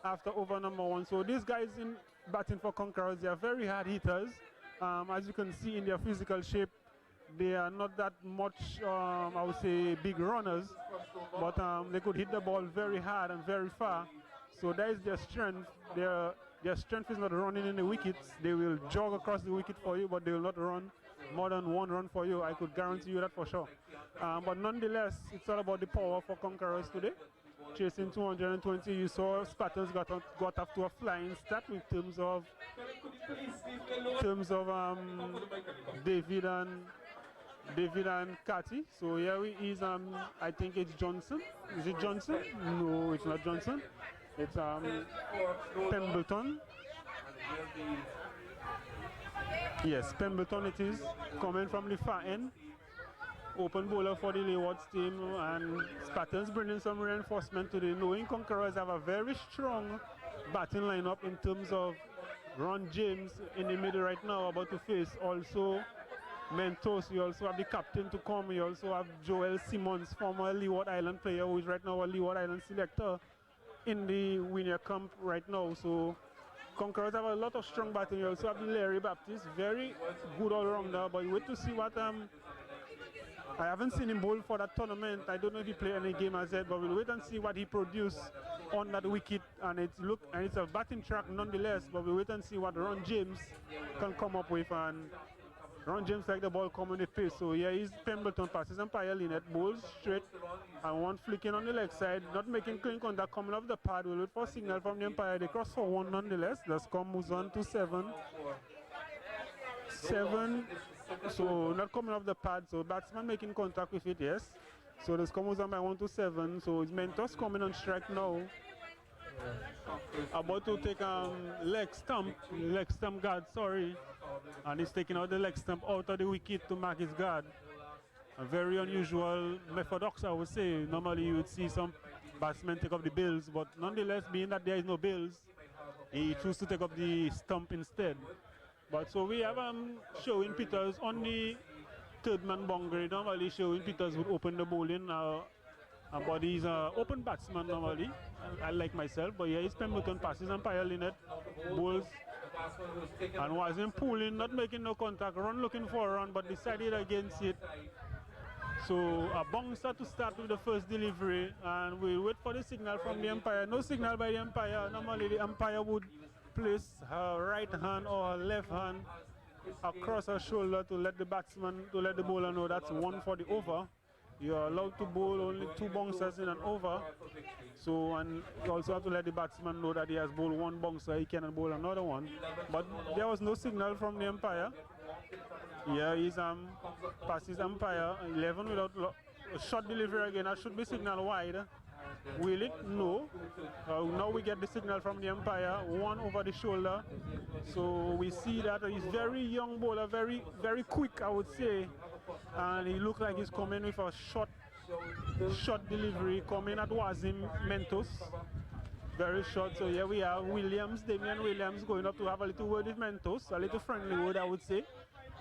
after over number 1. So these guys in batting for Conquerors, they are very hard hitters. As you can see in their physical shape, they are not that much, I would say, big runners, but they could hit the ball very hard and very far. So that is their strength. Their strength is not running in the wickets. They will jog across the wicket for you, but they will not run more than 1 run for you. I could guarantee you that for sure. But nonetheless, it's all about the power for Conquerors today. Chasing 220, you saw Spartans got off to a flying start in terms of David and Cathy. So here is I think it's Johnson. Is it Johnson? No, it's not Johnson. It's Pemberton. Yes, Pemberton it is, coming from the far end. Open bowler for the Leywards team, and Spartans bringing some reinforcement today, knowing Conquerors have a very strong batting lineup in terms of Ron James in the middle right now, about to face also Mentos. You also have the captain to come. You also have Joel Simmons, former Leeward Island player, who is right now a Leeward Island selector in the Winner Camp right now. So Conquerors have a lot of strong batting. You also have Larry Baptiste, very good all-rounder, but wait to see what I haven't seen him bowl for that tournament. I don't know if he played any game as yet, but we'll wait and see what he produced on that wicket. And it's a batting track nonetheless, but we'll wait and see what Ron James can come up with. And Ron James like the ball coming with pace. So here is Pemberton passes umpire Lynette, bowls straight, and 1 flicking on the leg side, not making clean contact, coming off the pad. We'll wait for signal from the umpire. They cross for 1 nonetheless. The score moves on to 7. So not coming off the pad, so batsman making contact with it, yes. So the score moves on by 1-7. So it's Mentos coming on strike now. About to take leg stump guard, sorry. And he's taking out the leg stump out of the wicket to mark his guard. A very unusual orthodox, I would say. Normally you would see some batsmen take up the bills, but nonetheless, being that there is no bills, he chose to take up the stump instead. But so we have Sherwin Peters on the 3rd man boundary. Normally Sherwin Peters would open the bowling. But he's an open batsman normally, I like myself. But yeah, he's Pemberton passes umpire Lynette, bowls, and was in pulling, not making no contact, run looking for a run, but decided against it. So a bouncer to start with the first delivery, and we'll wait for the signal from the umpire. No signal by the umpire. Normally the umpire would place her right hand or her left hand across her shoulder to let the batsman, to let the bowler know that's one for the over. You're allowed to bowl only 2 bouncers in an over. So, and you also have to let the batsman know that he has bowled 1 bouncer, he cannot bowl another one. But there was no signal from the umpire. Yeah, he's passes umpire 11 without short delivery again. That should be signal wide. Will it? No. Now we get the signal from the umpire, 1 over the shoulder. So we see that he's very young bowler, very quick, I would say. And he looks like he's coming with a short delivery, coming at Wazim Mentos. Very short. So here we have Williams, Damian Williams, going up to have a little word with Mentos, a little friendly word, I would say,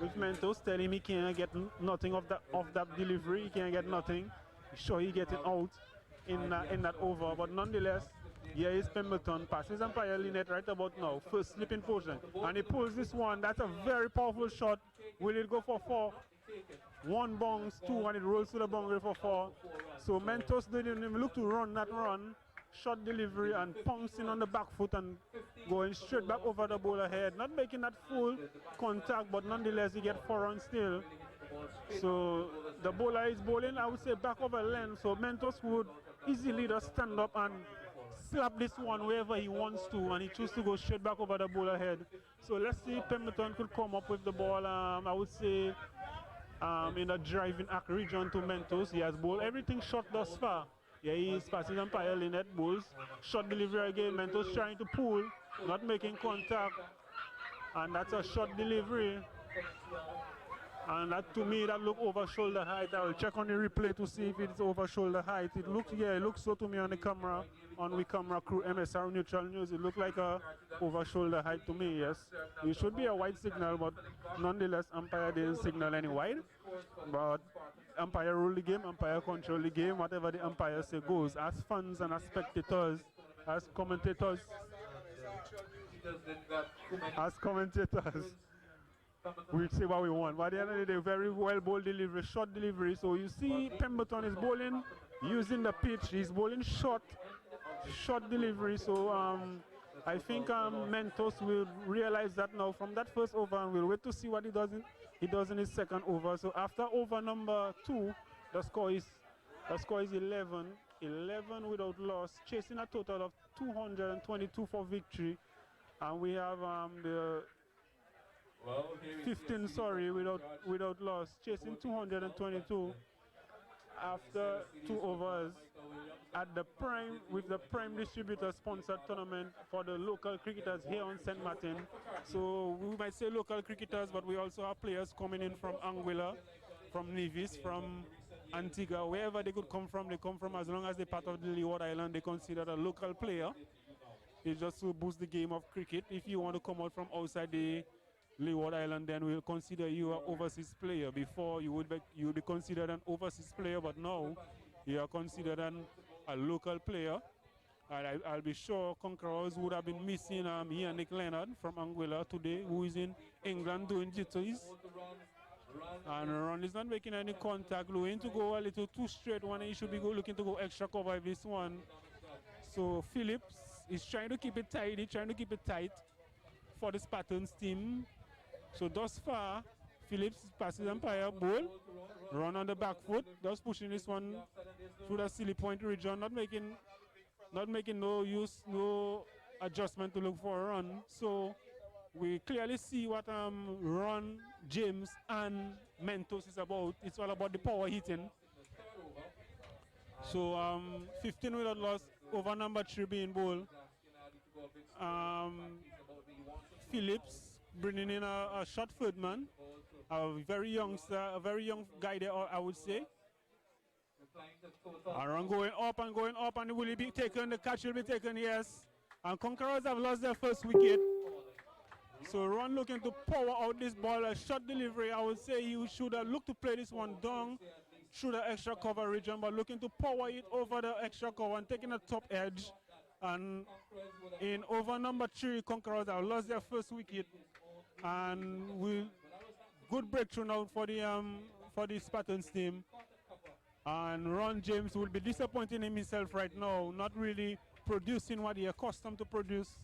with Mentos, telling him he can't get nothing of that delivery. He can't get nothing. He's sure he gets it out in that over. But nonetheless, here is Pemberton, passes umpire Lynette right about now, first slipping position, and he pulls this one. That's a very powerful shot. Will it go for 4? 1 bounce, 2, and it rolls to the boundary for 4. So Mentos didn't even look to run that run. Short delivery and pouncing on the back foot and going straight back over the bowler head. Not making that full contact, but nonetheless he gets 4 runs still. So the bowler is bowling, I would say, back over length. So Mentos would easily just stand up and slap this one wherever he wants to, and he chooses to go straight back over the bowler head. So let's see if Pemberton could come up with the ball, I would say, in a driving act region to Mentos. He has bowled everything short thus far. Yeah, he is passing umpire Lynette, bowls. Short delivery again, Mentos trying to pull, not making contact. And that's a short delivery. And that, to me, that looked over shoulder height. I will check on the replay to see if it's over shoulder height. It looks so to me on the camera, on the camera crew, MSR Neutral News. It looked like a over shoulder height to me, yes. It should be a wide signal, but nonetheless, umpire didn't signal any wide. But umpire rule the game, umpire control the game, whatever the umpire say goes. As fans and as spectators, as commentators, we say what we want. But at the end of the day, very well bowled delivery, short delivery. So you see Pemberton is bowling using the pitch. He's bowling short delivery. So I think Mentos will realize that now from that first over, and we'll wait to see what he does in his second over. So after over number 2, the score is 11 without loss, chasing a total of 222 for victory. And we have the 15, sorry, without loss, chasing 222 after 2 overs at the Prime, with the Prime distributor sponsored tournament for the local cricketers here on St. Martin. So we might say local cricketers, but we also have players coming in from Anguilla, from Nevis, from Antigua, wherever they could come from, they come from. As long as they're part of the Leeward Island, they consider a local player. It's just to boost the game of cricket. If you want to come out from outside the Leeward Island, then we'll consider you an overseas player. Before you would be considered an overseas player, but now you are considered a local player. And I'll be sure Conquerors would have been missing here Nick Leonard from Anguilla today, who is in England doing jitteries. And Ron is not making any contact, looking to go a little too straight one. He should be looking to go extra cover this one. So Phillips is trying to keep it tidy, trying to keep it tight for the Spartans team. So thus far, Phillips passes umpire, ball, run on the back foot, just pushing this one through the silly point region, not making no adjustment to look for a run. So we clearly see what Ron, James, and Mentos is about. It's all about the power hitting. So 15 without loss, over number 3 being bowled. Phillips bringing in a short third man, a very young guy there, I would say. Aaron going up, and will he be taken? The catch will be taken, yes. And Conquerors have lost their first wicket. So Ron looking to power out this ball, a short delivery. I would say he should have looked to play this one down through the extra cover region, but looking to power it over the extra cover and taking the top edge. And in over number 3, Conquerors have lost their first wicket, and good breakthrough now for the Spartans team. And Ron James will be disappointing himself right now, not really producing what he accustomed to produce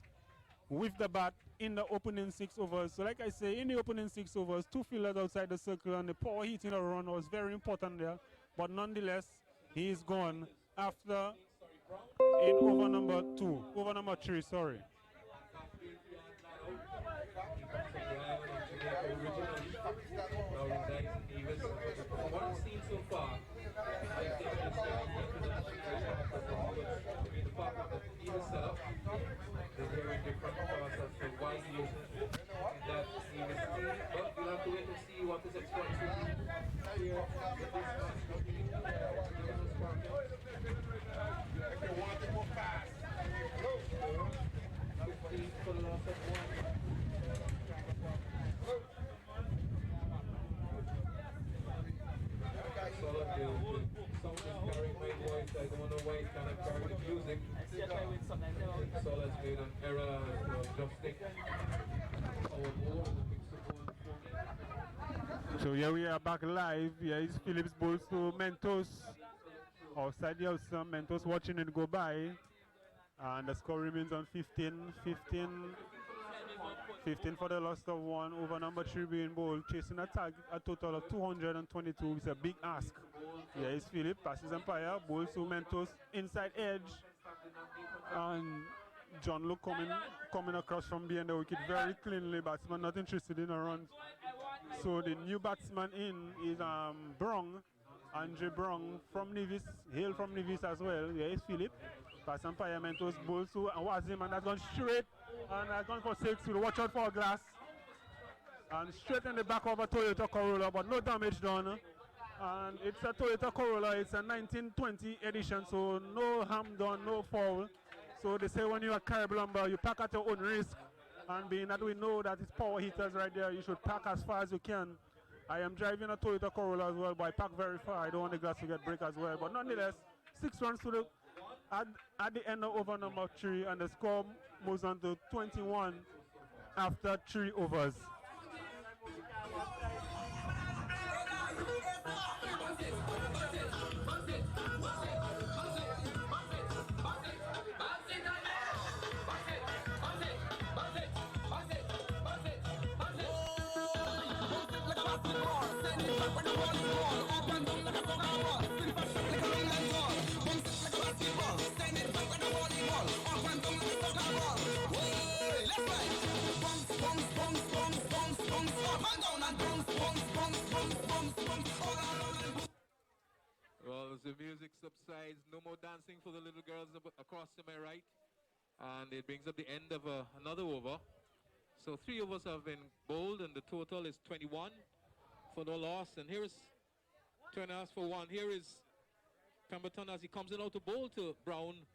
with the bat in the opening 6 overs. So like I say, in the opening 6 overs, 2 fielders outside the circle and the power hitting a run was very important there. But nonetheless, he is gone after in over number 3, sorry. What I've seen so far, I think it's the fact that even set up, they're very different process for why he is that he was still, but you'll have to wait and see what his exploits will be here with this match. If you want to go fast. 15 for the loss of 1. Solid the sound is carrying my voice. I don't know why it cannot carry the music. Solid's made an error to adjusting our ball. So here we are back live. Here is Phillips balls to Mentos. Outside the house, Mentos watching it go by. And the score remains on 15 for the loss of 1 over number 3 being bowled, chasing a tag a total of 222. It's a big ask. Here is Philip, passes umpire, bowls to Mentos, inside edge. And John Luke coming across from behind the wicket very cleanly. Batsman not interested in a run. So the new batsman in is Brong, Andre Brong from Nevis, hail from Nevis as well. Here is Philip. Pass umpire Mentos bowls to Wazim, and that's gone straight. And that's gone for 6. We'll watch out for a glass. And straight in the back of a Toyota Corolla, but no damage done. And it's a Toyota Corolla, it's a 1920 edition, so no harm done, no foul. So they say when you're a Carib Lumber, you pack at your own risk. And being that we know that it's power hitters right there, you should pack as far as you can. I am driving a Toyota Corolla as well, but I pack very far. I don't want the glass to get break as well. But nonetheless, 6 runs to the at the end of over number 3, and the score moves on to 21 after 3 overs. 'Cause the music subsides. No more dancing for the little girls across to my right. And it brings up the end of another over. So 3 overs have been bowled, and the total is 21 for no loss. And here is 20 hours for 1. Here is Pemberton as he comes in out to bowl to Brown.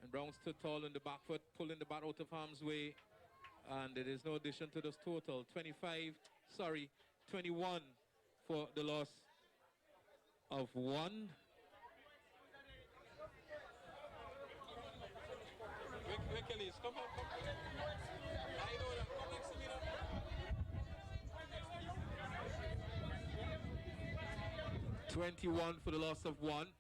And Brown stood tall in the back foot, pulling the bat out of harm's way. And there is no addition to this total. 21 for the loss of 1. Come on, come on. I know that. Come next to me now. 21 for the loss of 1.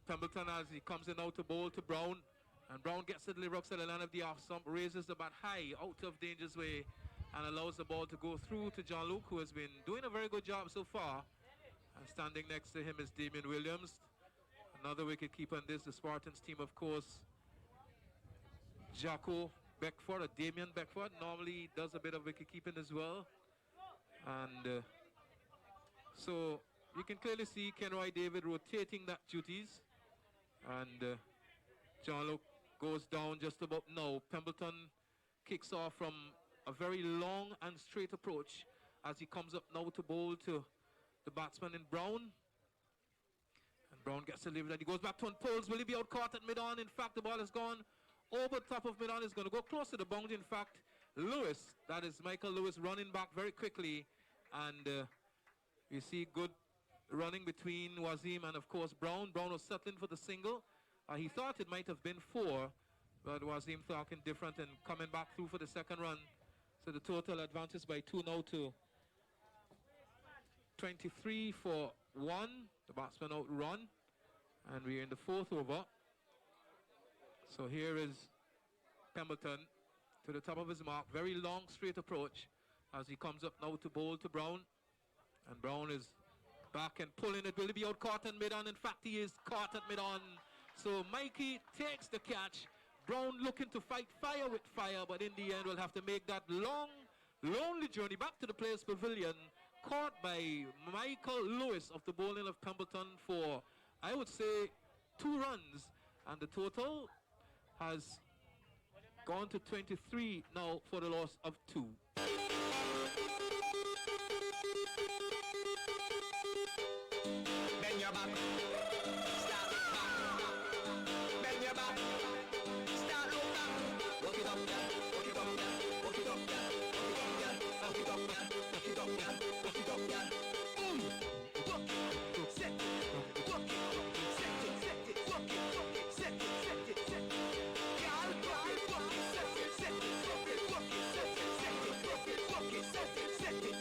Pemberton as he comes in out to bowl to Brown. And Brown gets the delivery to the line of the off stump, raises the bat high out of danger's way, and allows the ball to go through to John Luke, who has been doing a very good job so far. And standing next to him is Damian Williams, another wicket keeper in this, the Spartans team, of course. Jacko Beckford, or Damien Beckford, normally does a bit of wicket keeping as well. And so you can clearly see Kenroy David rotating that duties. And John Luke goes down just about now. Pemberton kicks off from a very long and straight approach as he comes up now to bowl to the batsman in Brown. And Brown gets a leave and he goes back to on poles. Will he be out caught at mid-on? In fact, the ball has gone over the top of mid-on. Is going to go close to the boundary. In fact, Lewis, that is Michael Lewis, running back very quickly. And you see good running between Wazim and, of course, Brown. Brown was settling for the single. He thought it might have been 4, but Wazim talking different and coming back through for the second run. So the total advances by 2 now to 23 for 1. The batsman outrun. And we're in the 4th over. So here is Pemberton to the top of his mark. Very long, straight approach as he comes up now to bowl to Brown. And Brown is back and pulling it. Will he be out caught at mid-on? In fact, he is caught at mid-on. So Mikey takes the catch. Brown looking to fight fire with fire, but in the end will have to make that long, lonely journey back to the players' pavilion, caught by Michael Lewis of the bowling of Pemberton for, I would say, 2 runs. And the total has gone to 23 now for the loss of 2. Bend your back, start it back. Bend your back, start look back. Walk it up, girl. Walk it up, girl. Walk it up, girl. Walk it up, girl. Walk it up, girl. Walk it up, girl. Boom. Walk it, set it. Walk it, set it, set it. Walk it, set it, set it, set it. Girl, walk it, set it, set it, set it. Walk it, set it, set it, walk it, walk it, set it, set it.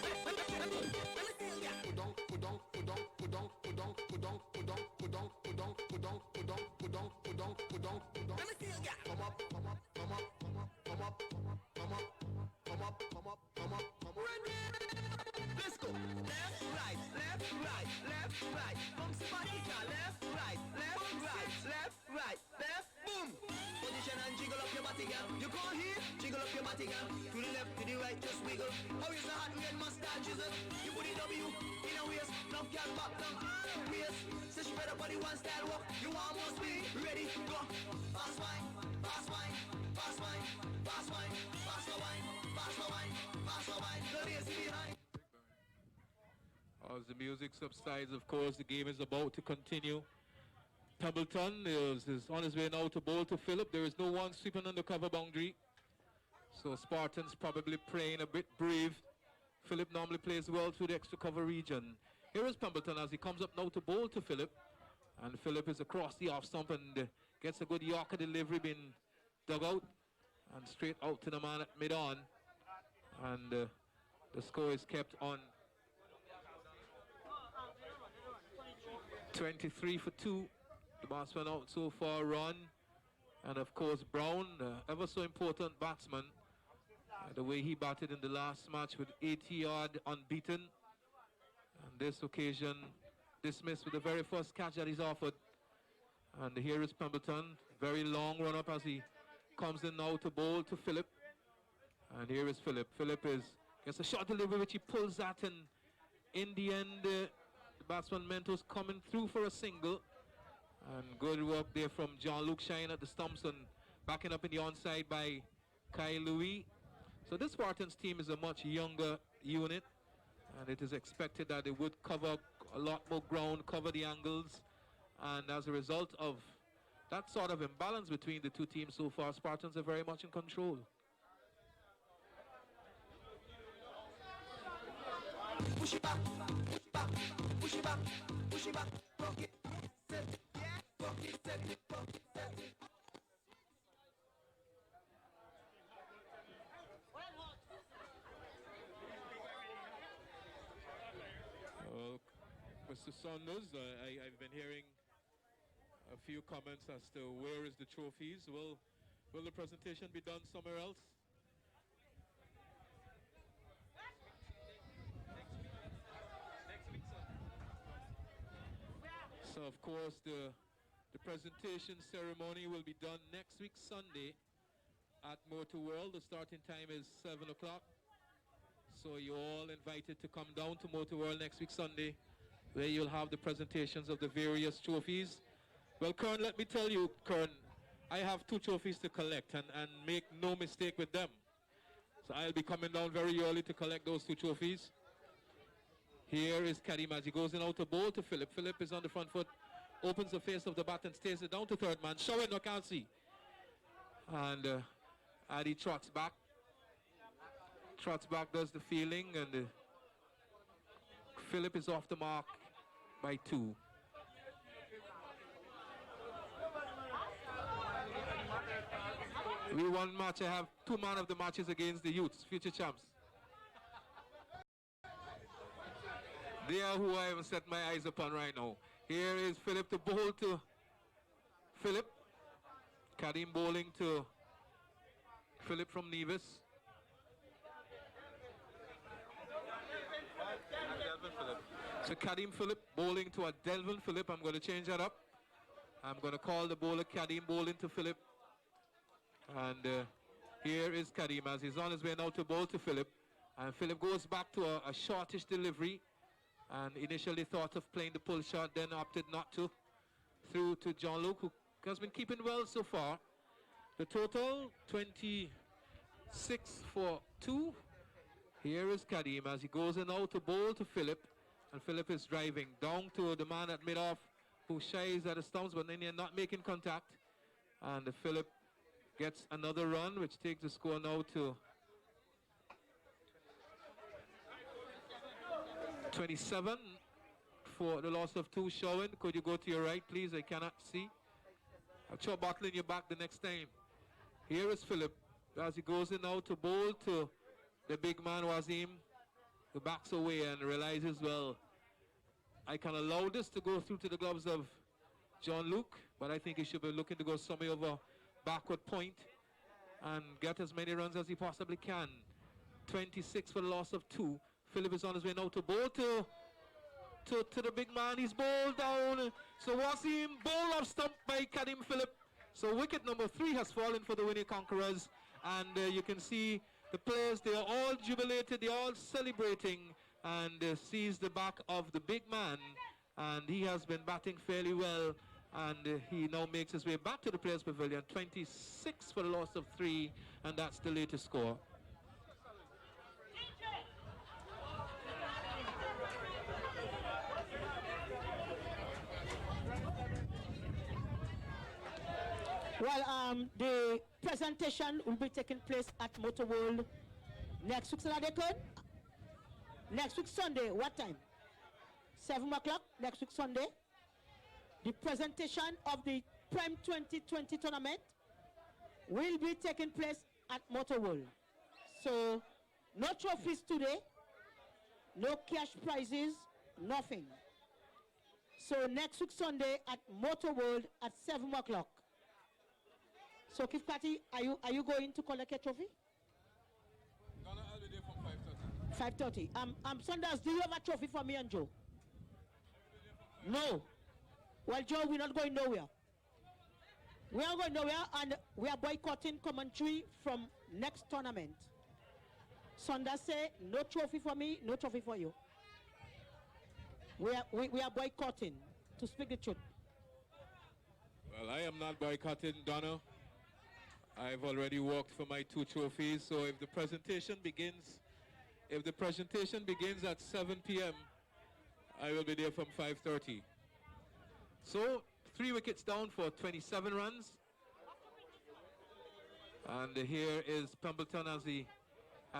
Let me see ya. Put down, put down, put down, put down, put down, put down, put down, put down, put down, put down, put down, put down, put down, put down, put down. Let me see ya. Come up, come up, come up, come up, come up, come up, come up, come up, come up, come up, come up. Ready? Let's go. Left, right, left, right, left, right. From Spatica, left, right, left, right, left, right, left. Boom. Position and jiggle up your body, girl. You go here, jiggle up your body, girl. To the left, to the right, just wiggle. How is the hot red mustache, is it? You put the W in a waist, love girl back down. Waist, say she better body one style walk. You almost be ready, go. Fast wine, fast wine, fast wine, fast wine, faster wine, faster wine, faster wine. The lazy behind. As the music subsides, of course, the game is about to continue. Pemberton is on his way now to bowl to Phillip. There is no one sweeping on the cover boundary. So Spartans probably playing a bit brave. Phillip normally plays well through the extra cover region. Here is Pemberton as he comes up now to bowl to Phillip. And Phillip is across the off stump and gets a good Yorker delivery, being dug out and straight out to the man at mid-on. And the score is kept on 23 for 2. The batsman out so far, run. And of course Brown, ever so important batsman. The way he batted in the last match with 80-yard unbeaten. And this occasion dismissed with the very first catch that he's offered. And here is Pemberton, very long run up as he comes in now to bowl to Phillip. And here is Phillip. Phillip gets a short delivery which he pulls at, and in the end the batsman Mentos coming through for a single. And good work there from John-Luke Shine at the stumps and backing up in the onside by Kai Louis. So this Spartans team is a much younger unit, and it is expected that they would cover a lot more ground, cover the angles, and as a result of that sort of imbalance between the two teams so far, Spartans are very much in control. Push it back, push it back, push it back, push it back, rock it, set it, yeah, rock it, set it, rock it, set it. Mr. Saunders, I've been hearing a few comments as to where is the trophies. Will the presentation be done somewhere else? Next week, sir. So of course the presentation ceremony will be done next week Sunday at Motor World. The starting time is 7 o'clock. So you're all invited to come down to Motor World next week Sunday, where you'll have the presentations of the various trophies. Well, Kern, let me tell you, Kern, I have 2 trophies to collect, and make no mistake with them. So I'll be coming down very early to collect those 2 trophies. Here is Karim as he goes in out to bowl to Phillip. Phillip is on the front foot, opens the face of the bat and stays it down to third man. Show it, no can't see. And Adi trots back. Trots back, does the fielding, and Phillip is off the mark by 2. We won match. I have 2 man of the matches against the youths, future champs. They are who I have set my eyes upon right now. Here is Philip to bowl to Philip. Kadim bowling to Philip from Nevis. So Kadim Philip bowling to a Delvin Philip. I'm going to change that up. I'm going to call the bowler Kadim bowling to Philip. And here is Kadim as he's on his way now to bowl to Philip. And Philip goes back to a shortish delivery. And initially thought of playing the pull shot, then opted not to. Through to John Luke, who has been keeping well so far. The total, 26 for 2. Here is Kadim as he goes in now to bowl to Philip. And Philip is driving down to the man at mid-off who shies at the stumps, but then they're not making contact. And Philip gets another run, which takes the score now to 27 for the loss of 2. Showing, could you go to your right, please? I cannot see. I'll show bottle in your back the next time. Here is Philip as he goes in now to bowl to the big man Wazim, who backs away and realizes, well, I can allow this to go through to the gloves of John Luke, but I think he should be looking to go somewhere over backward point and get as many runs as he possibly can. 26 for the loss of 2. Philip is on his way now to bowl to the big man. He's bowled down. So Wasim bowl off stump by Kadim Philip. So wicket number 3 has fallen for the winning Conquerors. And you can see the players, they are all jubilated, they're all celebrating, and sees the back of the big man. And he has been batting fairly well. And he now makes his way back to the Players' Pavilion. 26 for the loss of 3, and that's the latest score. Well, the presentation will be taking place at Motor World next week, Saturday, next week, Sunday. What time? 7 o'clock next week, Sunday. The presentation of the Prime 2020 tournament will be taking place at Motor World. So, no trophies today, no cash prizes, nothing. So, next week, Sunday at Motor World at 7 o'clock. So, Kif Kati, are you going to collect a trophy? I'll be there from 5:30. 5:30. Sanders, do you have a trophy for me and Joe? No. Well, Joe, we're not going nowhere. We are going nowhere, and we are boycotting commentary from next tournament. Sanders say, no trophy for me, no trophy for you. We are boycotting, to speak the truth. Well, I am not boycotting, Donna. I've already worked for my 2 trophies, so if the presentation begins at 7 p.m., I will be there from 5:30. So 3 wickets down for 27 runs. And here is Pemberton as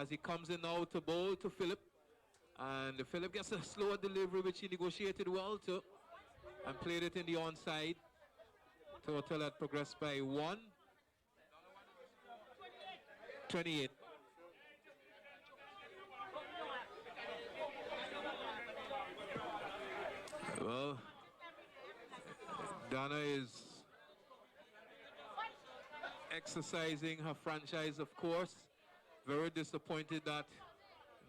he comes in now to bowl to Philip. And Philip gets a slower delivery, which he negotiated well to, and played it in the onside. Total had progressed by 1. 28. Well, Donna is exercising her franchise, of course. Very disappointed that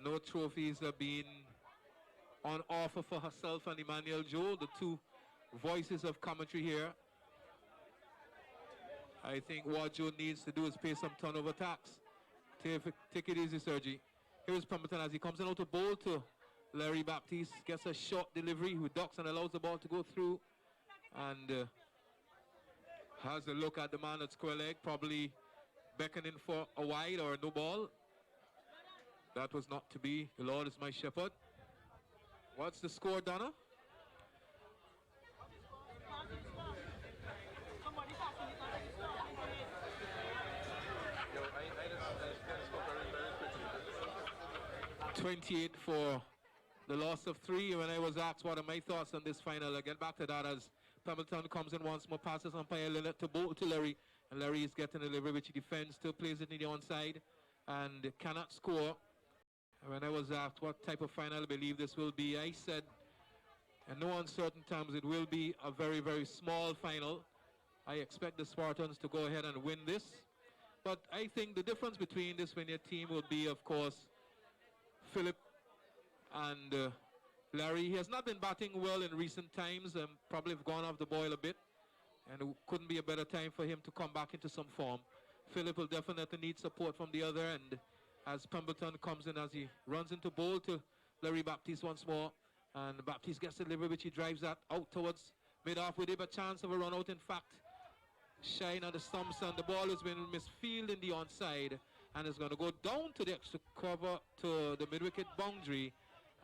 no trophies have been on offer for herself and Emmanuel Joe, the 2 voices of commentary here. I think what Joe needs to do is pay some turnover tax. Take it easy, Sergi. Here's Pemberton as he comes in out to bowl to Larry Baptiste. Gets a short delivery, who ducks and allows the ball to go through. And has a look at the man at square leg, probably beckoning for a wide or a no ball. That was not to be. The Lord is my shepherd. What's the score, Donna? ...28 for the loss of 3. When I was asked what are my thoughts on this final, I get back to that as Pemberton comes in once more, passes umpire Lynette to Larry, and Larry is getting a delivery which he defends, still plays it in the onside, and cannot score. When I was asked what type of final I believe this will be, I said, in no uncertain terms, it will be a very, very small final. I expect the Spartans to go ahead and win this. But I think the difference between this winning team will be, of course, Philip and Larry. He has not been batting well in recent times and probably have gone off the boil a bit. And it couldn't be a better time for him to come back into some form. Philip will definitely need support from the other end as Pemberton comes in, as he runs into bowl to Larry Baptiste once more. And Baptiste gets the delivery which he drives that out towards mid-off with a chance of a run out. In fact, shine on the stumps, and the ball has been misfielded in the onside and is going to go down to the extra cover to the mid-wicket boundary.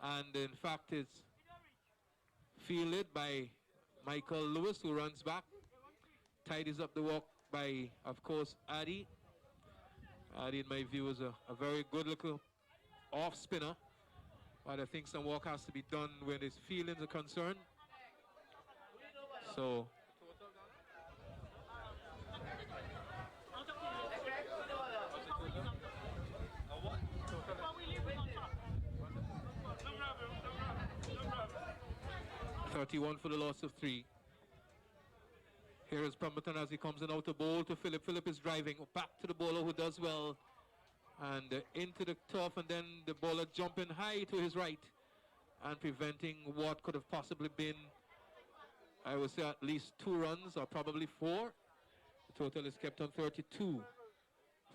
And in fact, it's fielded by Michael Lewis, who runs back, tidies up the work by, of course, Addy. Addy, in my view, is a very good little off spinner. But I think some work has to be done when his feelings are concerned. So 31 for the loss of 3. Here is Pemberton as he comes in out of bowl to Philip. Philip is driving back to the bowler, who does well, and into the turf, and then the bowler jumping high to his right and preventing what could have possibly been, I would say, at least 2 runs or probably 4. The total is kept on 32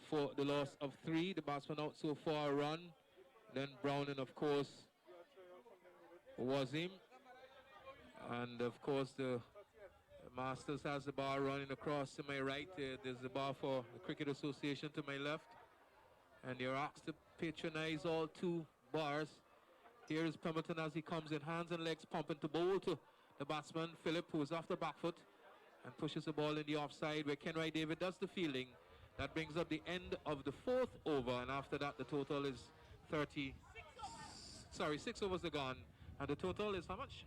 for the loss of 3. The batsman out so far a run. Then Browning, of course, was him. And of course the Masters has the bar running across to my right. There's the bar for the Cricket Association to my left. And you're asked to patronize all 2 bars. Here is Pemberton as he comes in, hands and legs pumping to bowl to the batsman, Philip, who is off the back foot and pushes the ball in the offside where Kenroy David does the fielding. That brings up the end of the 4th over, and after that the total is 6 overs are gone, and the total is how much?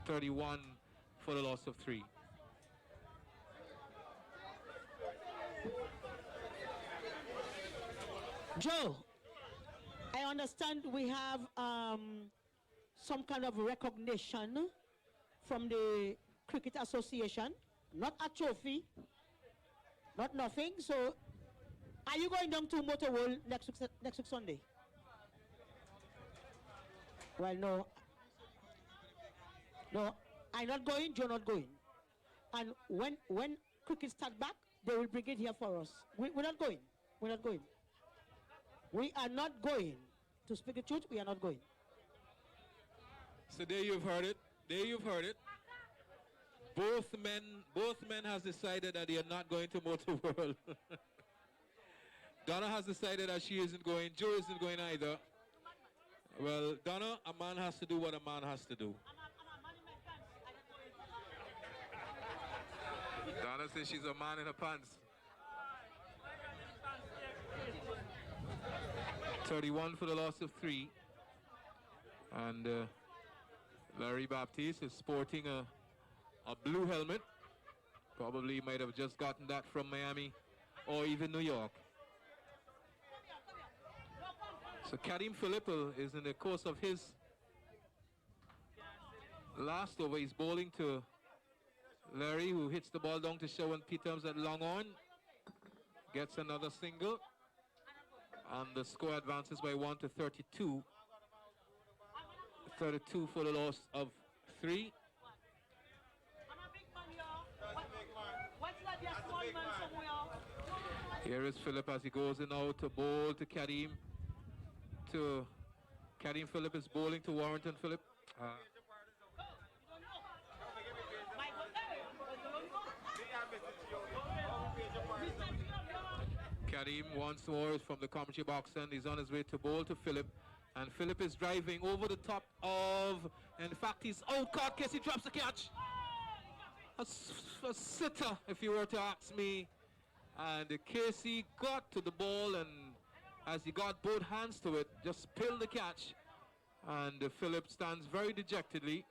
31 for the loss of 3. Joe, I understand we have some kind of recognition from the Cricket Association, not a trophy, not nothing. So, are you going down to Motor World next week Sunday? Well, no, I'm not going. Joe not going. And when cricket start back, they will bring it here for us. We're not going. We're not going. We are not going. To speak the truth, we are not going. So there you've heard it. There you've heard it. Both men has decided that they are not going to Motor World. Donna has decided that she isn't going. Joe isn't going either. Well, Donna, a man has to do what a man has to do. Donna says she's a man in her pants. 31 for the loss of 3. And Larry Baptiste is sporting a blue helmet. Probably might have just gotten that from Miami or even New York. So Karim Philippe is in the course of his last over. He's bowling to Larry, who hits the ball down to Sherwin Peters at long on. Gets another single. And the score advances by 1 to 32. 32 for the loss of 3. Here is Philip as he goes in now to bowl to Karim. Karim Philip is bowling to Warrington Philip. Karim once more is from the commentary box, and he's on his way to bowl to Philip. And Philip is driving over the top of, in fact, he's out caught. Casey drops the catch. A sitter, if you were to ask me. And Casey got to the ball, and as he got both hands to it, just spilled the catch. And Philip stands very dejectedly,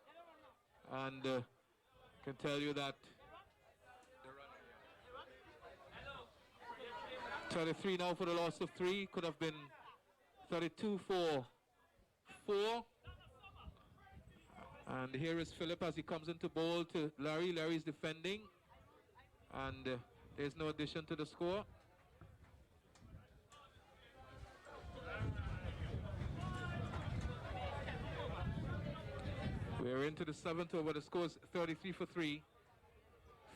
and can tell you that 33 now for the loss of 3, could have been 32 for 4. And here is Philip as he comes into bowl to Larry. Larry's defending, and there's no addition to the score. We're into the 7th over. The score is 33 for 3.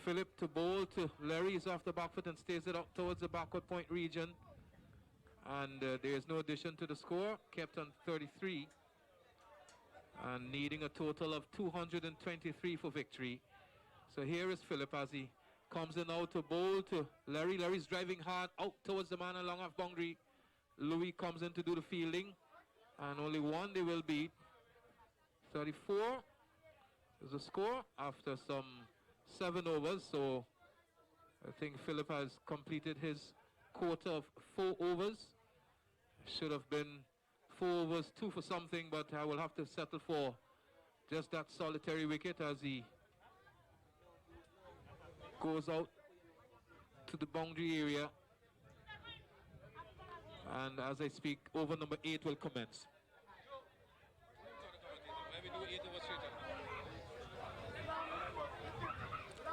Philip to bowl to Larry. He's off the back foot and stays it up towards the backward point region. And there is no addition to the score. Kept on 33. And needing a total of 223 for victory. So here is Philip as he comes in now to bowl to Larry. Larry's driving hard out towards the man along half boundary. Louis comes in to do the fielding. And only one they will beat. 34 is the score after some 7 overs. So I think Philip has completed his quota of 4 overs. Should have been 4 overs, 2 for something, but I will have to settle for just that solitary wicket as he goes out to the boundary area. And as I speak, over number 8 will commence.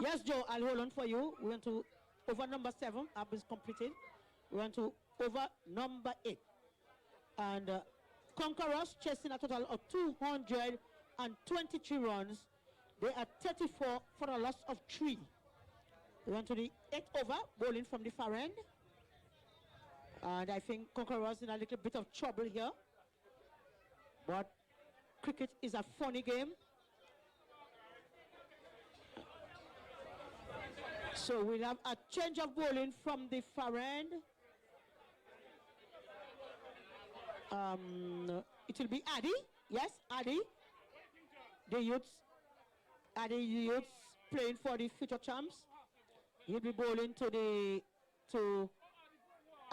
Yes, Joe, I'll hold on for you. We went to over number 7, up is completed. We went to over number 8. And Conquerors chasing a total of 223 runs. They are 34 for a loss of 3. We went to the 8th over, bowling from the far end. And I think Conquerors in a little bit of trouble here. But cricket is a funny game. So we'll have a change of bowling from the far end. It will be Addy. Yes, Addy. The youths. Addy youths playing for the future champs. He'll be bowling to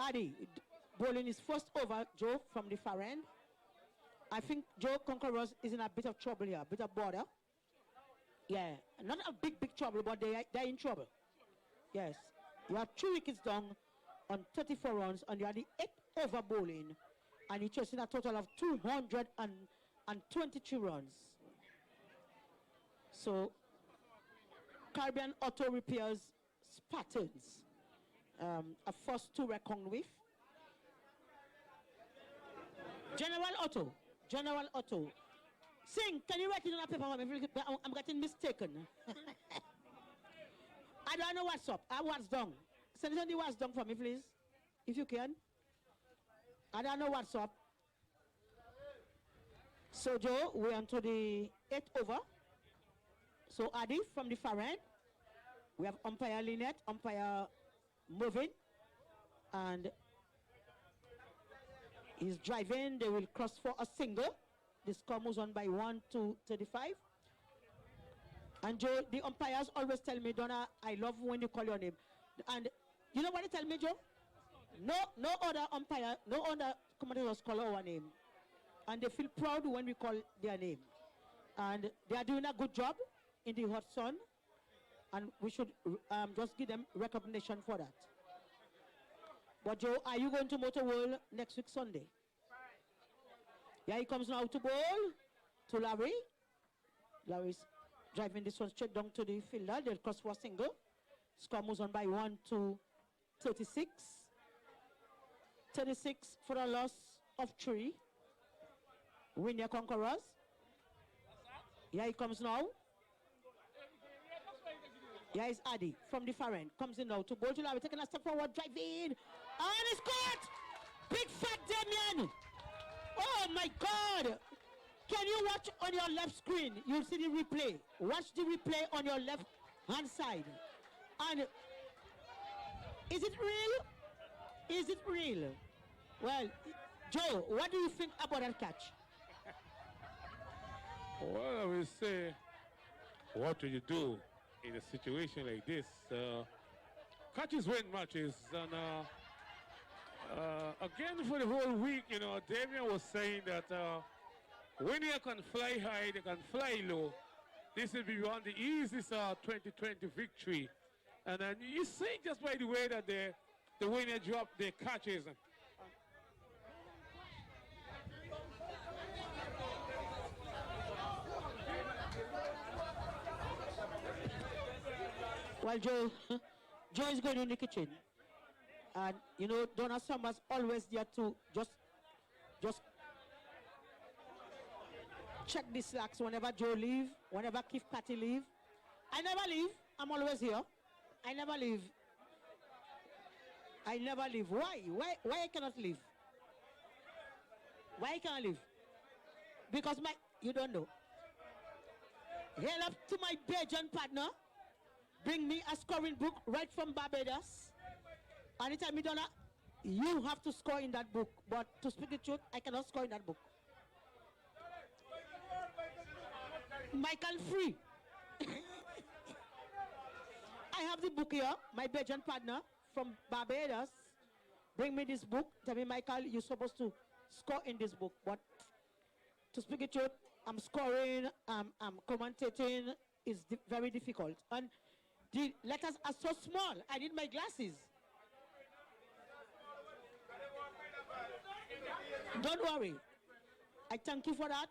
Addy. Bowling his first over, Joe, from the far end. I think Joe Conquerors is in a bit of trouble here, a bit of border. Yeah, not a big trouble, but they're in trouble. Yes, you are 3 wickets down on 34 runs, and you are the 8th over bowling, and you're chasing a total of 222 runs. So, Caribbean Auto Repairs Spartons, a first to reckon with. General Auto. Sing, can you write it on a paper for me? I'm getting mistaken. I don't know what's up. What's done. Send it what's done for me, please. If you can. I don't know what's up. So, Joe, we're on to the 8th over. So, Adi from the far end. We have umpire Lynette, umpire Movin. And he's driving. They will cross for a single. The score moves on by 1 to 35. And Joe, the umpires always tell me, Donna, I love when you call your name. And you know what they tell me, Joe? No other umpire, no other commentators call our name. And they feel proud when we call their name. And they are doing a good job in the hot sun. And we should just give them recognition for that. But Joe, are you going to Motor World next week Sunday? Yeah, he comes now to bowl to Larry. Larry's driving this one straight down to the fielder. They'll cross for a single. Score moves on by 1 to 36. 36 for a loss of 3. Win your Conquerors. Yeah, he comes now. Yeah, it's Addy from the far end. Comes in now to bowl to Larry. Taking a step forward, driving. And it's caught! Big fat Damien! Oh my God! Can you watch on your left screen? You'll see the replay. Watch the replay on your left hand side. And is it real? Is it real? Well, Joe, what do you think about that catch? Well, I will say, what do you do in a situation like this? Catches win matches, and again for the whole week, you know, Damien was saying that When you can fly high, they can fly low. This will be one of the easiest 2020 victory. And then you see just by the way that the winner drop their catches. Well, Joe, Joe is going in the kitchen. And, you know, Donna Summers always there to just check the slacks whenever Joe leave, whenever Keith Patty leave. I never leave. I'm always here. I never leave. I never leave. Why? Why I cannot leave? Why I cannot leave? Because you don't know. Hail up to my Belgian partner. Bring me a scoring book right from Barbados. Anytime you don't know, you have to score in that book. But to speak the truth, I cannot score in that book. Michael Free. I have the book here, my Belgian partner from Barbados. Bring me this book. Tell me, Michael, you're supposed to score in this book. But to speak the truth, I'm scoring, I'm commentating is very difficult. And the letters are so small. I need my glasses. Don't worry. I thank you for that.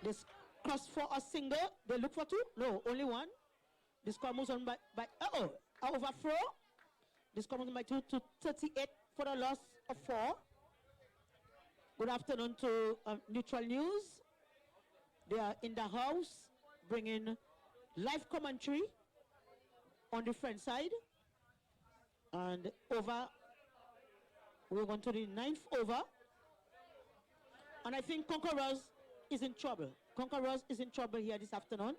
This cross for a single. They look for two? No, only one. This score moves on by overthrow. This score moves on by 2 to 38 for the loss of 4. Good afternoon to Neutral News. They are in the house bringing live commentary on the French side. And we're going to the 9th over. And I think Conquerors is in trouble. Conquerors is in trouble here this afternoon.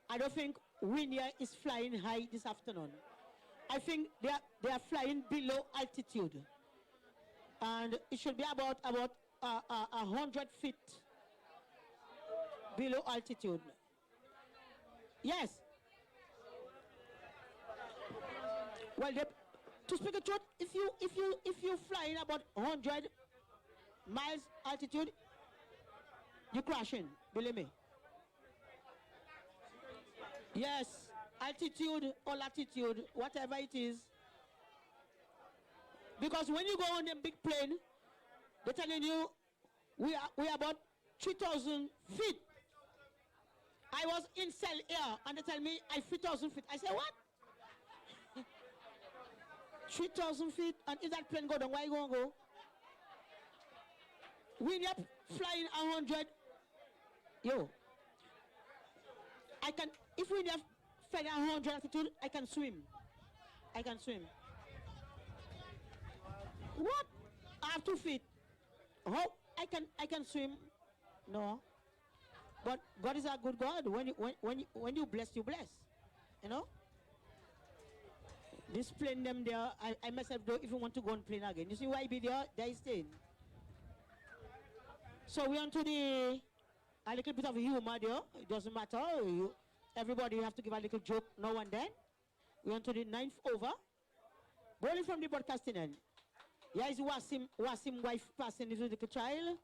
I don't think Winia is flying high this afternoon. I think they are flying below altitude. And it should be about 100 feet below altitude. Yes. Well, to speak the truth, if you flying about 100 miles altitude, you're crashing, believe me. Yes, altitude or latitude, whatever it is. Because when you go on the big plane, they're telling you we are about 3,000 feet. I was in cell air and they tell me I'm 3,000 feet. I say, what? 3,000 feet, and if that plane go down, where you gonna go? When you're flying 100, if we have flying 100 altitude, I can swim. I can swim. What? I have 2 feet. How I can swim? No. But God is a good God. When you bless, you bless. You know? This plane them there, I myself don't even want to go on plane again. You see why I be there? There is staying. So we on to a little bit of humor there. It doesn't matter. Everybody have to give a little joke now and then. We on to the 9th over. Bowling from the broadcasting end. Here is Wasim wife passing this little child.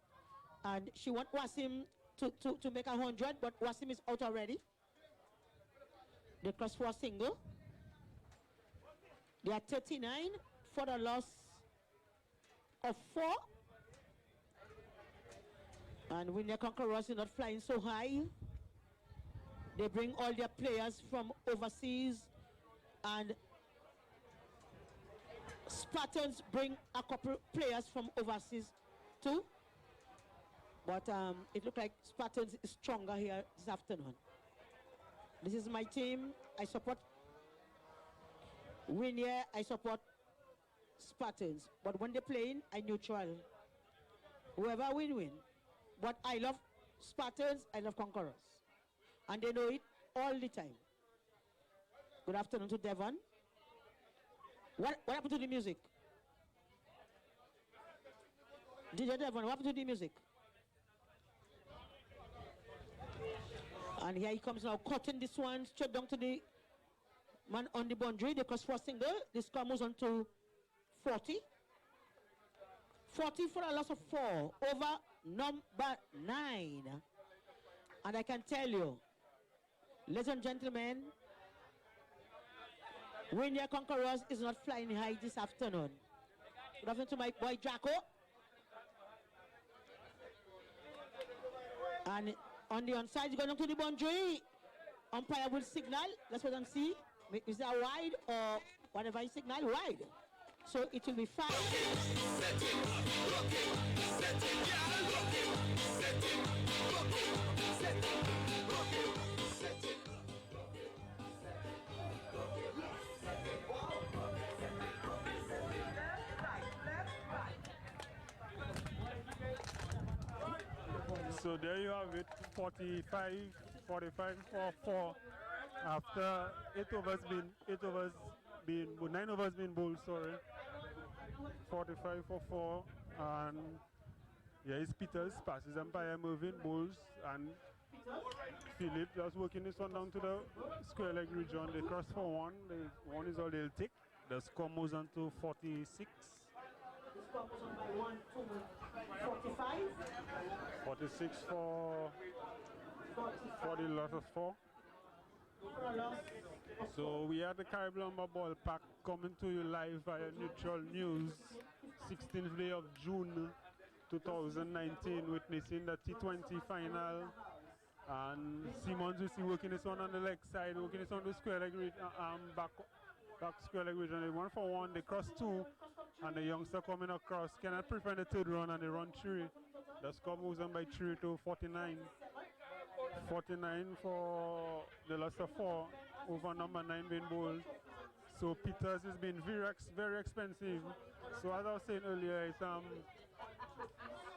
And she want Wasim to make 100, but Wasim is out already. They cross for a single. They are 39 for the loss of 4. And when the Conquerors are not flying so high, they bring all their players from overseas, and Spartans bring a couple players from overseas too. But it looks like Spartans is stronger here this afternoon. This is my team. I support Winier. I support Spartans. But when they're playing, I neutral. Whoever win. But I love Spartans, I love Conquerors. And they know it all the time. Good afternoon to Devon. What happened to the music? DJ Devon, what happened to the music? And here he comes now, cutting this one straight down to the man on the boundary. They cross for a single. This score moves on to 40. 40 for a loss of 4 over number 9. And I can tell you, ladies and gentlemen, Winya Conquerors is not flying high this afternoon. Good afternoon to my boy Draco. And on the onside, going to the boundary. Umpire will signal. Let's wait and see. Is that wide or whatever he signal? Wide. So it will be fine. So there you have it, 45 for 4. After 9 overs been bowled, sorry. 45 for 4, and yeah, it's Peters, passes umpire moving, bowls, and Philip just working this one down to the square leg region. They cross for 1, one is all they'll take. The score moves on to 46. 46 for the loss of 4. So we are the Caribbean Ballpark coming to you live via Neutral News, 16th day of June 2019, witnessing the T20 final. And Simmons will see working this one on the leg side, working this on the square leg back square leg region. 1 for 1, they cross 2, and the youngster coming across cannot prevent the third run, and they run 3. The score moves on by 3 to 49. 49 for the loss of 4 over number 9 being bowled. So Peters has been very expensive. So as I was saying earlier,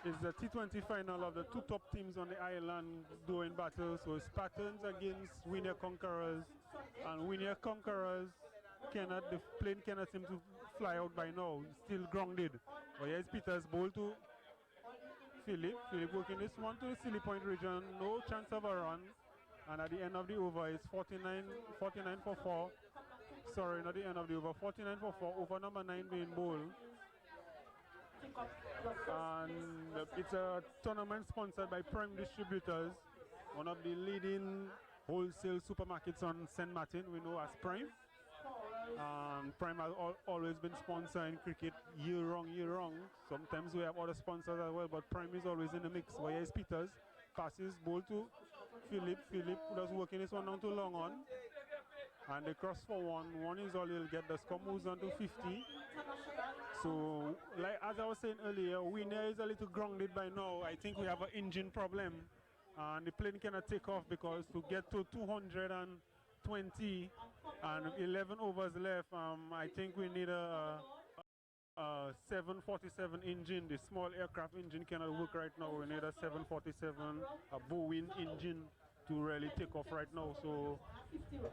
it's the T20 final of the 2 top teams on the island doing battle. So Spartans against Winya Conquerors, and Winya Conquerors the plane cannot seem to fly out by now. Still grounded. But here's Peters, bowl to Philip working this one to the silly point region, no chance of a run, and at the end of the over it's 49 for 4. Sorry, not the end of the over, 49 for 4 over number 9 being bowled. And it's a tournament sponsored by Prime Distributors, one of the leading wholesale supermarkets on St. Martin, we know as Prime. Prime has always been sponsoring cricket year round. Sometimes we have other sponsors as well, but Prime is always in the mix. But here's Peters, passes ball to Philip does working this one down to long on, and they cross for 1. 1 is all he'll get. The score moves on to 50. So, like as I was saying earlier, Winner is a little grounded by now. I think we have an engine problem, and the plane cannot take off because to get to 220 and 11 overs left, I think we need a 747 engine. The small aircraft engine cannot work right now. We need a 747, a Boeing engine to really take off right now. So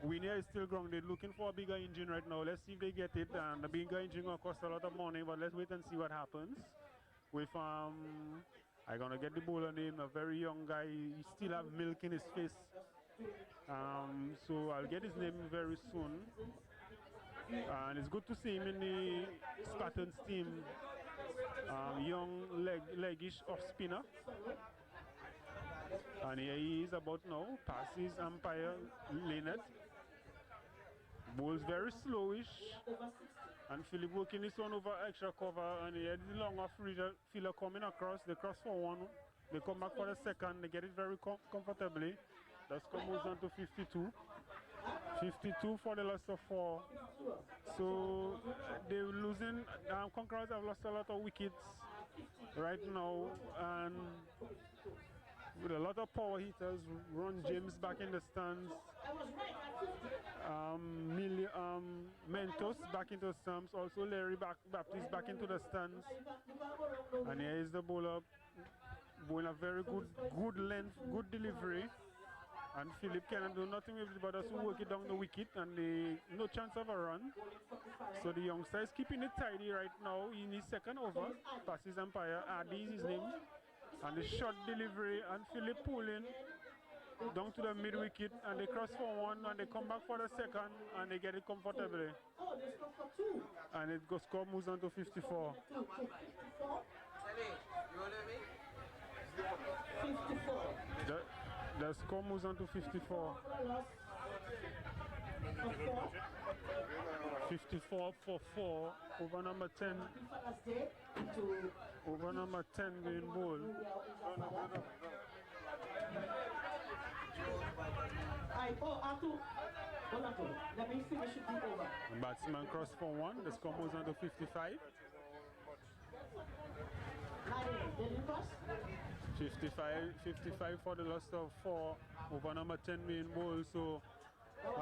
Winner is still grounded, looking for a bigger engine right now. Let's see if they get it. And the bigger engine will cost a lot of money, but let's wait and see what happens. With I'm gonna get the bowler name, a very young guy. He still have milk in his face. So I'll get his name very soon. And it's good to see him in the Spartans team. Young, leggish off spinner. And here he is about now. Passes umpire Lynette. Bowls very slowish. And Philip working this one over extra cover. And here the long off fielder coming across. They cross for 1. They come back for the second. They get it very comfortably. The score moves on to 52. 52 for the loss of 4. So they're losing. Conquerors have lost a lot of wickets right now, and with a lot of power hitters. Ron James back in the stands. Mentos back into the stands. Also Larry Baptiste back into the stands. And here is the bowler bowling a very good length, good delivery. And Philip cannot do nothing with it but just work it down the wicket, and no chance of a run. So the youngster is keeping it tidy right now in his second over. Passes umpire, Adi is his name. And the short delivery, and Philip pulling down to the mid wicket, and they cross for 1, and they come back for the second, and they get it comfortably. And it goes score moves on to 54. The score moves on to 54. 54 for 4 over number 10. Over number 10 being ball. Let me finish it over. Batsman cross for 1. The score moves on to 55. 55 for the loss of 4 over number 10 being ball. So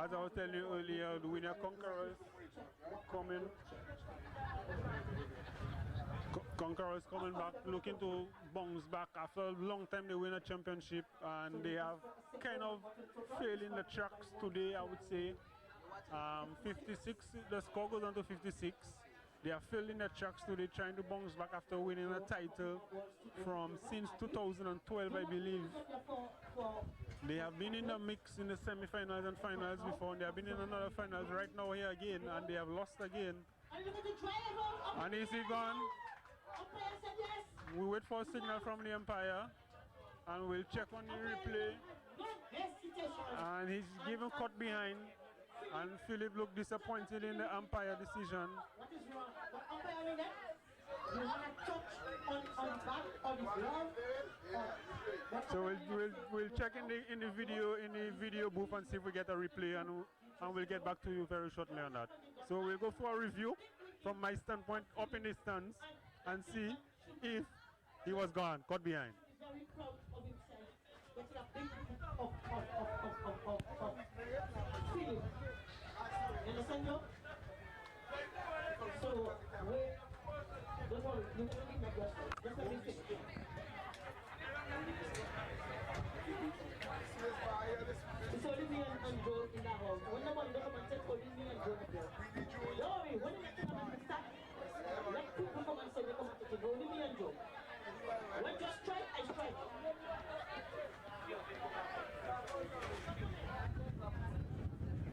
as I was telling you earlier, the winner Conquerors coming. Conquerors coming back, looking to bounce back after a long time. They win a championship and they have kind of failed in the tracks today, I would say. 56, the score goes on to 56. They are failed in the tracks today, trying to bounce back after winning a title from since 2012, I believe. They have been in the mix in the semi-finals and finals before, and they have been in another finals right now here again, and they have lost again. And is he gone? We wait for a signal from the umpire, and we'll check on the replay. And he's given cut behind, and Philip looked disappointed in the umpire decision. What is wrong? The umpire in there? You want to touch on back on his glove? So we'll check in the video booth and see if we get a replay, and we'll get back to you very shortly on that. So we'll go for a review from my standpoint up in the stands and see if he was gone, caught behind. He's very proud of himself. Getting a big feeling. You understand, Joe? So, wait. Don't worry, you can leave my question. Just let me finish. It's only me and Joe in the house. When the ball come and say only me and Joe there. Don't worry, when you come and start, let people come and say they come and take it. Only me and Joe. When you strike, I strike.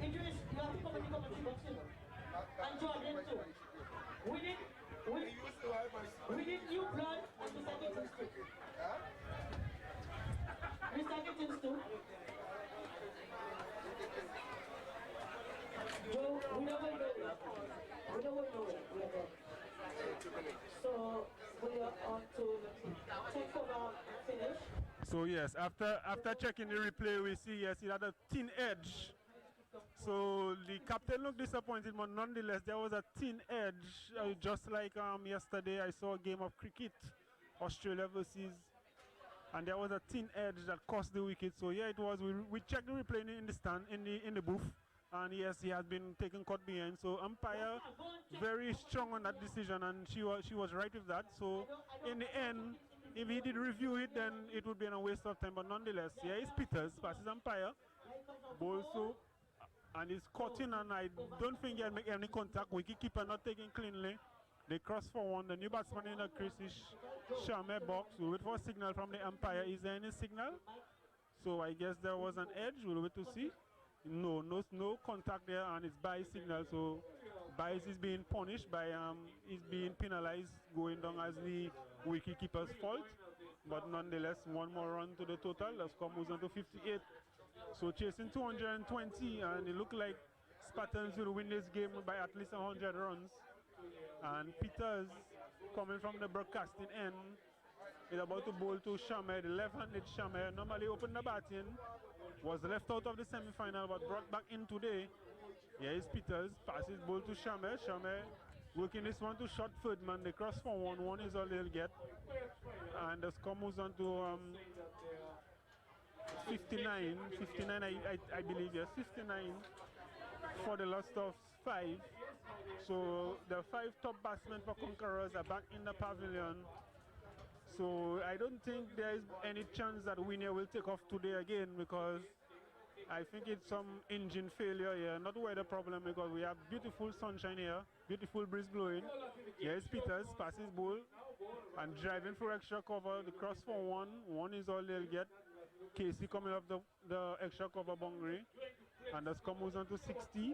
Injuries, you have to come and see boxing. And Jordan too. We need new blood and Mr. Gittins too. Mr. Gittins too. Joe, we never know it. We never know it. We are there. So we are on to take over and finish. So yes, after checking the replay, we see yes, it had a thin edge. So the captain looked disappointed, but nonetheless there was a thin edge. Just like yesterday, I saw a game of cricket, Australia versus, and there was a thin edge that cost the wicket. So yeah, it was. We checked the replay in the stand, in the booth, and yes, he has been taken caught behind. So umpire very strong on that decision, and she was right with that. So in the end, if he did review it, then it would be a waste of time. But nonetheless, yeah, it's Peters passes umpire, also. And he's caught in, and I don't think he'll make any contact. Wicketkeeper not taking cleanly. They cross for 1. The new batsman in the crease is Sharma box. We'll wait for a signal from the umpire. Is there any signal? So I guess there was an edge. We'll wait to see. No contact there, and it's by signal. So Bias is being punished by is being penalized, going down as the wicketkeeper's fault. But nonetheless, one more run to the total. The score moves on to 58. So chasing 220, and it looked like Spartans will win this game by at least 100 runs. And Peters, coming from the broadcasting end, is about to bowl to Sharma, the left-handed Sharma. Normally opened the batting, was left out of the semi-final, but brought back in today. Here is Peters, passes ball to Sharma. Sharma working this one to short third man. They cross for 1. 1 is all they'll get. And the score moves on to 59, I believe, yes, 59 for the loss of 5. So the 5 top batsmen for Conquerors are back in the pavilion. So I don't think there is any chance that Winner will take off today again, because I think it's some engine failure here, not weather problem, because we have beautiful sunshine here, beautiful breeze blowing. Here's Peters, passes ball and driving for extra cover. The cross for 1. 1 is all they'll get. Casey coming up the extra cover boundary, and the score moves on to 60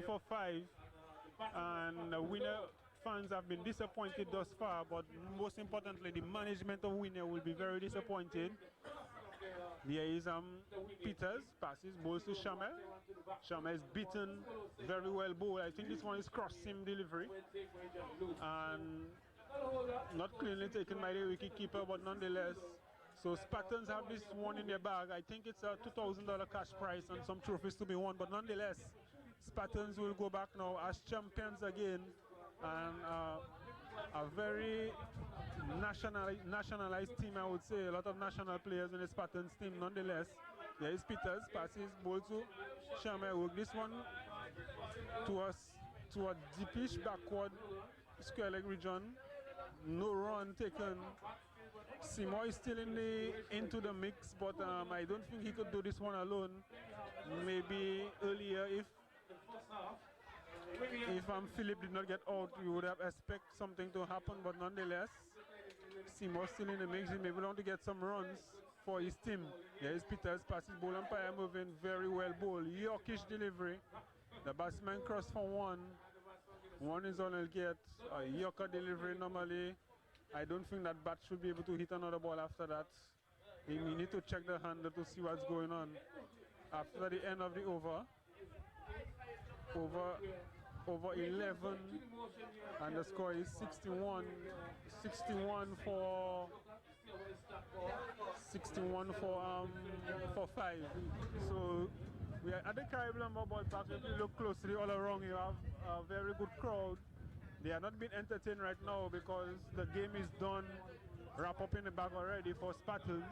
for 5. and the winner fans have been disappointed thus far, but most importantly, the management of winner will be very disappointed. There is Peters, passes, balls to Shamel. Shamel is beaten, very well ball. I think this one is cross seam delivery. And not cleanly taken by the wicket keeper, but nonetheless. So Spartans have this one in their bag. I think it's a $2,000 cash prize and some trophies to be won, but nonetheless, Spartans will go back now as champions again, and a very nationalized team, I would say. A lot of national players in the Spartans team. Nonetheless, there is Peters, passes, ball to Shamel. Work this one to a deepish backward square leg region. No run taken. Seymour is still into the mix, but I don't think he could do this one alone. Maybe earlier, if Philip did not get out, we would have expect something to happen. But nonetheless, Seymour still in the mix. He maybe want to get some runs for his team. There is Peters, passes, ball umpire moving very well. Ball, Yorkish delivery. The batsman cross for one. One is on, he'll get a Yorker delivery normally. I don't think that bat should be able to hit another ball after that. We need to check the handle to see what's going on. After the end of the over 11, and the score is 61 for 5. So we are at the Caribbean Ball Park. If you look closely all around, you have a very good crowd. They are not being entertained right now because the game is done, wrap up in the bag already for Spartans.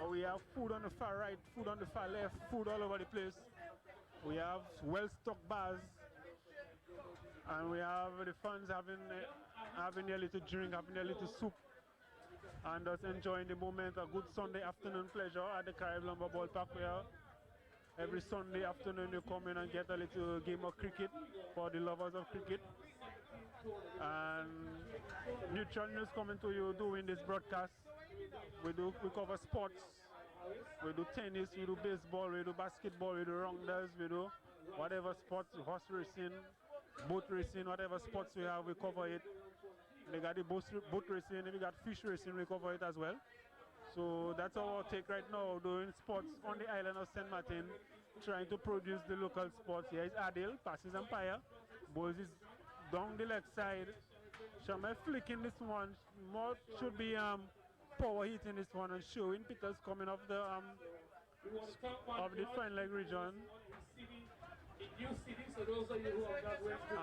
We have food on the far right, food on the far left, food all over the place. We have well-stocked bars, and we have the fans having a little drink, having a little soup, and just enjoying the moment. A good Sunday afternoon pleasure at the Caribbean Ball Park, where every Sunday afternoon you come in and get a little game of cricket for the lovers of cricket. And neutral news coming to you doing this broadcast. We cover sports. We do tennis, we do baseball, we do basketball, we do rounders, we do whatever sports, horse racing, boat racing, whatever sports we have, we cover it. They got the boat racing, we got fish racing, we cover it as well. So that's our take right now, doing sports on the island of St. Martin, trying to produce the local sports. Here is Adil, passes umpire, balls is down the left side. Shamel flicking this one, more should be power hitting this one and showing Peters coming off the fine leg region.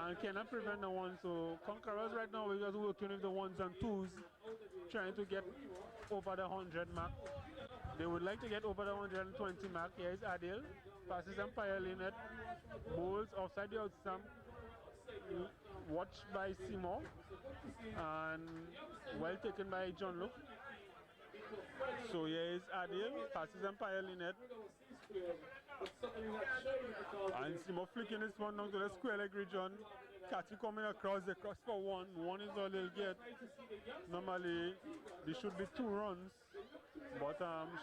And cannot prevent the one. So Conquerors right now, we're just working with the ones and twos, trying to get over the 100 mark. They would like to get over the 120 mark. Here is Adil, passes umpire Lynette, bowls outside the outstump, watched by Seymour, and well taken by John Luke. So here is Adil, passes umpire Lynette, and Seymour flicking this one down to the square leg region. Catchy coming across, they cross for one is all they'll get. Normally there should be 2 runs, but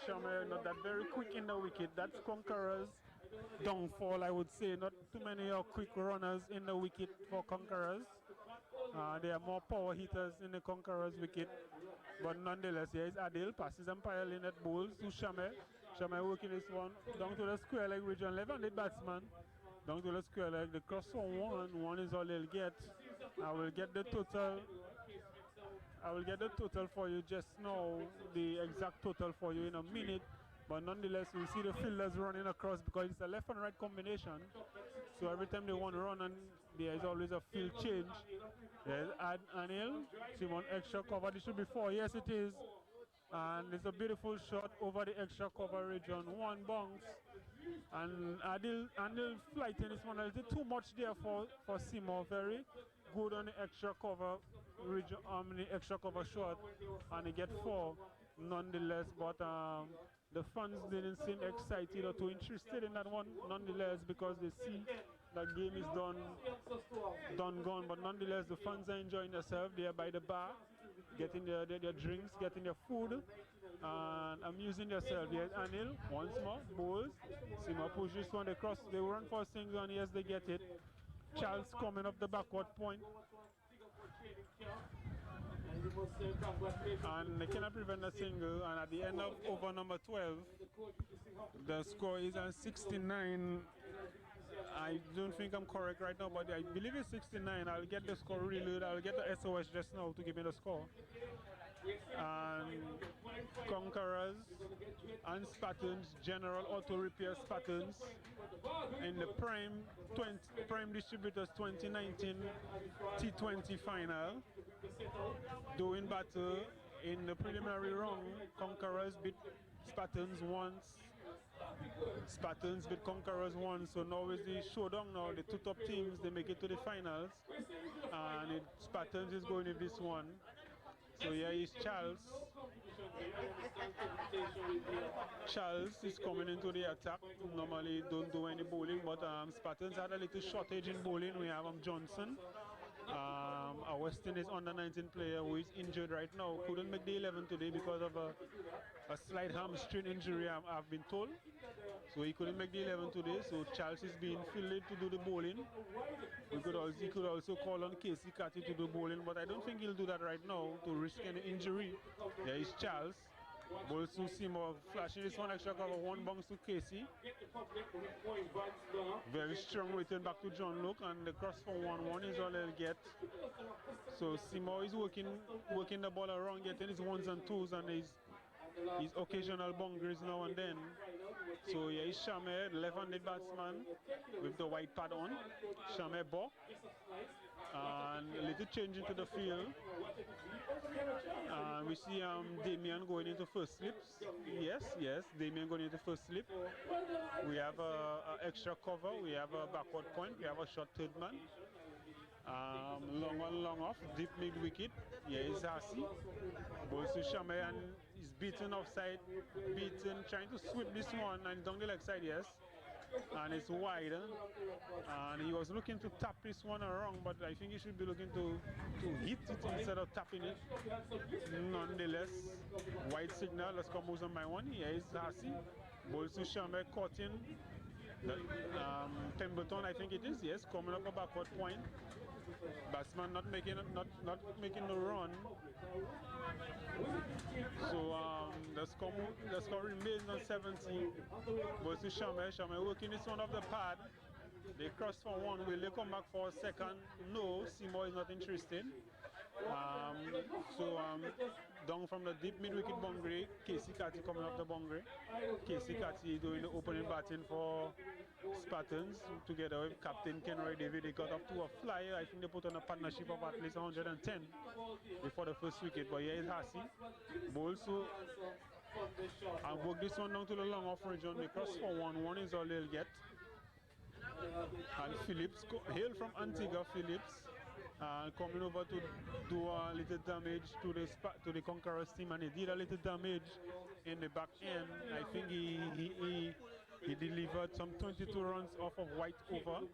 Shamel not that very quick in the wicket. That's Conquerors downfall, I would say. Not too many quick runners in the wicket for Conquerors. There are more power hitters in the Conquerors wicket. But nonetheless, here is Adil, passes umpire Lynette, bowls to Shamel. Shamel working this one down to the square leg region, left-handed batsman. Down to the square leg, the cross for one is all they'll get. I will get the total for you just now, the exact total for you in a minute. But nonetheless, we see the fielders running across because it's a left and right combination. So every time they want to run, and there is always a field change. There's Anil, Simon extra cover. This should be 4. Yes, it is. And it's a beautiful shot over the extra cover region. One bounce. And Adil flighting this one a little too much there for Seymour. Very good on the extra cover region, the extra cover shot. And he get 4 nonetheless. But the fans didn't seem excited or too interested in that one nonetheless, because they see that game is done gone. But nonetheless, the fans are enjoying themselves there by the bar, getting their drinks, getting their food, and amusing themselves. Yes, Anil once more bowls. Seymour push this one across. They run for singles, and yes, they get it. Charles coming up the backward point. And they cannot prevent a single. And at the end of over number 12, the score is at 69. I don't think I'm correct right now, but I believe it's 69. I'll get the score reload. I'll get the SOS just now to give me the score. And Conquerors and Spartans, General Auto Repair Spartans in the Prime Distributors 2019 T20 final, doing battle in the preliminary round. Conquerors beat Spartans once. Spartans beat Conquerors once. So now is the showdown now. The two top teams, they make it to the finals. And Spartans is going to this one. So here is Charles. Charles is coming into the attack. Normally don't do any bowling, but Spartans had a little shortage in bowling. We have Johnson, a West Indies under-19 player who is injured right now. Couldn't make the 11 today because of a slight hamstring injury, I've been told. So he couldn't make the 11 today. So Charles is being fielded to do the bowling. He could also call on Casey Cathy to do bowling, but I don't think he'll do that right now to risk any injury. There is Charles. Bowls to Seymour, flashing this one extra cover, one bounce to Casey. Very strong return back to John Luke, and the cross for 1-1 is all he'll get. So Seymour is working the ball around, getting his ones and twos and his occasional boundaries now and then. So here is Shame, left-handed batsman with the white pad on. Shame Bo. And a little change into the field. We see Damien going into first slips. Yes, Damien going into first slip. We have a extra cover. We have a backward point. We have a short third man. Long on, long off, deep mid wicket. Here is Hasi. Bowls to Shame and he's beaten offside. Trying to sweep this one and down the leg side, yes. And it's wide. And he was looking to tap this one around, but I think he should be looking to hit it instead of tapping it. Nonetheless, wide signal. Let's come on by one. Here is Hasi. Bowls to Shame, caught in. Pemberton, I think it is, yes, coming up a backward point. Batsman not making the run. So the score remains on 17. But to Shame working this one off the pad. They cross for one. Will they come back for a second? No, Seymour is not interested. Down from the deep mid-wicket boundary, Casey Cathy coming up the boundary. Casey Cathy doing the opening batting for Spartans together with Captain Kenroy David. They got up to a flyer. I think they put on a partnership of at least 110 before the first wicket. But here is Hasi. Bowls to and work this one down to the long off region. They cross for one. One is all they'll get. And Phillips, hail from Antigua, Phillips, coming over to do a little damage to the Conquerors team, and he did a little damage in the back end. I think he delivered some 22 runs off of white over,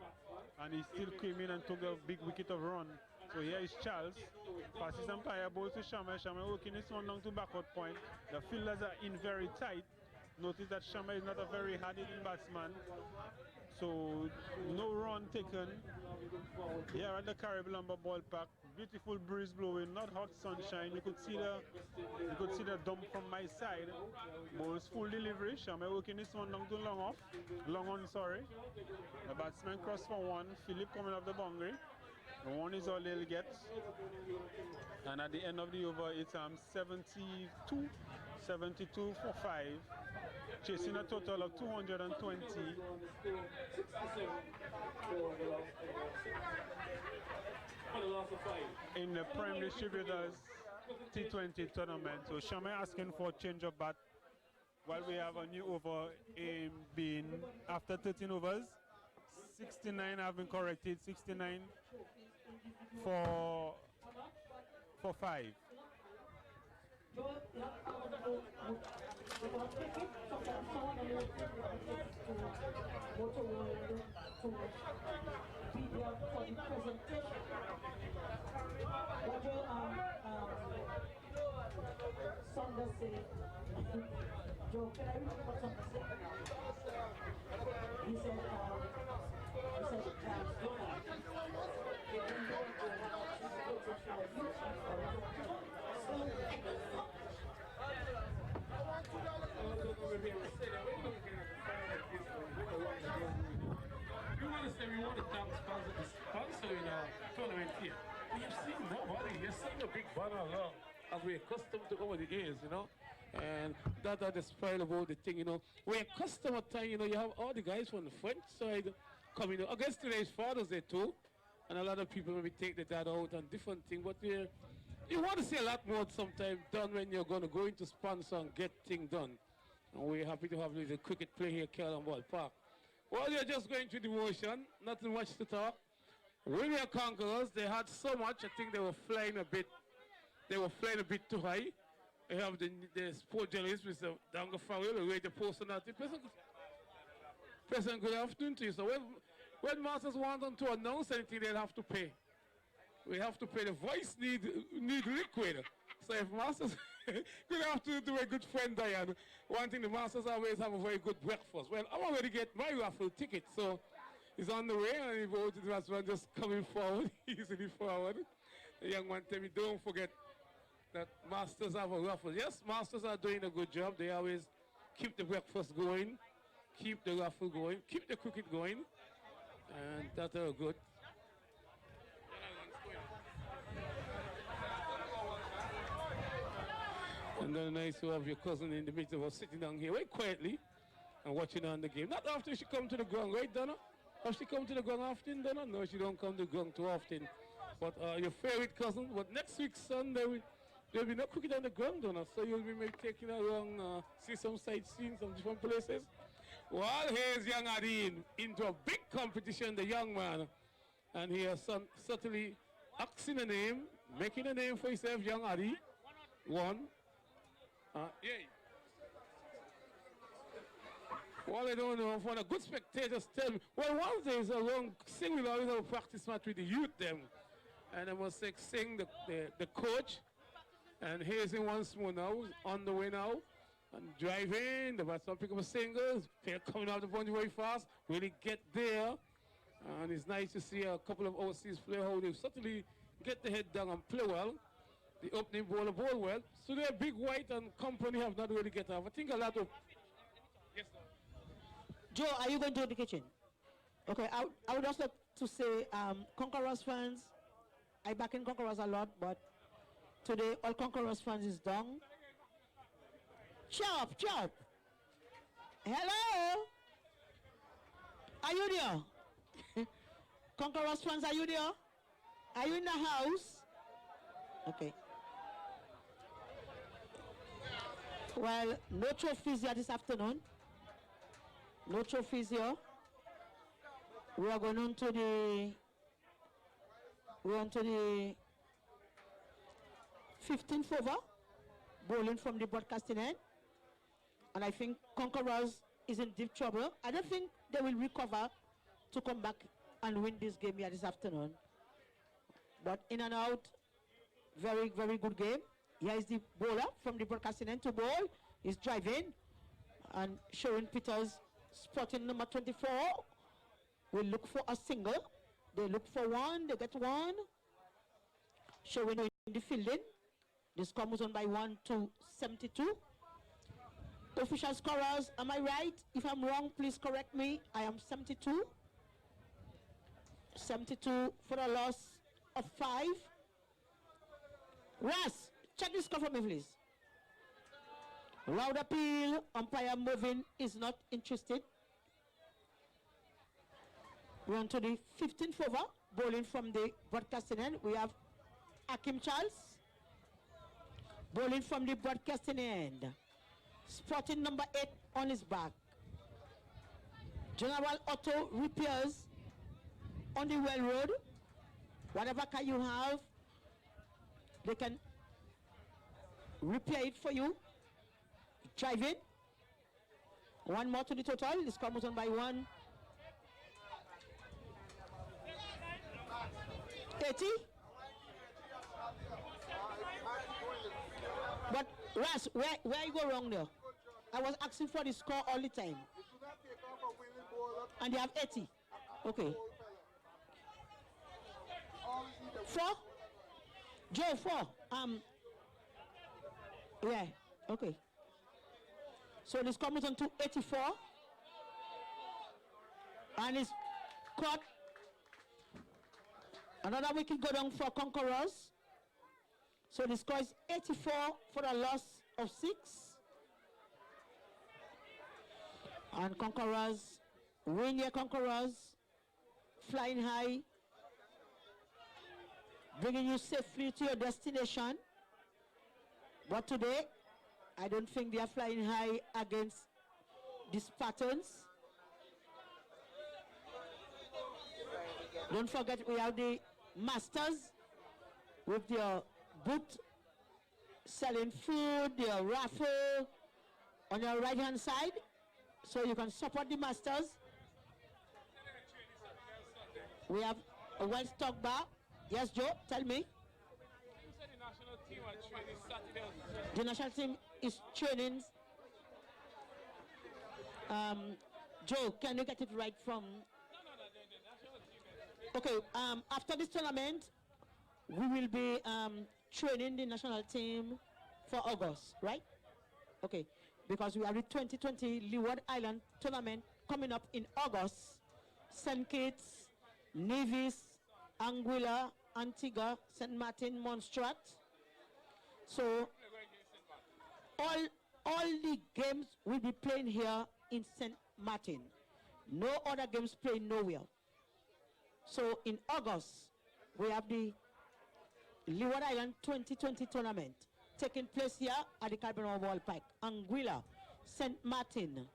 and he still came in and took a big wicket of run. So here is Charles, passes umpire, ball to Shame. Shame working this one down to backward point. The fielders are in very tight. Notice that Shame is not a very hard-hitting batsman. So no run taken here at the Carib Lumber ballpark. Beautiful breeze blowing, not hot sunshine. You could see the dump from my side. Bowls full delivery. Shame working this one down to long on, sorry. The batsman crossed for one. Philip coming off the boundary. One is all they'll get. And at the end of the over, it's 72 for 5. Chasing a total of 220. In the Prime Distributors T20 tournament. So Shame asking for a change of bat while we have a new over being after 13 overs. 69 have been corrected. 69 for 5. Sonda said, Joe, can I read what Sonda said? He said, Jonah, run along as we're accustomed to over the years, you know. And that's the style about the thing, you know. We're accustomed at time, you know, you have all the guys from the front side coming. I guess today's Father's Day too. And a lot of people maybe take the dad out and different things, but you want to see a lot more sometimes done when you're going to go into sponsor and get things done. And we're happy to have the cricket play here at Carolyn Ball Park. Well, you're just going through the motion, nothing much to talk. When we are conquerors, they had so much, I think they were flying a bit too high. They have the sport journalist, Mr. Danga Farrell, who read the post on that. President, good afternoon to you. So when Masters want them to announce anything, they'll have to pay. We have to pay. The voice need liquid. So if Masters, good afternoon to my good friend Diane. One thing, the Masters always have a very good breakfast. Well, I'm already get my raffle ticket, so he's on the way, and he voted last one just coming forward, easily forward. The young man tell me, don't forget that Masters have a raffle. Yes, Masters are doing a good job. They always keep the breakfast going, keep the raffle going, keep the cricket going, and that's good. And then nice to have your cousin in the midst of us sitting down here very quietly and watching on the game. Not after she come to the ground, right, Donna? Does she come to the ground often, Donna? No, she don't come to the ground too often. But your favorite cousin, but next week Sunday, there'll be no cricket on the ground, Donna. So you'll be maybe taking her around, see some sightseeing, some different places. Well, here's young Adine into a big competition, the young man. And he has certainly asking a name, making a name for himself, young Adi. One. Yeah. Well, I don't know. For the good spectators tell me, well, once there's a long sing, we'll always have a practice match with the youth them. And I must say, sing the coach. And here's him once more now, on the way now. And driving, the batsman pick up a single, player coming off the boundary very fast, really get there. And it's nice to see a couple of overseas players how they certainly get the head down and play well. The opening bowler bowl well. So they're big white and company have not really get off. I think a lot of... Yes, sir. Joe, are you going to the kitchen? Okay, I would also like to say, Conquerors fans, I back in Conquerors a lot, but today all Conquerors fans is down. Chop, chop. Hello? Are you there? Conquerors fans, are you there? Are you in the house? Okay. Well, no trophies here this afternoon. No trophies here. We are going on to the 15th over, bowling from the broadcasting end. And I think Conquerors is in deep trouble. I don't think they will recover to come back and win this game here this afternoon. But in and out, very, very good game. Here is the bowler from the broadcasting end to bowl. He's driving and Sharon Peters, spotting number 24, will look for a single. They look for one, they get one. Showing in the fielding. The score moves on by 1 to 72. Official scorers, am I right? If I'm wrong, please correct me. I am 72. 72 for a loss of 5. Ras, check the score for me, please. Loud appeal, umpire moving is not interested. We're on to the 15th over, bowling from the broadcasting end. We have Akim Charles, bowling from the broadcasting end. Spotting number 8 on his back. General Auto Repairs on the Well Road. Whatever car you have, they can repair it for you. Drive it. One more to the total. This comes on by 1. 80. But Ras, where you go wrong there? I was asking for the score all the time. And they have 80. Okay. 4? Joe, 4. Yeah, okay. So this comes on to 84. And it's caught. Another wicket go down for Conquerors. So the score is 84 for a loss of 6. And Conquerors, win your Conquerors, flying high, bringing you safely to your destination. But today, I don't think they are flying high against the Spartans. Don't forget we have the Masters with their booth selling food, their raffle on your right hand side. So you can support the Masters. We have a well-stocked bar. Yes, Joe, tell me. The national team is training. Joe, can you get it right from? Okay, after this tournament, we will be training the national team for August, right? Okay, because we have the 2020 Leeward Island tournament coming up in August. St. Kitts, Nevis, Anguilla, Antigua, St. Martin, Montserrat. So all the games will be playing here in St. Martin. No other games playing nowhere. So in August, we have the Leeward Island 2020 tournament taking place here at the Caribbean Ballpark. Anguilla, St. Martin,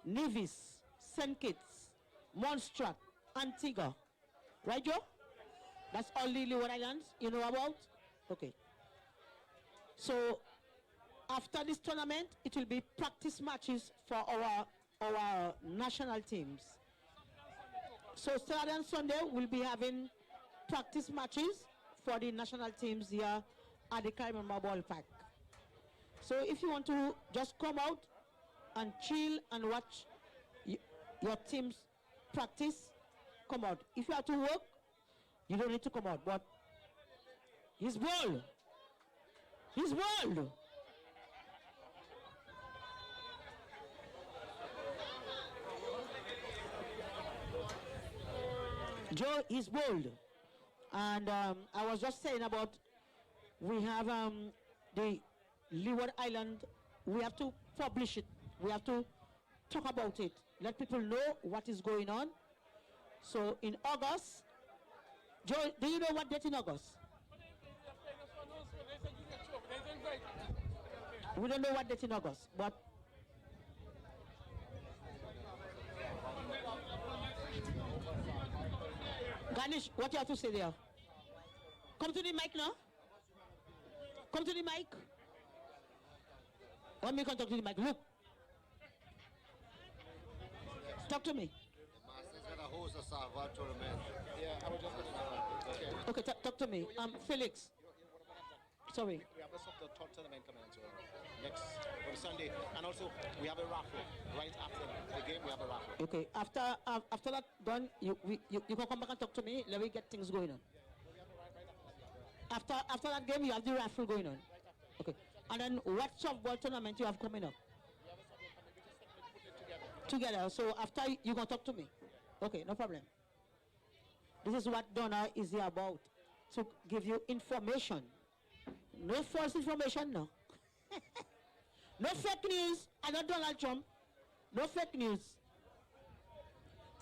Nevis, St. Kitts, Montserrat, Antigua. Right, Joe? That's all the Leeward Islands you know about? Okay. So after this tournament, it will be practice matches for our national teams. So Saturday and Sunday, we'll be having practice matches for the national teams here at the Caribbean Ballpark. So if you want to just come out and chill and watch your teams practice, come out. If you have to work, you don't need to come out. But his ball, his ball. Joe is bold. And I was just saying about we have the Leeward Island. We have to publish it. We have to talk about it. Let people know what is going on. So in August, Joe, do you know what date in August? We don't know what date in August, but Ganesh, what you have to say there? Come to the mic now. Come to the mic. Let me come talk to the mic. Look. Talk to me. Okay, talk to me. Felix. Sorry. We have a soccer tournament coming on next Sunday, and also we have a raffle right after the game. We have a raffle. Okay, after that done, you can come back and talk to me. Let me get things going on. After that game, you have the raffle going on. Okay, and then what softball tournament you have coming up? Together. So after you can talk to me. Okay, no problem. This is what Donna is here about, to give you information. No false information, no. No fake news. I'm not Donald Trump. No fake news.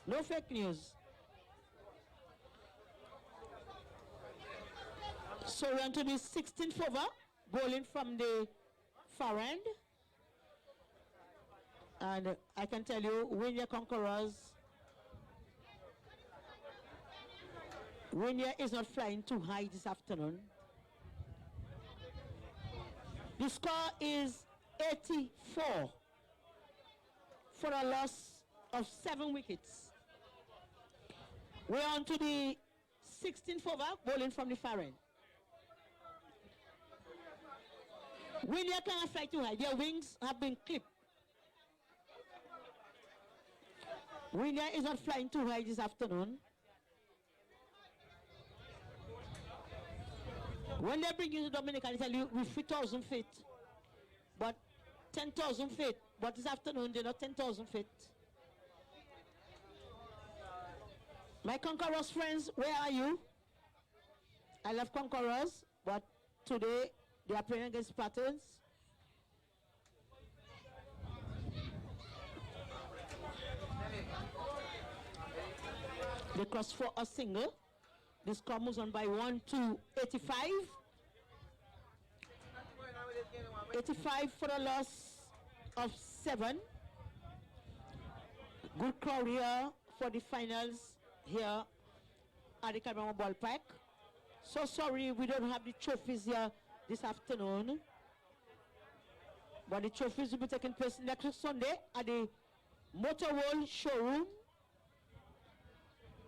No fake news. So we're on to the 16th over, bowling from the far end. And I can tell you, Winya Conquerors. Winya is not flying too high this afternoon. The score is 84 for a loss of 7 wickets. We're on to the 16th over, bowling from the far end. Winya cannot fly too high. Their wings have been clipped. Winya is not flying too high this afternoon. When they bring you to Dominica, they tell you we're 3,000 feet, but 10,000 feet. But this afternoon, they're not 10,000 feet. My Conquerors friends, where are you? I love Conquerors, but today They are playing against Spartans. They cross for a single. This score moves on by 1 to 85. 85 for a loss of 7. Good crowd here for the finals here at the Carmel Ballpark. So sorry we don't have the trophies here this afternoon. But the trophies will be taking place next Sunday at the Motor World showroom.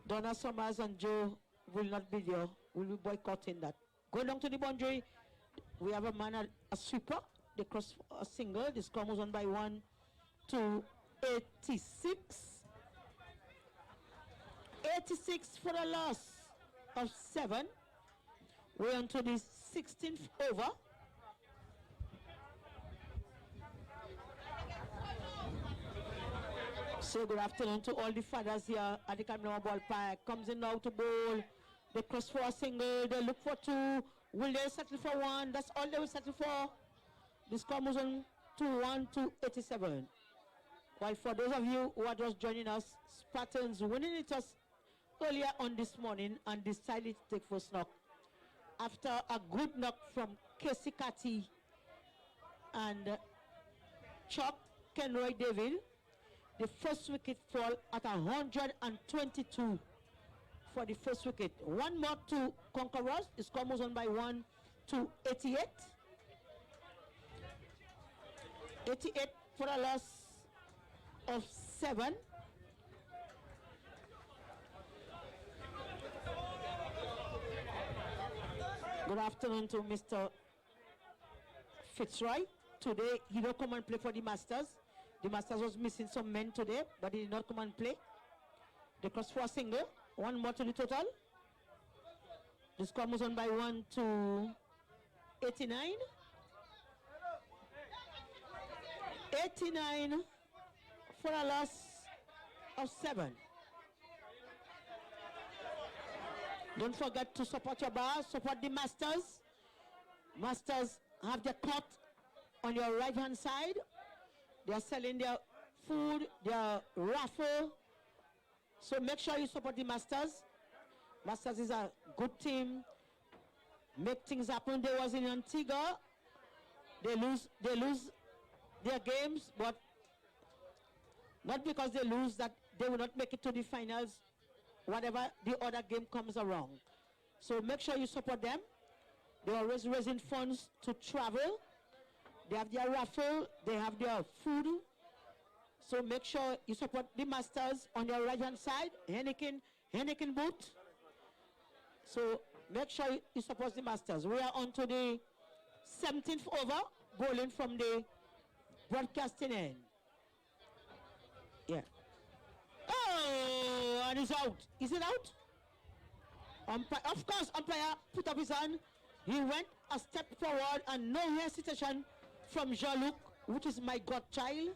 Donna Summers and Joe will not be there. We'll be boycotting that. Going down to the boundary, we have a man, a sweeper. They cross a single. The score moves on by 1 to 86. 86 for a loss of 7. We're on to the 16th over. So good afternoon to all the fathers here at the Carmel Ballpark. Comes in now to bowl. They cross for a single. They look for 2. Will they settle for 1? That's all they will settle for. The score moves on to 1 to 87. While for those of you who are just joining us, Spartans winning it us earlier on this morning and decided to take first knock. After a good knock from Casey Catty and Chuck Kenroy David, the first wicket fall at 122 for the first wicket. One more to Conquerors. The score moves on by 1 to 88. 88 for a loss of 7. Good afternoon to Mr. Fitzroy. Today he don't come and play for the Masters. The Masters was missing some men today, but he did not come and play. They cross for a single. One more to the total. The score moves on by 1 to 89. 89 for a loss of 7. Don't forget to support your bar, support the Masters. Masters have their cot on your right hand side. They are selling their food, their raffle. So make sure you support the Masters. Masters is a good team. Make things happen. They was in Antigua. They lose their games, but not because they lose that they will not make it to the finals, whatever the other game comes around. So make sure you support them. They're always raising funds to travel. They have their raffle, they have their food. So make sure you support the Masters on your right hand side, Henneken boot. So make sure you support the Masters. We are on to the 17th over, bowling from the broadcasting end. Yeah. Oh, and it's out. Is it out? Of course, umpire put up his hand. He went a step forward and no hesitation from Jean-Luc, which is my godchild,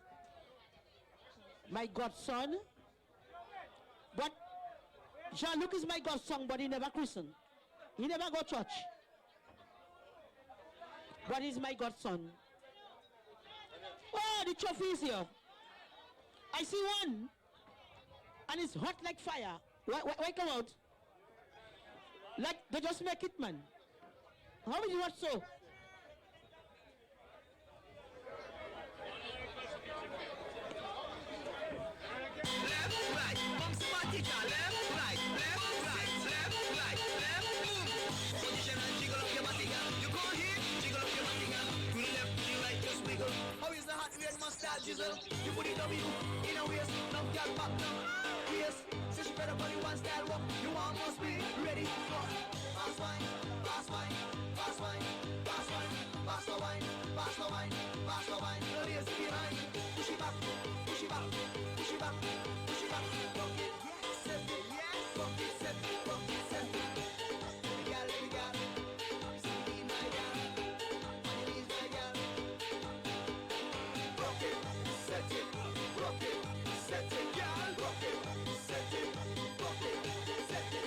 my godson. But Jean-Luc is my godson, but he never christened. He never go church. But he's my godson. Oh, the trophy is here. I see one. And it's hot like fire. Why come out? Like they just make it, man. How will you watch so? How is the hot red mustache jizzle? You put it W in a waist, no girl pop no. Yes, so she better put it one style walk. You almost be ready for fast wine, fast wine, fast wine, fast wine, fast wine, fast wine, fast wine. The lazy behind, push it back, push it back, push it back, push it back. Rock it, set it, yes, rock it, set it, rock it, set it. Let me go. See my girl, on your knees, my girl. Rock it, set it, rock it, set it, girl. Rock it, set it, rock it, set it,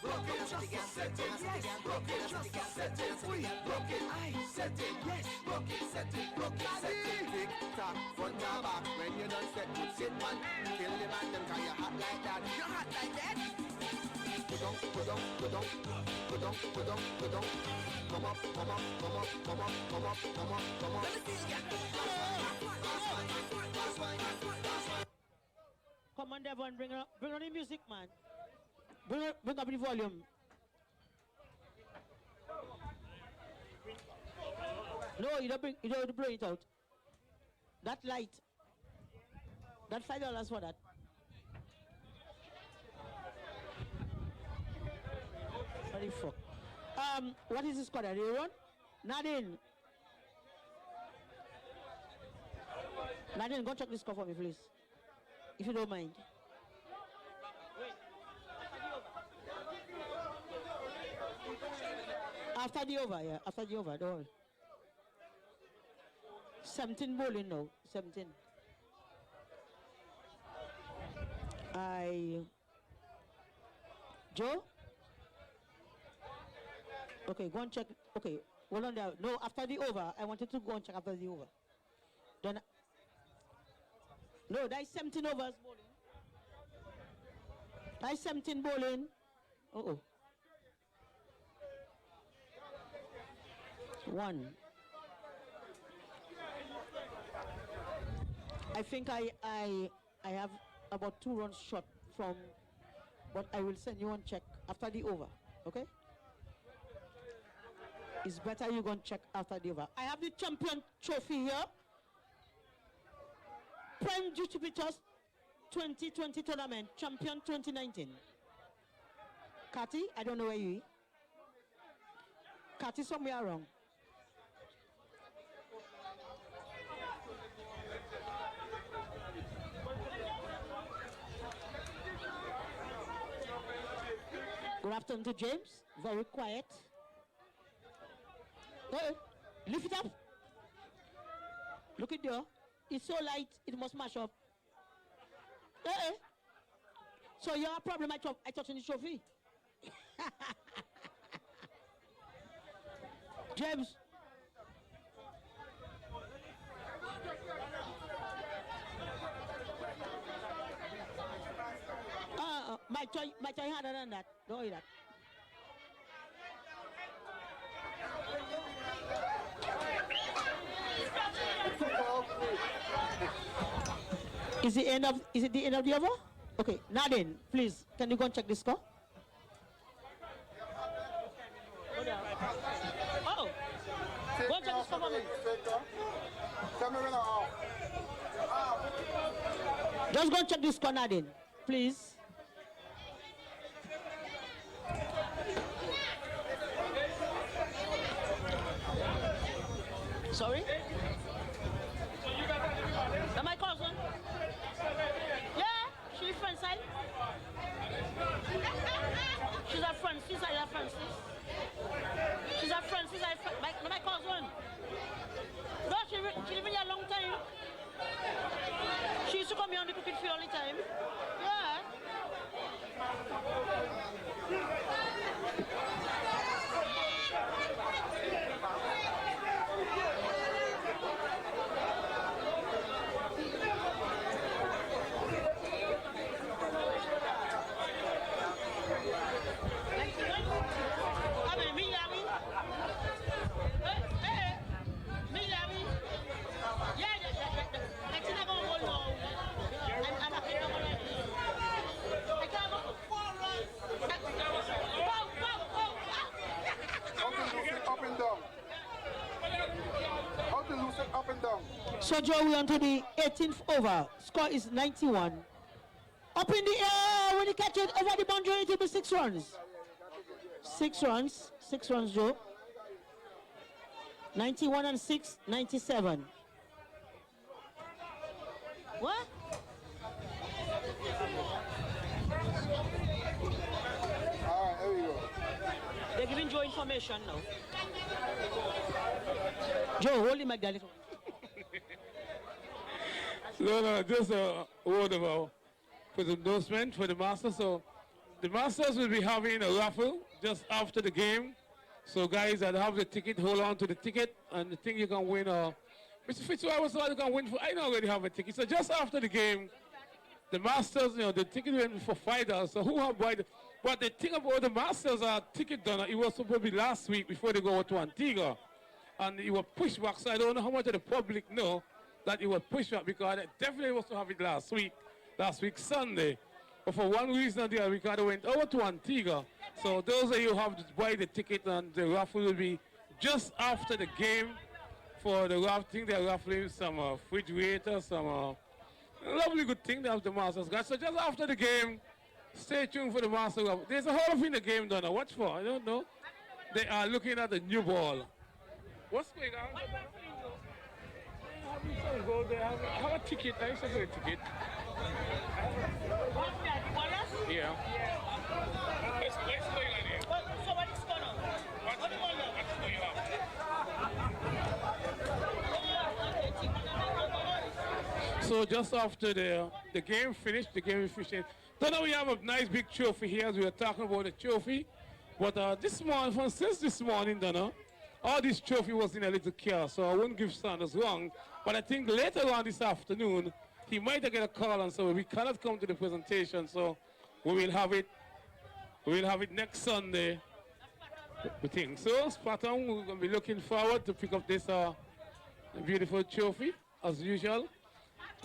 rock it, just set it, yes. Rock it, just set it free. Rock it, I set set it. Yes, rock it, set it, rock it, set it. Tick tock, front or back. When you done set it, sit man. Kill the man, them 'cause you hot like that. You hot like that. Go down, go down, go down, go down, go down, go down. Come up, come up, come up, come up, come up, come up, come up. Let me see you get. Come on, Devon, bring on the music, man. Bring up the volume. No, you don't have to blow it out. That light. That $5 for that. What the fuck? What is this squad? Are they run? Nadine. Nadine, go check this score for me, please. If you don't mind. After the over, yeah. After the over, don't worry. 17 bowling now. 17. Joe? Okay, go and check. Okay, hold on there. No, after the over, I wanted to go and check after the over. Then, no, that is 17 overs bowling. That is 17 bowling. Uh-oh. 1. I think I have about 2 runs short from, but I will send you one check after the over, okay? It's better you go and check after the over. I have the champion trophy here. Prime Distributors 2020 tournament, champion 2019. Cathy, I don't know where you are. Cathy somewhere wrong. Good afternoon to James. Very quiet. Hey, lift it up. Look at there. It's so light, it must mash up. Hey. So you have a problem I touching the trophy? James. My toy harder than that. Don't worry that. Is it the end of the over? Okay, Nadine, please, can you go and check the score? Oh, go and check the score for me. Just go and check the score, Nadine, please. Sorry? Am I cousin? Yeah, she's friend side. She's a Francis, I a Francis. She's a Francis, my cousin. No, she lived here a long time. She used to come here on the cooking field all the time. Yeah. Up and down. So Joe, we on to the 18th over. Score is 91. Up in the air when you catch it over the boundary, it will be 6 runs. 6 runs. 6 runs, Joe. 91 and 6, 97. What? Alright, here we go. They're giving Joe information now. Joe, hold him like that. No, just a word of endorsement for the Masters. So the Masters will be having a raffle just after the game So guys that have the ticket, hold on to the ticket and the thing you can win. Mr. Fitzgerald, you can win for, I don't already have a ticket. So just after the game, the Masters, the ticket went for $5. So who have bought it? But the thing about the Masters ticket done, it was supposed to be last week before they go to Antigua. And it was pushed back, so I don't know how much of the public know that it was pushed back because it definitely was to have it last week Sunday. But for one reason or the other, we kind of went over to Antigua. So those of you who have to buy the ticket, and the raffle will be just after the game. For the raffle, they're raffling some refrigerators, some lovely good thing. They have the Masters guys. So just after the game, stay tuned for the Masters. There's a whole thing in the game done. Watch for, I don't know. They are looking at the new ball. What's going on? Have a ticket. I used to get a ticket. Yeah. What's going on here? So what is going on? What's going on? So just after the game finished, so now we have a nice big trophy here as we were talking about the trophy. But since this morning, all this trophy was in a little car, so I wouldn't give Sanders wrong. But I think later on this afternoon, he might get a call and so we cannot come to the presentation, so we will have it next Sunday, we think. So, Spartan, we're going to be looking forward to pick up this beautiful trophy, as usual.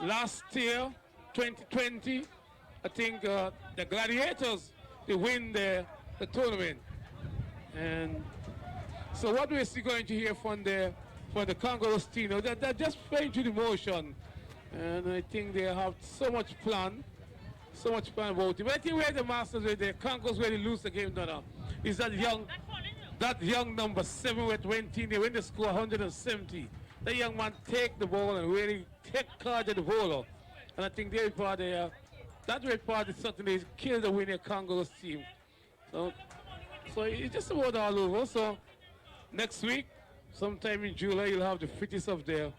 Last year, 2020, I think the Gladiators, they win the tournament. And so what we're going to hear from the CONQUERORS team, they're just playing through the motion. And I think they have so much plan about it. But I think where the Masters, where the CONQUERORS really lose the game, is that young number 7 with 20, when they score 170. That young man take the ball and really take charge of the bowler. And I think that way part is certainly kill the winning CONQUERORS team. So it's just about all over. So next week, sometime in July, you'll have the fittest of their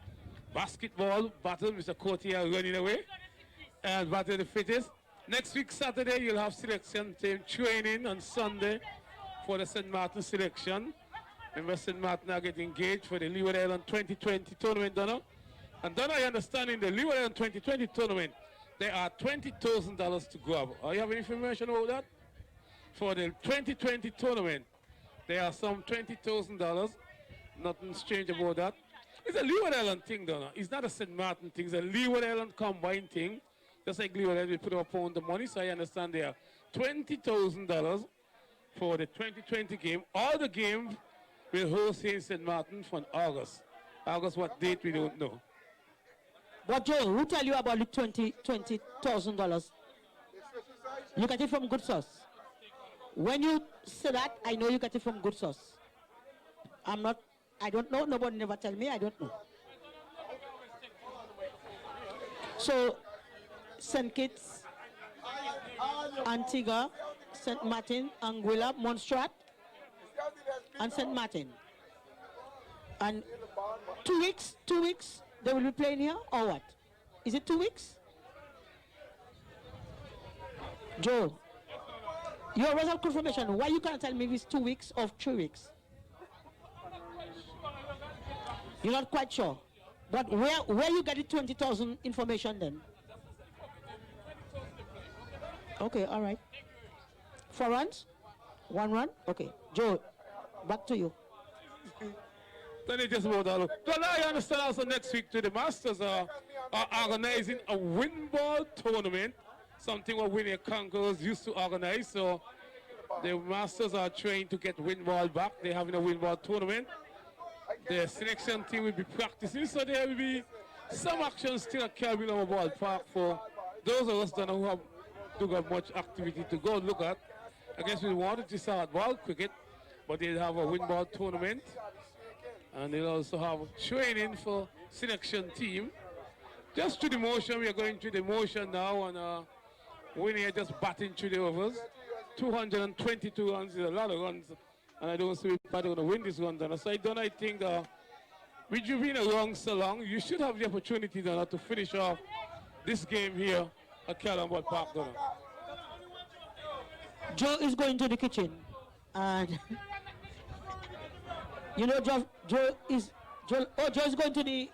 basketball battle. Mr. Courtier running away and battle the fittest. Next week, Saturday, you'll have selection team training on Sunday for the St. Martin selection. Remember, St. Martin are getting engaged for the Leeward Island 2020 tournament, Donna. And Donna, I understand in the Leeward Island 2020 tournament, there are $20,000 to grab. Are you have any information about that? For the 2020 tournament, there are some $20,000. Nothing strange about that. It's a Leeward Island thing, Donna. It's not a St. Martin thing. It's a Leeward Island combined thing. Just like Leeward Island, we put up on the money. So I understand there are $20,000 for the 2020 game. All the games will host here in St. Martin from August. August, what date, we don't know. But Joe, who tell you about the $20,000? You get it from good source. When you say that, I know you get it from good source. I don't know, nobody never tell me, I don't know. So, St. Kitts, Antigua, St. Martin, Anguilla, Montserrat, and St. Martin. And 2 weeks, they will be playing here, or what? Is it 2 weeks? Joe, your result confirmation, why you can't tell me if it's 2 weeks or 3 weeks? You're not quite sure. But where you get the 20,000 information then? Okay, all right. 4 runs? 1 run? Okay. Joe, back to you. Then it just about all. Well, I understand also next week the Masters are organizing a win ball tournament, something what Winnie CONQUERORS used to organize. So the Masters are trying to get win ball back. They're having a win ball tournament. The selection team will be practicing, so there will be some action still at Carolina Ballpark for those of us that don't have much activity to go look at. I guess we wanted to start ball cricket, but they'll have a win ball tournament. And they'll also have training for selection team. Just to the motion, we are going through the motion now, and Winnie just batting through the overs. 222 runs is a lot of runs, and I don't see if I'm going to win this one, Donna. So I think with you being around so long, you should have the opportunity, Donna, to finish off this game here at Carolina Park, Donna. Joe is going to the kitchen, and You know, Joe is going to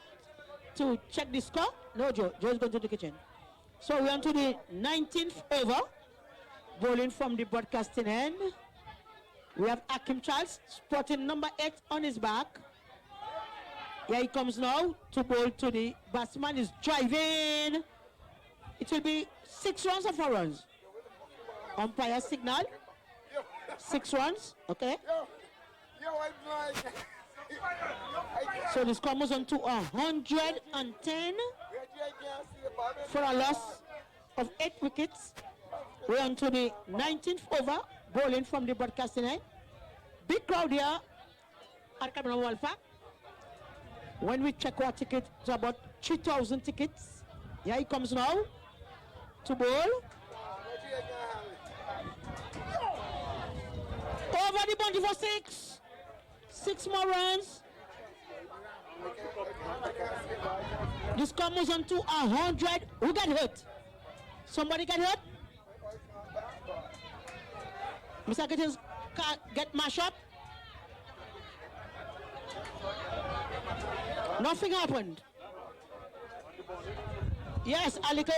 check the score. No, Joe is going to the kitchen. So we're on to the 19th over, bowling from the broadcasting end. We have Akim Charles spotting number 8 on his back. Here he comes now to bowl to the batsman. Is driving. It will be 6 runs or 4 runs. Umpire signal. 6 runs. Okay. So the score moves on to 110 for a loss of 8 wickets. We're on to the 19th over, bowling from the broadcasting end. Big crowd here at Cameron Walfa. When we check our tickets, it's about 3,000 tickets. Here he comes now to bowl. Over the boundary for 6. 6 more runs. This score moves on to 100. Who got hurt? Somebody got hurt? Mr. Gittins get mashed up? Nothing happened. Yes, a little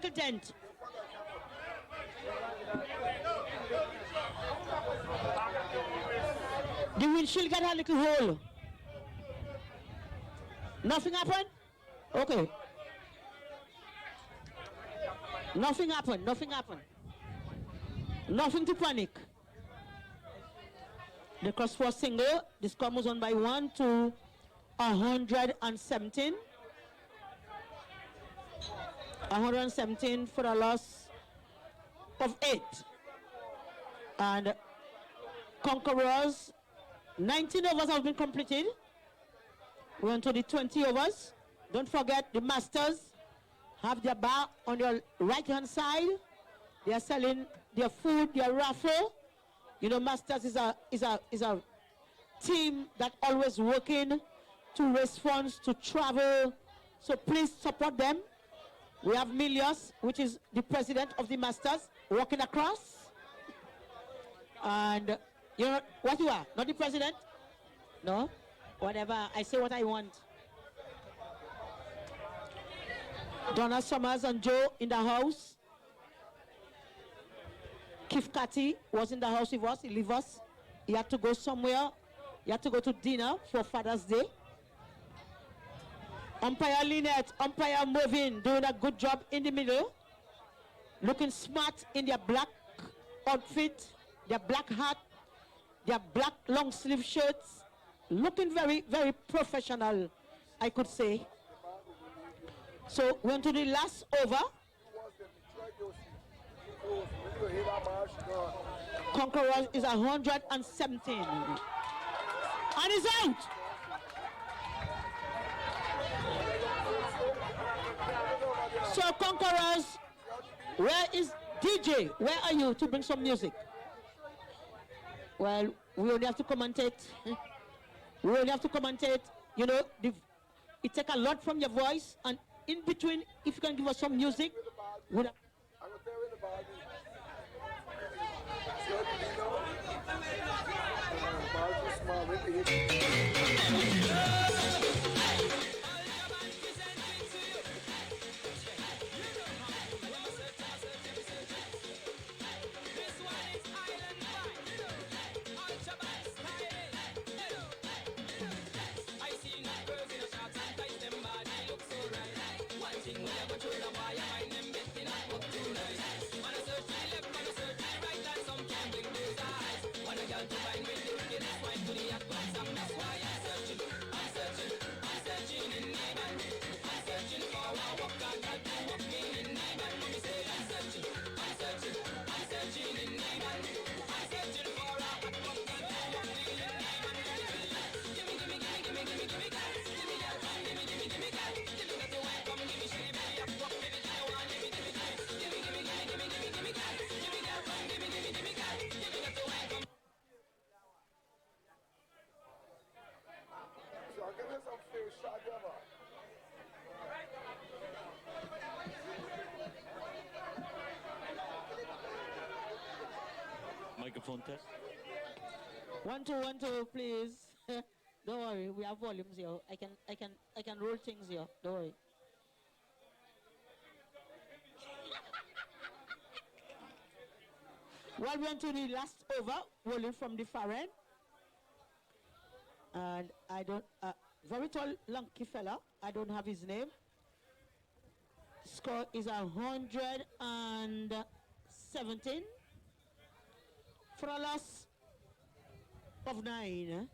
dent. The windshield got a little hole. Nothing happened? Okay. Nothing happened. Nothing to panic. The cross for single. The score moves on by 1 to 117. 117 for a loss of 8. And Conquerors, 19 overs have been completed. We're on to the 20 overs. Don't forget the Masters have their bar on your right hand side. They are selling their food, their raffle. You know, Masters is a team that always working to raise funds, to travel. So please support them. We have Milios, which is the president of the Masters, walking across. And you know what you are? Not the president? No? Whatever. I say what I want. Donna Summers and Joe in the house. Keith Catty was in the house with us. He left us. He had to go somewhere. He had to go to dinner for Father's Day. Umpire Lynette, umpire Movin, doing a good job in the middle. Looking smart in their black outfit, their black hat, their black long sleeve shirts. Looking very, very professional, I could say. So we're on to the last over. Conquerors is 117. And he's out. So Conquerors, where is DJ? Where are you to bring some music? Well, we only have to commentate. We only have to commentate. You know, it takes a lot from your voice, and in between, if you can give us some music. Microphone test. 1 2 please. Don't worry, we have volumes here. I can roll things here. Don't worry. Well, we went to the last over, rolling from the far end. And I don't, very tall, lanky fella. I don't have his name. Score is 117 for a loss of 9.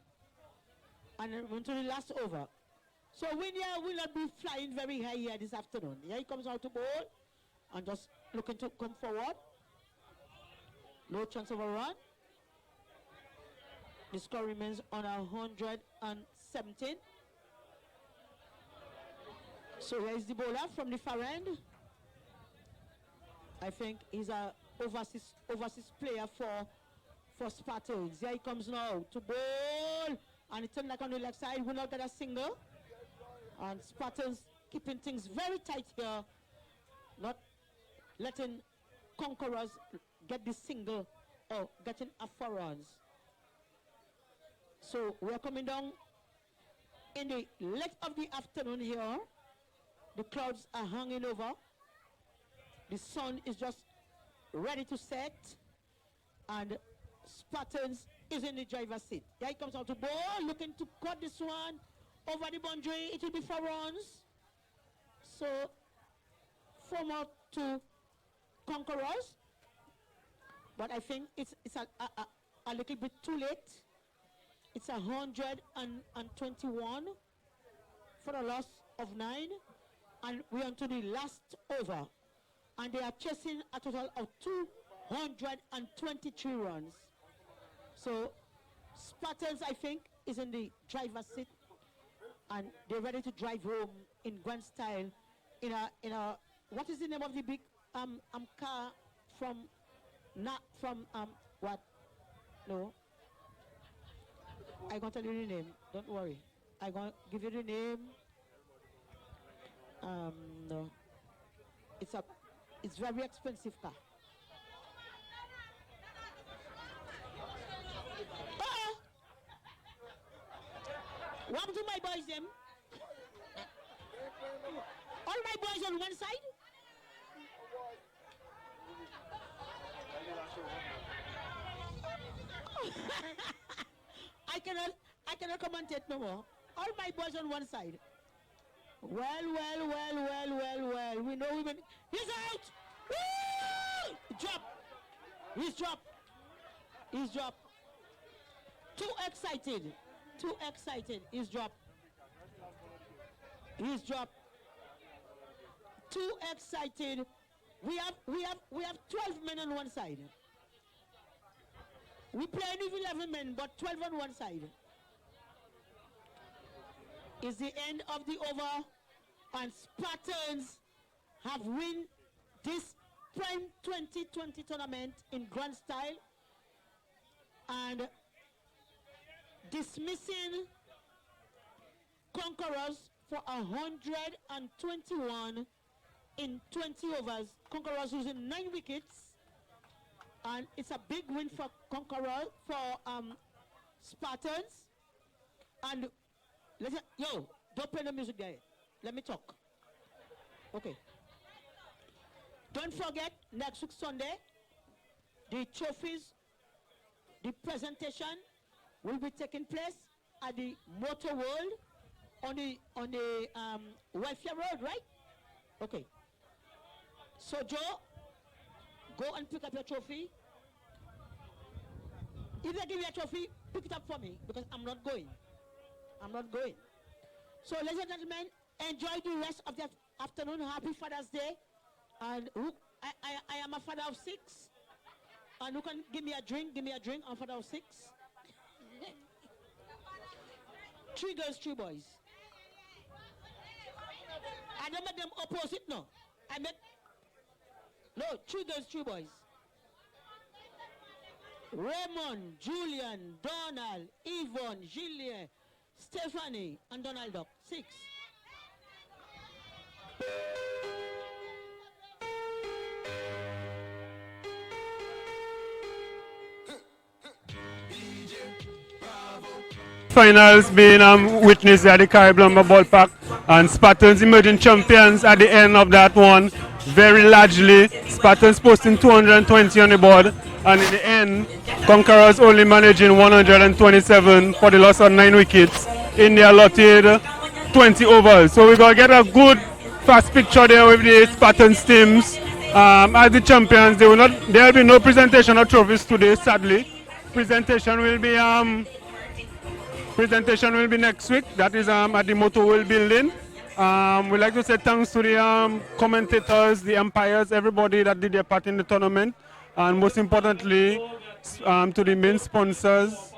And then went to the last over. So Winya will not be flying very high here this afternoon. Here he comes out to bowl and just looking to come forward. No chance of a run. The score remains on 117. So here is the bowler from the far end. I think he's a overseas player for Spartans. Here he comes now to bowl. And he turned like on the left side. Will not get a single. And Spartans keeping things very tight here. Not letting Conquerors get the single or getting a 4 runs. So we are coming down in the late of the afternoon here. The clouds are hanging over. The sun is just ready to set. And Spartans is in the driver's seat. Here he comes out to ball, looking to cut this one over the boundary. It will be 4 runs. So 4 more to Conquerors. But I think it's a little bit too late. It's 121 for a loss of 9. And we are to the last over. And they are chasing a total of 223 runs. So Spartans, I think, is in the driver's seat. And they're ready to drive home in grand style. In a what is the name of the big car from what? No. I'm going to tell you the name. Don't worry. I'm going to give you the name. No. It's very expensive car. What happened to my boys them? All my boys on one side? I cannot commentate no more. All my boys on one side. Well. We know women. He's out! Woo! Drop. He's dropped. Too excited. He's dropped. Too excited. We have 12 men on one side. We play with 11 men, but 12 on one side. It's the end of the over, and Spartans have won this Prime 2020 tournament in grand style and dismissing Conquerors for 121 in 20 overs. Conquerors using 9 wickets, and it's a big win for Conquerors, for Spartans. And yo, don't play the music there. Let me talk. Okay. Don't forget, next week Sunday, the trophies, the presentation will be taking place at the Motor World on the Welfare Road, right? Okay. So Joe, go and pick up your trophy. If they give you a trophy, pick it up for me, because I'm not going. So ladies and gentlemen, enjoy the rest of the afternoon. Happy Father's Day. And I am a father of 6. And who can give me a drink? I'm a father of 6. 3 girls, 3 boys. I don't make them opposite, no. 3 girls, 3 boys. Raymond, Julian, Donald, Yvonne, Julien, Stephanie, and Donald Duck. 6. DJ finals being witnessed at the Caribbean Ballpark, and Spartans emerging champions at the end of that one. Very largely, Spartans posting 220 on the board, and in the end, Conquerors only managing 127 for the loss of 9 wickets in the allotted 20 overs. So we're going to get a good fast picture there with the Spartans teams. As the champions, there will be no presentation of trophies today, sadly. Presentation will be next week. That is at the Motorwheel building. We'd like to say thanks to the commentators, the umpires, everybody that did their part in the tournament, and most importantly to the main sponsors,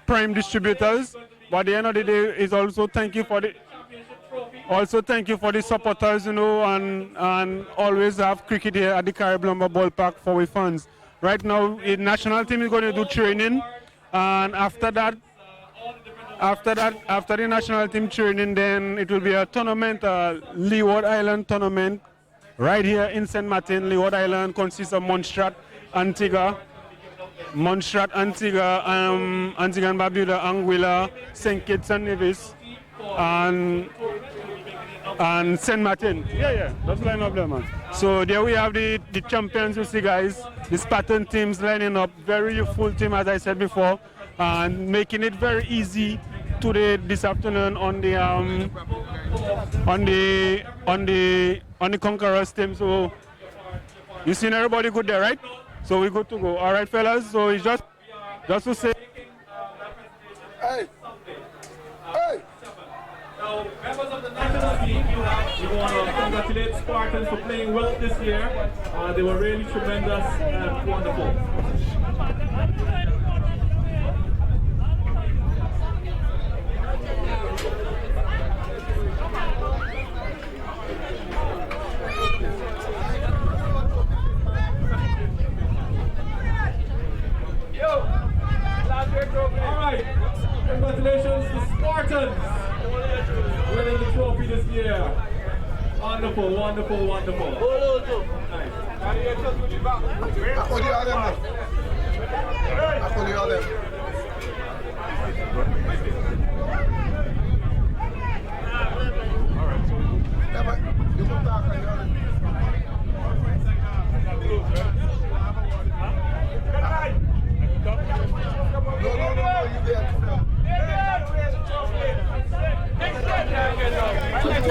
prime distributors. But at the end of the day, is also thank you for the supporters, and always have cricket here at the Caribbean Ballpark for we fans. Right now, the national team is going to do training, and after the national team training, then it will be a tournament, Leeward Island tournament, right here in St. Martin. Leeward Island consists of Montserrat, Antigua, Antigua and Barbuda, Anguilla, St. Kitts and Nevis, and St. Martin. Yeah, that's line up there, man. So there we have the champions, you see, guys. The Spartan teams lining up, very full team, as I said before, and making it very easy today, this afternoon, on the Conquerors team. So you seen everybody good there, right? So we're good to go. All right, fellas. So it's just to say. Hey. Now, members of the national team, we want to congratulate Spartans for playing well this year. They were really tremendous and wonderful. All right, congratulations to Spartans winning the trophy this year. Wonderful. Nice.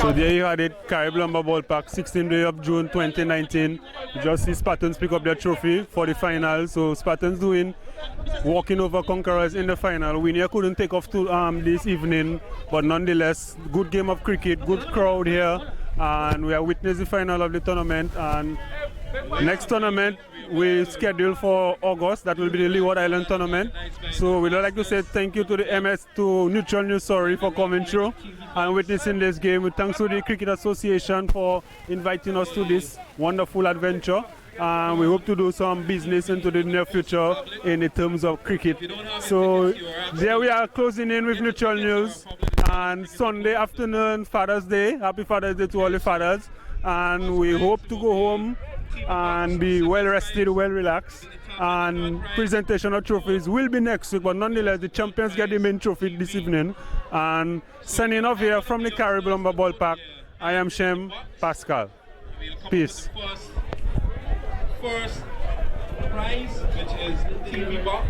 So there you had it, Caribbean Ballpark, 16th day of June 2019. You just see Spartans pick up their trophy for the final. So Spartans walking over Conquerors in the final. Winnie couldn't take off this evening, but nonetheless, good game of cricket, good crowd here, and we are witnessing the final of the tournament. And next tournament we scheduled for August. That will be the Leeward Island tournament. So we'd like to say thank you to the to Neutral News, for coming through and witnessing this game. Thanks to the Cricket Association for inviting us to this wonderful adventure. And we hope to do some business into the near future in the terms of cricket. So there we are, closing in with Neutral News. And Sunday afternoon, Father's Day. Happy Father's Day to all the fathers. And we hope to go home and be well rested, well relaxed. And presentation of trophies will be next week, but nonetheless the champions get the main trophy this evening. And signing off here from the Caribbean Ballpark, I am Shem Pascal. Peace. First prize, which is TV box.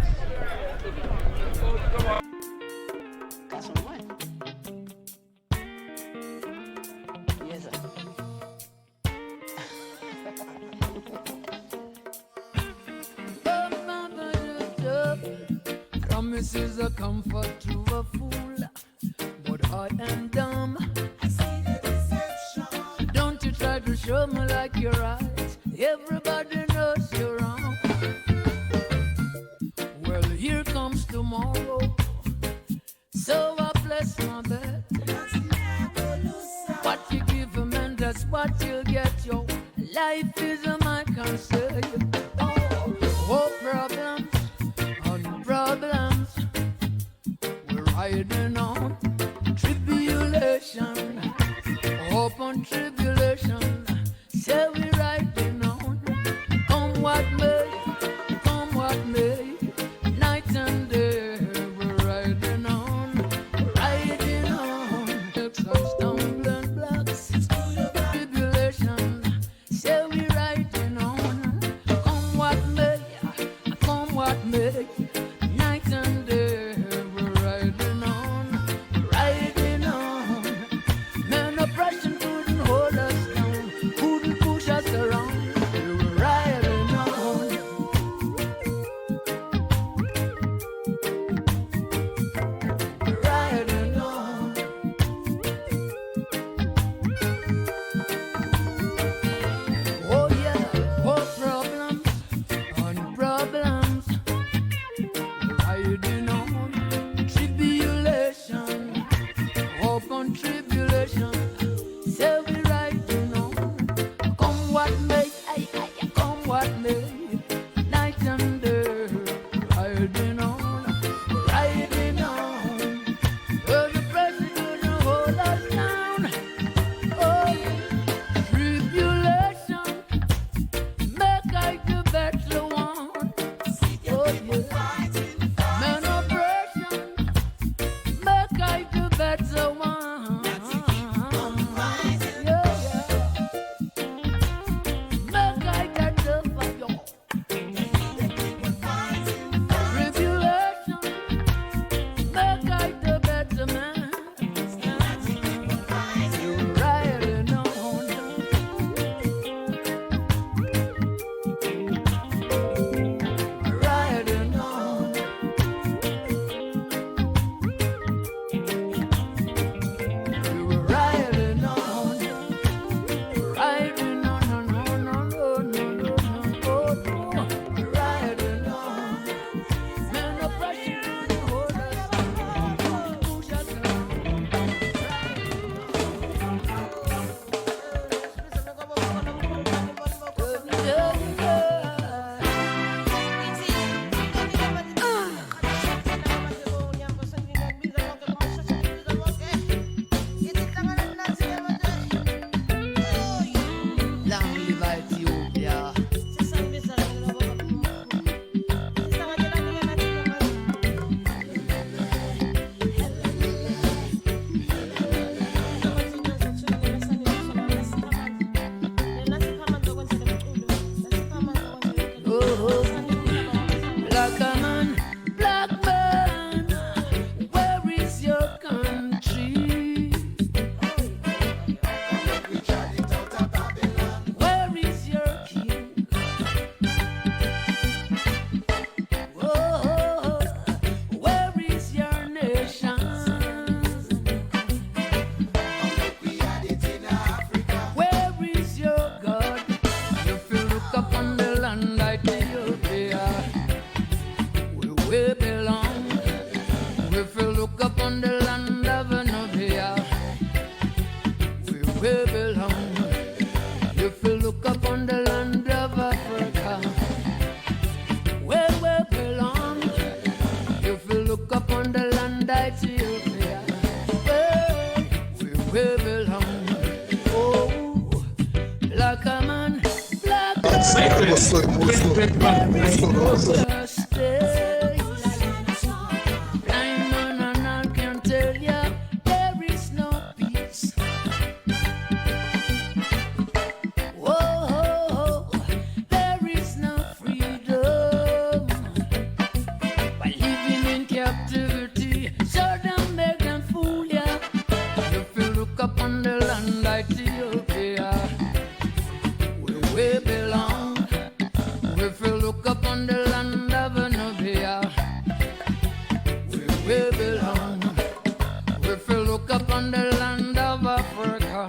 Promises a comfort to a fool, but I am dumb. I see the deception. Don't you try to show me like you're right. Everybody knows you're wrong. Well, here comes tomorrow, so I bless my bet. What you give a man, that's what you'll get, yo. Life is my concern. Oh, problems on problems, we're riding on tribulation, hope on tribulation, say we're riding on. Come what may, night and day. If you look up on the land of Nubia, we belong. If you look up on the land of Africa, where we belong. If you look up on the land of Ethiopia, where we belong. Oh, black a man, black blind man and all can tell ya there is no peace. Whoa, there is no freedom. By living in captivity, so don't make them fool ya. If you look up on the land like Ethiopia, where we belong. If you look up on the land of Nubia, where we belong. If you look up on the land of Africa,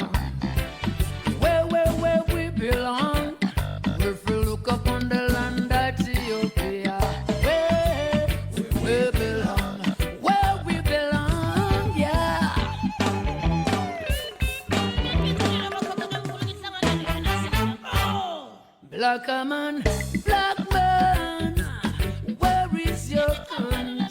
where we belong. If you look up on the land of Ethiopia, where we belong. Where we belong, yeah. Black man, where is your country?